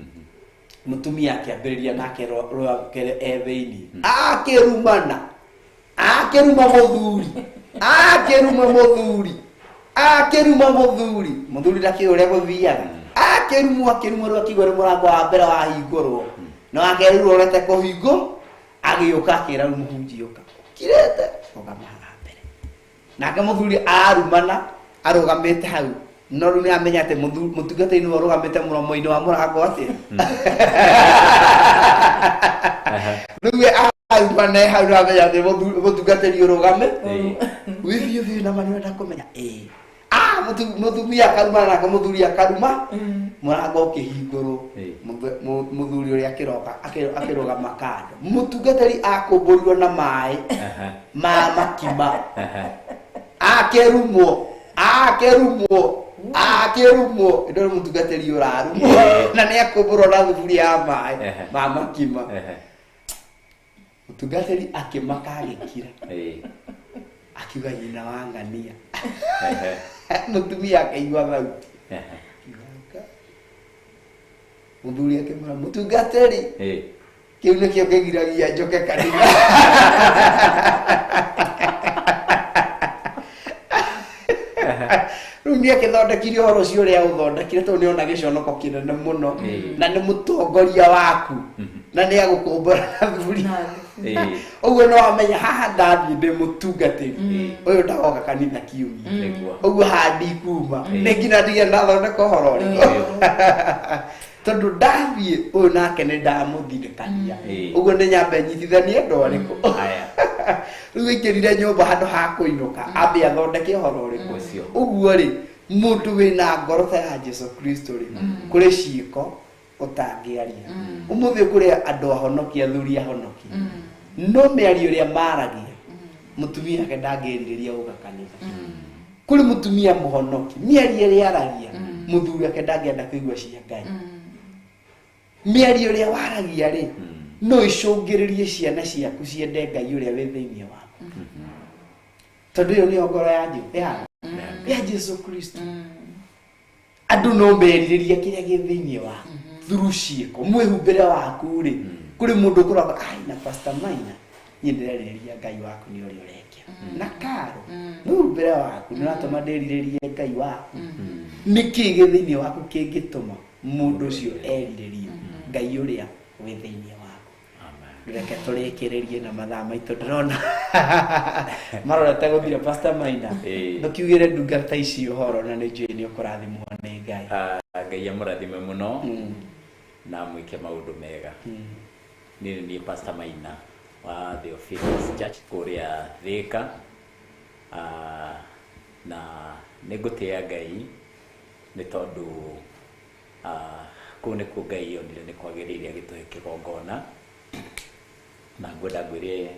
mutumia akiambiriria nake rwakere etheini akiruma muthuri ndaki uria guthiaga akirumwo rwakigwa murango wa mbere wahingũrwo no akerirwo urete kuhingo agiuka akira muhunjia uka kirete ogama mbere nake muthuri arumana arugamite hau no riu ni amenya ati mutungatĩri ni arugamite muromo-ini wa murango ati riu arumana hau ni amenya ati mutungatĩri urugame wibiũ na mani wenda kumenya mutumia akaruma nake muthuri akaruma murango ukihingũrwo muthuri uria akirugama kando mutungatĩri akumbũrirwo na maĩ ma makima akirumwo ndio mutungatĩri urarumwo na ni akumbũrwo na thuburia ya maĩ ma makima mutungatĩri akimaka agikira akiuga nyina wa ng'ania mutumia akaigua thau muthuri akimwĩra mutungatĩri kiu nikio kĩgiragia njoke kanitha riu nie kithondekire horo cio ria uthondekire to niona giconoko kinene muno na ni mutongoria waku na ni agukumbura thuri uguo no amenya haha ndathie ndi mutungatiri uyu ndagoka kanitha kiumia uguo handi kuma ni ngina ndige ndathondeka horo ri tondu ndathie uyu nake ni ndamuthirikania uguo ni nyambe nyitithanie ndoriku riu ingirire nyumba handu ha kuinuka ambe athondeke horo riku uguo ri mundu wina ngoro ta ya Jesu Kristo ri kuri ciiko utangiaria umuthi kuri andu ahonokia thuri ahonokia no miario ria maragia mutumia ke ndangiriria uga kanitha kuri mutumia muhonoki miario ria aragia muthuri ke ndangienda kuigua cia Ngai miario ria waragia ri no icungiririe ciana ciaku ciende Ngai uria wi thiini waku tondu yo ni ngoro ya Jesu Kristo andu no meriririe kiria gi thiini waku through ciiko mwihumbire waku ri kuri mundu kuraba ai na Pastor Maina nyendereria Ngai waku ni uri urekia na karo mwihumbire waku ni ratuma ndiriririe Ngai waku niki gi thiini waku kingituma mundu ucio eriririe Ngai uria wi thiini waku reke turikiririe na mathaa maitu ndirona marorete guthira Pastor Maina ndukiugire ndungata ici uhoro na ni njui ni ukurathimwo ni Ngai Ngai amurathime muno na mwike maundu mega ni Pastor Maina wa The Office Church kuria Thika na nigutia Ngai ni tondu kune ku Ngai onire ni kwagiriria gituhe kigongona na ngoda gwire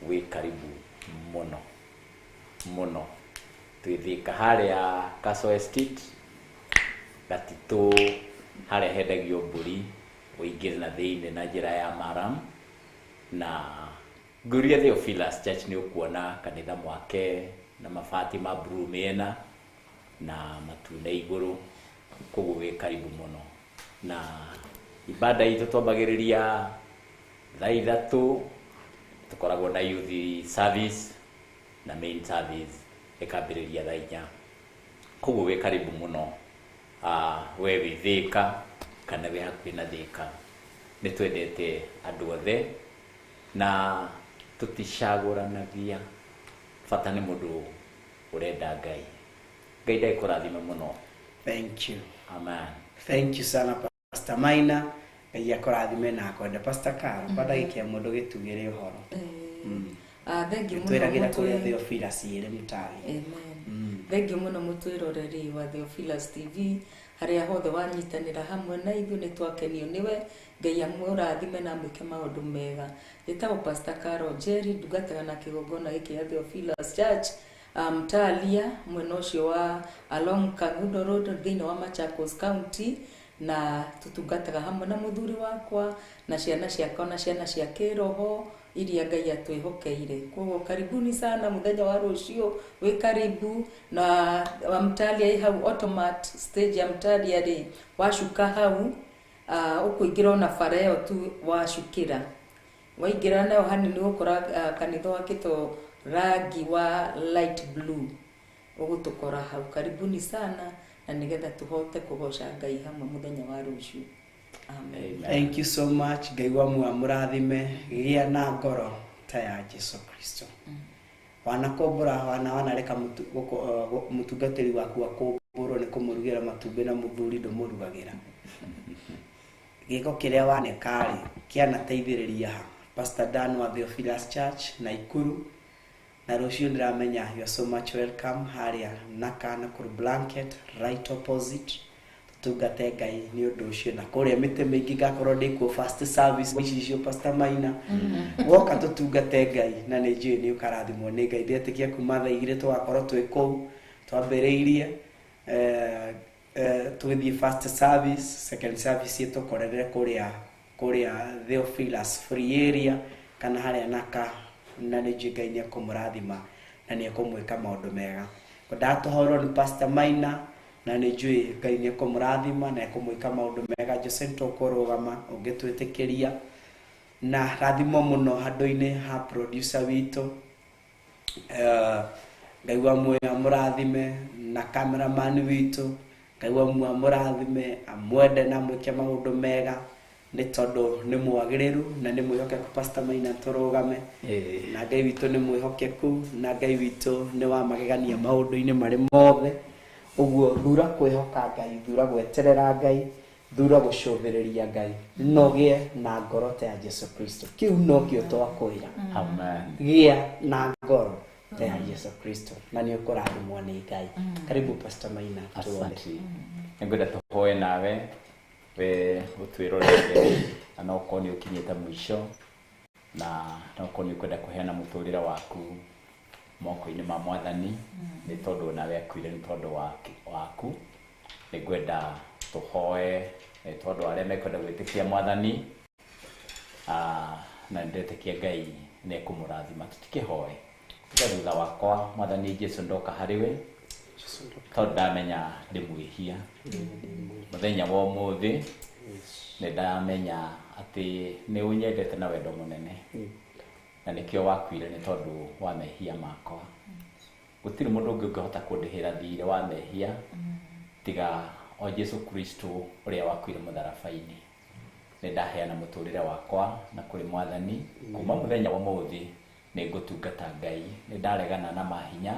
wi karibu muno twithika haria Castle Estate gatito haria hendagio mburi uingire na thiini na njira ya maram na nguria The Office Church ni ukuona kanitha mwake na mabati ma blue mena na matune iguru koguo wi karibu muno na ibada itu twambagiriria thaa 3 tukoragwo na youth service na main service ikambiriria thaa 4 koguo wi karibu muno we wi Thika kana wi hakuhi na Thika ni twendete andu othe na tutishaguranagia bata ni mundu urenda Ngai ndakurathime muno. Thank you. Amen. Thank you sana Pastor Maina. Ngai akurathime na kwenda Pastor Karo badagike mundu gitugire uhoro thank you twiragira kuri The Office ire mutari. Amen. Thank you muno mutwiroreri wa The Office TV haria hothe wanyitanira hamwe na ithu ni twakenio niwe Ngai amurathime na mwike maundu mega nditagwo Pastor Karo Jerry ndungataga na kigongona giki ya The Office Church Mtalia mwena ucio wa along Kangundo Road thiini wa Machakos County na tutungataga hamwe na muthuri wakwa na ciana ciakwa na ciana cia kiroho iria Ngai atwihokeire koguo karibuni sana muthenya wa rucio wi karibu na wa Mtalia i hau automat stage ya Mtalia ri washuka hau ukuingira na fareo tu washukira waingira nayo hani ni ukora kanitha wakito rangi wa light blue ugutukora hau karibuni sana na nigetha tuhote kugoca Ngai hamwe muthenya wa rucio. Amen. Thank you so much. Ngai wa murathime gia na ngoro ta ya Jesu Kristo. Wanakombora wanareka mutungatiri waku akomboro ni kumurugira matumbi na muthuri ndumurugagira. Giko kiria wanekari kiana teithiriria Pastor Dan wa The Office Church na Ikuru na rucio ndiramenya you are so much welcome haria nakana kuru blanket right opposite tungate Ngai ni undu ucio na kuria mite mingi gakorwo ndikuo first service icio Pastor Maina woka tutungate Ngai na ni njui ni ukarathimwo ni Ngai ndetikia kuma thaa 2 twakorwo twi kou twambiriirie twithie first service second service tukorere kuria The Office free area kana haria naka na ni njui Ngai ni akumurathima na ni akumwika maundu mega ndatuhorwo ni Pastor Maina na ni njui Ngai ni akumurathima na akumwika maundu mega Josento kurugama ungitwitikiria na rathimo muno handu-ini ha producer witu Ngai wa muoyo amurathime na cameraman witũ, Ngai wa muoyo amurathime amwende na mwĩke maũndũ mega nĩ tondũ nĩ mwagĩrĩru na nĩ mwĩhokeku Pastor Maina tũrũgame. Na Ngai witũ nĩ mwĩhokeku na Ngai witũ nĩ wa magegania maũndũ-inĩ marĩ mothe. Ũguo thura kwĩhoka Ngai, thura gweterera Ngai, thura gũcũthĩrĩria Ngai, nogĩe na ngoro ta ya Jesu Kristo. Kĩu no kĩo twakwĩra. Amen. Gĩa na ngoro ta ya Jesu Kristo na nĩ ũkũrathimwo nĩ Ngai. Karibu Pastor Maina. Asante. Ngwenda tũhoe nawe we ũtwĩrorete na no ũkorwo nĩ ũkinyĩte mũico na no ũkorwo nĩ ũkwenda kũheana mũtũrĩre waku moko-inĩ ma Mwathani nĩ tondũ nawe akuire nĩ tondũ waku. Nĩ ngwenda tũhoe nĩ tondũ arĩa mekwenda gwĩtĩkia Mwathani na ndetĩkia Ngai nĩ kũmũrathima. Tũtikĩhoe thutha wakwa Mwathani Jesũ ndoka harĩwe tondũ ndamenya ndĩ mwĩhia. Mũthenya wa ũmũthĩ nĩ ndamenya atĩ nĩ ũnyendete na wendo mũnene na nĩkĩo wakuire nĩ tondũ wa mehia makwa. Gũtirĩ mũndũ ũngĩ ũngĩhota kũndĩhĩra thiirĩ wa mehia tiga o Jesu Kristo ũrĩa wakuire mũtharaba-inĩ. Nĩ ndaheana mũtũrĩre wakwa na kũrĩ Mwathani. Kuma mũthenya wa ũmũthĩ nĩ ngũtungata Ngai. Nĩ ndaregana na mahinya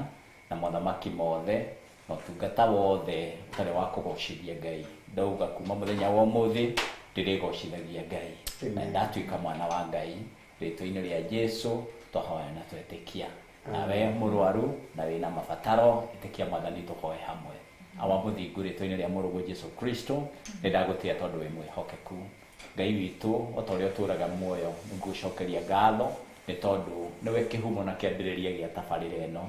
na mothamaki mothe na ũtungata wothe ũtarĩ wa kũgocithia Ngai. Ndauga kuma mũthenya wa ũmũthĩ ndĩrĩgocithagia Ngai na ndatuĩka mwana wa Ngai. Rĩtwa-inĩ rĩa Jesũ tũhoya na twetĩkia. Nawe mũrwaru na wĩna mabataro ĩtĩkia Mwathani tũhoe hamwe. Awa mũthingu rĩtwa-inĩ rĩa mũrũgũ Jesu Kristo nĩ ndagũtĩĩa tondũ wĩ mwĩhokeku. Ngai witũ o ta ũrĩa ũtũũraga muoyo nĩngũcokeria ngatho nĩ tondũ nĩwe kĩhumo na kĩambĩrĩria gĩa tabarĩra ĩno.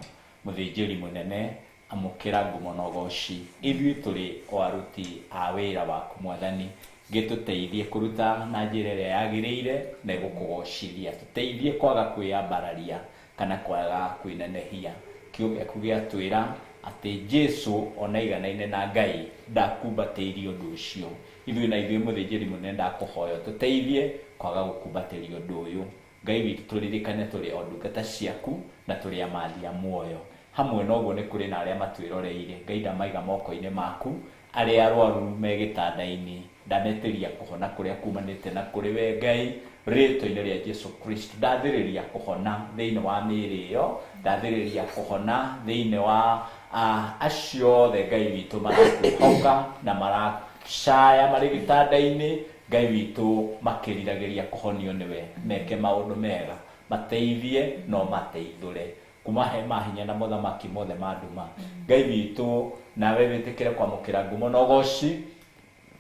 Mũthĩnjĩri mũnene amũkĩra ngumo na ũgooci. Ithuĩ tũrĩ o aruti a wĩra waku Mwathani. Gĩtũteithie kũruta na njĩra ĩrĩa yagĩrĩire na ĩgũkũgocithia. Tũteithie kwaga kwĩyambararia kana kwaga kwĩnenehia. Kiugo gĩaku gĩatwĩra atĩ Jesũ ona iganaine na Ngai ndakumbatĩirie ũndũ ũcio. Ithuĩ na ithuĩ mũthĩnjĩri mũnene ndakũhoya tũteithie kwaga gũkumbatĩria ũndũ ũyũ. Ngai witũ tũririkane tũrĩ o ndungata ciaku na tũrĩ amathi a muoyo. Hamwe na ũguo nĩ kũrĩ na arĩa matwĩroreire. Ngai ndamaiga moko-inĩ maku. Arĩa arwaru me gĩtanda-inĩ ndametĩria kũhona kũrĩa kumanĩte na kũrĩ we Ngai. Rĩtwa-inĩ rĩa Jesu Kristo ndathĩrĩria kũhona thĩinĩ wa mĩĩrĩ ĩyo. Ndathĩrĩria kũhona thĩinĩ wa acio othe Ngai witũ marakwĩhoka na maracaya marĩ gĩtanda-inĩ. Ngai witũ makĩriragĩria kũhonio nĩwe. Meke maũndũ mega, mateithie no mateithũre kuma he mahinya na mothamaki mothe ma nduma. Ngai witũ nawe wĩtĩkĩre kwamũkĩra ngumo na ũgooci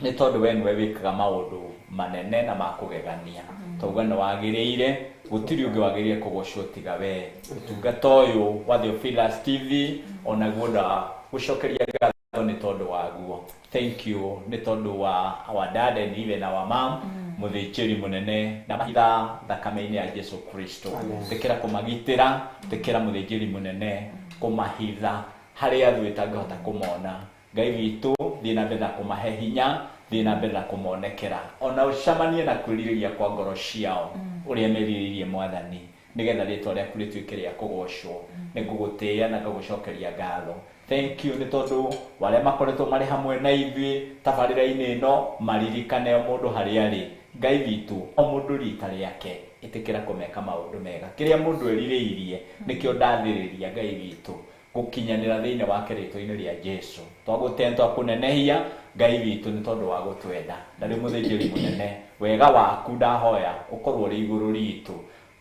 nĩ tondũ we nĩwe wĩkaga maũndũ manene na ma kũgegania. Tauga nĩ wagĩrĩire, gũtirĩ ũngĩ wagĩrĩire kũgocwo tiga we. Ũtungata ũyũ wa Theophilus TV onaguo ndagũcokeria ngatho nĩ tondũ waguo. Thank you nĩ tondũ wa our dad and even our mom mũthĩnjĩri mũnene na mahitha thakame-inĩ ya Jesu Kristo. Tĩkĩra kũmagitĩra, tĩkĩra mũthĩnjĩri mũnene kũmahitha harĩa thũ ĩtangĩhota kũmona. Ngai witũ thiĩ na mbere na kũmahe hinya, thiĩ na mbere na kũmonekera. Ona ũcamanie na kwĩrirĩria kwa ngoro ciao ũrĩa merirĩirie Mwathani nĩgetha rĩtwa rĩaku rĩtuĩke rĩa kũgocwo. Nĩ ngũgũtĩĩa na ngagũcokeria ngatho. Thank you nĩ tondũ warĩa makoretwo marĩ hamwe na ithuĩ tabarĩra-inĩ ĩno maririkane mũndũ harĩa arĩ. Ngai witũ o mũndũ rita rĩake ĩtĩkĩra kũmeka maũndũ mega. Kĩrĩa mũndũ erirĩirie nĩkĩo ndathĩrĩria Ngai witũ gũkinyanĩra thĩinĩ wake rĩtwa-inĩ rĩa Jesũ. Twagũtenda twakũnenehia Ngai witũ nĩ tondũ wa gũtwenda. Na rĩu mũthĩnjĩri mũnene wega waku ndahoya ũkorwo ũrĩ igũrũ ritũ.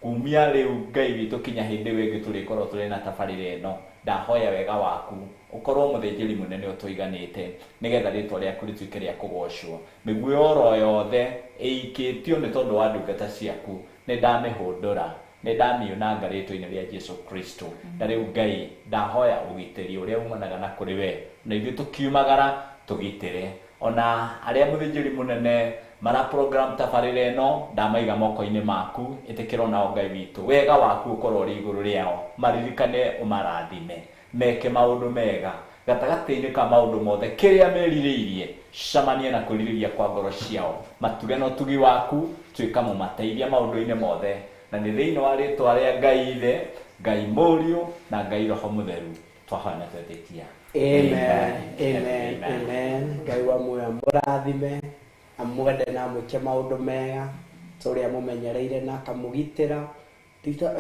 Kumia rĩu Ngai witũ kinya hĩndĩ ĩyo ĩngĩ tũrĩkorwo tũrĩ na tabarĩra ĩno. Ndahoya wega waku ũkorwo mũthĩnjĩri mũnene ũtũiganĩte nĩgetha rĩtwa rĩaku rĩtuĩke rĩa kũgocwo. Mĩguĩ oro yothe ĩikĩtio nĩ tondũ wa ndungata ciaku nĩ ndamĩhũndũra, nĩ ndamĩunanga rĩtwa-inĩ rĩa Jesu Kristo. Na rĩu Ngai ndahoya ũgitĩri ũrĩa umanaga na kũrĩ we na ithuĩ tũkiumagara tũgitĩre. Ona arĩa mũthĩnjĩri mũnene mara program tabarĩra ĩno ndamaiga moko-inĩ maku. Ĩtĩkĩra onao Ngai witũ wega waku ũkorwo ũrĩ igũrũ rĩao. Maririkane ũmarathime, meke maũndũ mega gatagatĩ-inĩ ka maũndũ mothe kĩrĩa merirĩirie. Camania na kwĩrirĩria kwa ngoro ciao. Matuge na ũtugi waku tuĩka mũmateithia maũndũ-inĩ mothe. Na nĩ thĩinĩ wa rĩtwa rĩa Ngai Ithe, Ngai Mũriũ na Ngai Roho Mũtheru twahoya na twetetia. Amen. Ngai wa muoyo mũrathime amwende na mwĩke maũndũ mega tũrĩa mũmenyereire na akamũgitĩra.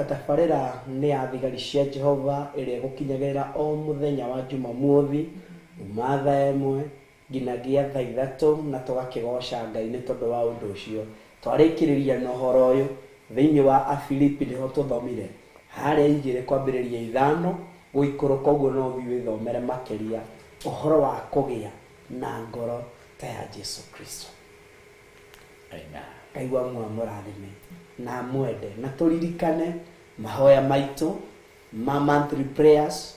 Tabarĩra nĩ ya thigari cia Jehova ĩrĩa ĩgũkinyagĩrĩra o mũthenya wa Jumamothi kuma thaa 1 nginyagia thaa 3 na tũgakĩgoca Ngai nĩ tondũ wa ũndũ ũcio. Twarĩkĩrĩria na ũhoro ũyũ thĩinĩ wa Afilipi nĩho tũthomire harĩa 2 kwambĩrĩria 5 gũikũrũka ũguo no thiĩ wĩthomere makĩria ũhoro wa kũgĩa na ngoro ta ya Jesu Kristo. Ngai wa muoyo mũrathime na mwende na tũririkane mahoya maitũ ma monthly prayers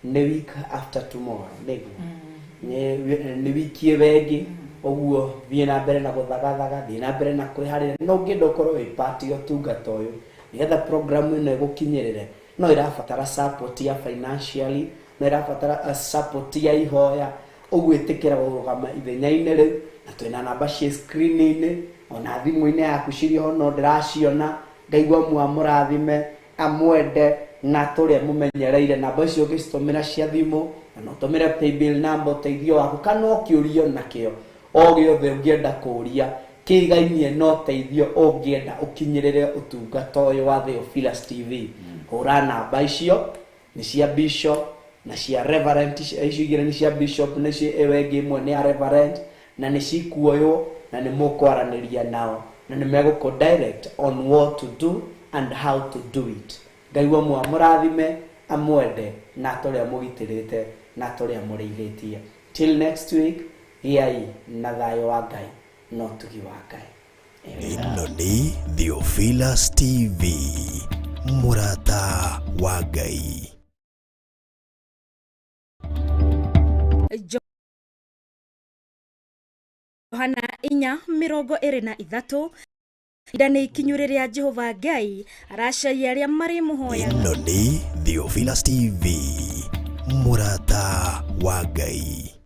nĩ week after tomorrow nĩguo nĩ wiki wengi ũguo thiĩ na mbere na gũthagathaga, thiĩ na mbere na kwĩharĩria no ngĩenda ũkorwo wĩ part ya ũtungata ũyũ nĩgetha program ĩno ĩgũkinyĩrĩre. No ĩrabatara support ya financially, no ĩrabatara support ya ihoya, ũguo ĩtĩkĩra gũrũgama ithenya-inĩ rĩu na twĩna namba cia screen-inĩ ona thimũ-inĩ yaku cirĩ ho no ndĩraciona. Ngai wa muoyo mũrathime amwende na tũrĩa mũmenyereire namba icio ũgĩcitũmĩra cia thimũ na no ũtũmĩre paybill number ũteithio waku kana ũkĩũrio nakĩo o gĩothe ũngĩenda kũũria kĩigainie no ũteithio ũngĩenda ũkinyĩrĩre ũtungata ũyũ wa Theophilus TV. Hũra namba icio nĩ cia bishop na cia reverend, icio igĩrĩ nĩ cia bishop na icio ĩyo ĩngĩ ĩmwe nĩ ya reverend na nĩ cikuoywo na nĩ mũkwaranĩria nao na nĩ megũkũ direct on what to do and how to do it. Ngai wa muoyo mũrathime amwende na tũrĩa mũgitĩrĩte na tũrĩa mũrĩithĩtie. Till next week, gĩai na thayũ wa Ngai no ũtugi wa Ngai. Ĩno nĩ Theophilus TV, mũrata wa Ngai. Johana 4:23 Idane ikinyũrĩria Jehova Ngai aracaria arĩa marĩ mũhoya. Ĩno nĩ Theophilus TV, mũrata wa Ngai.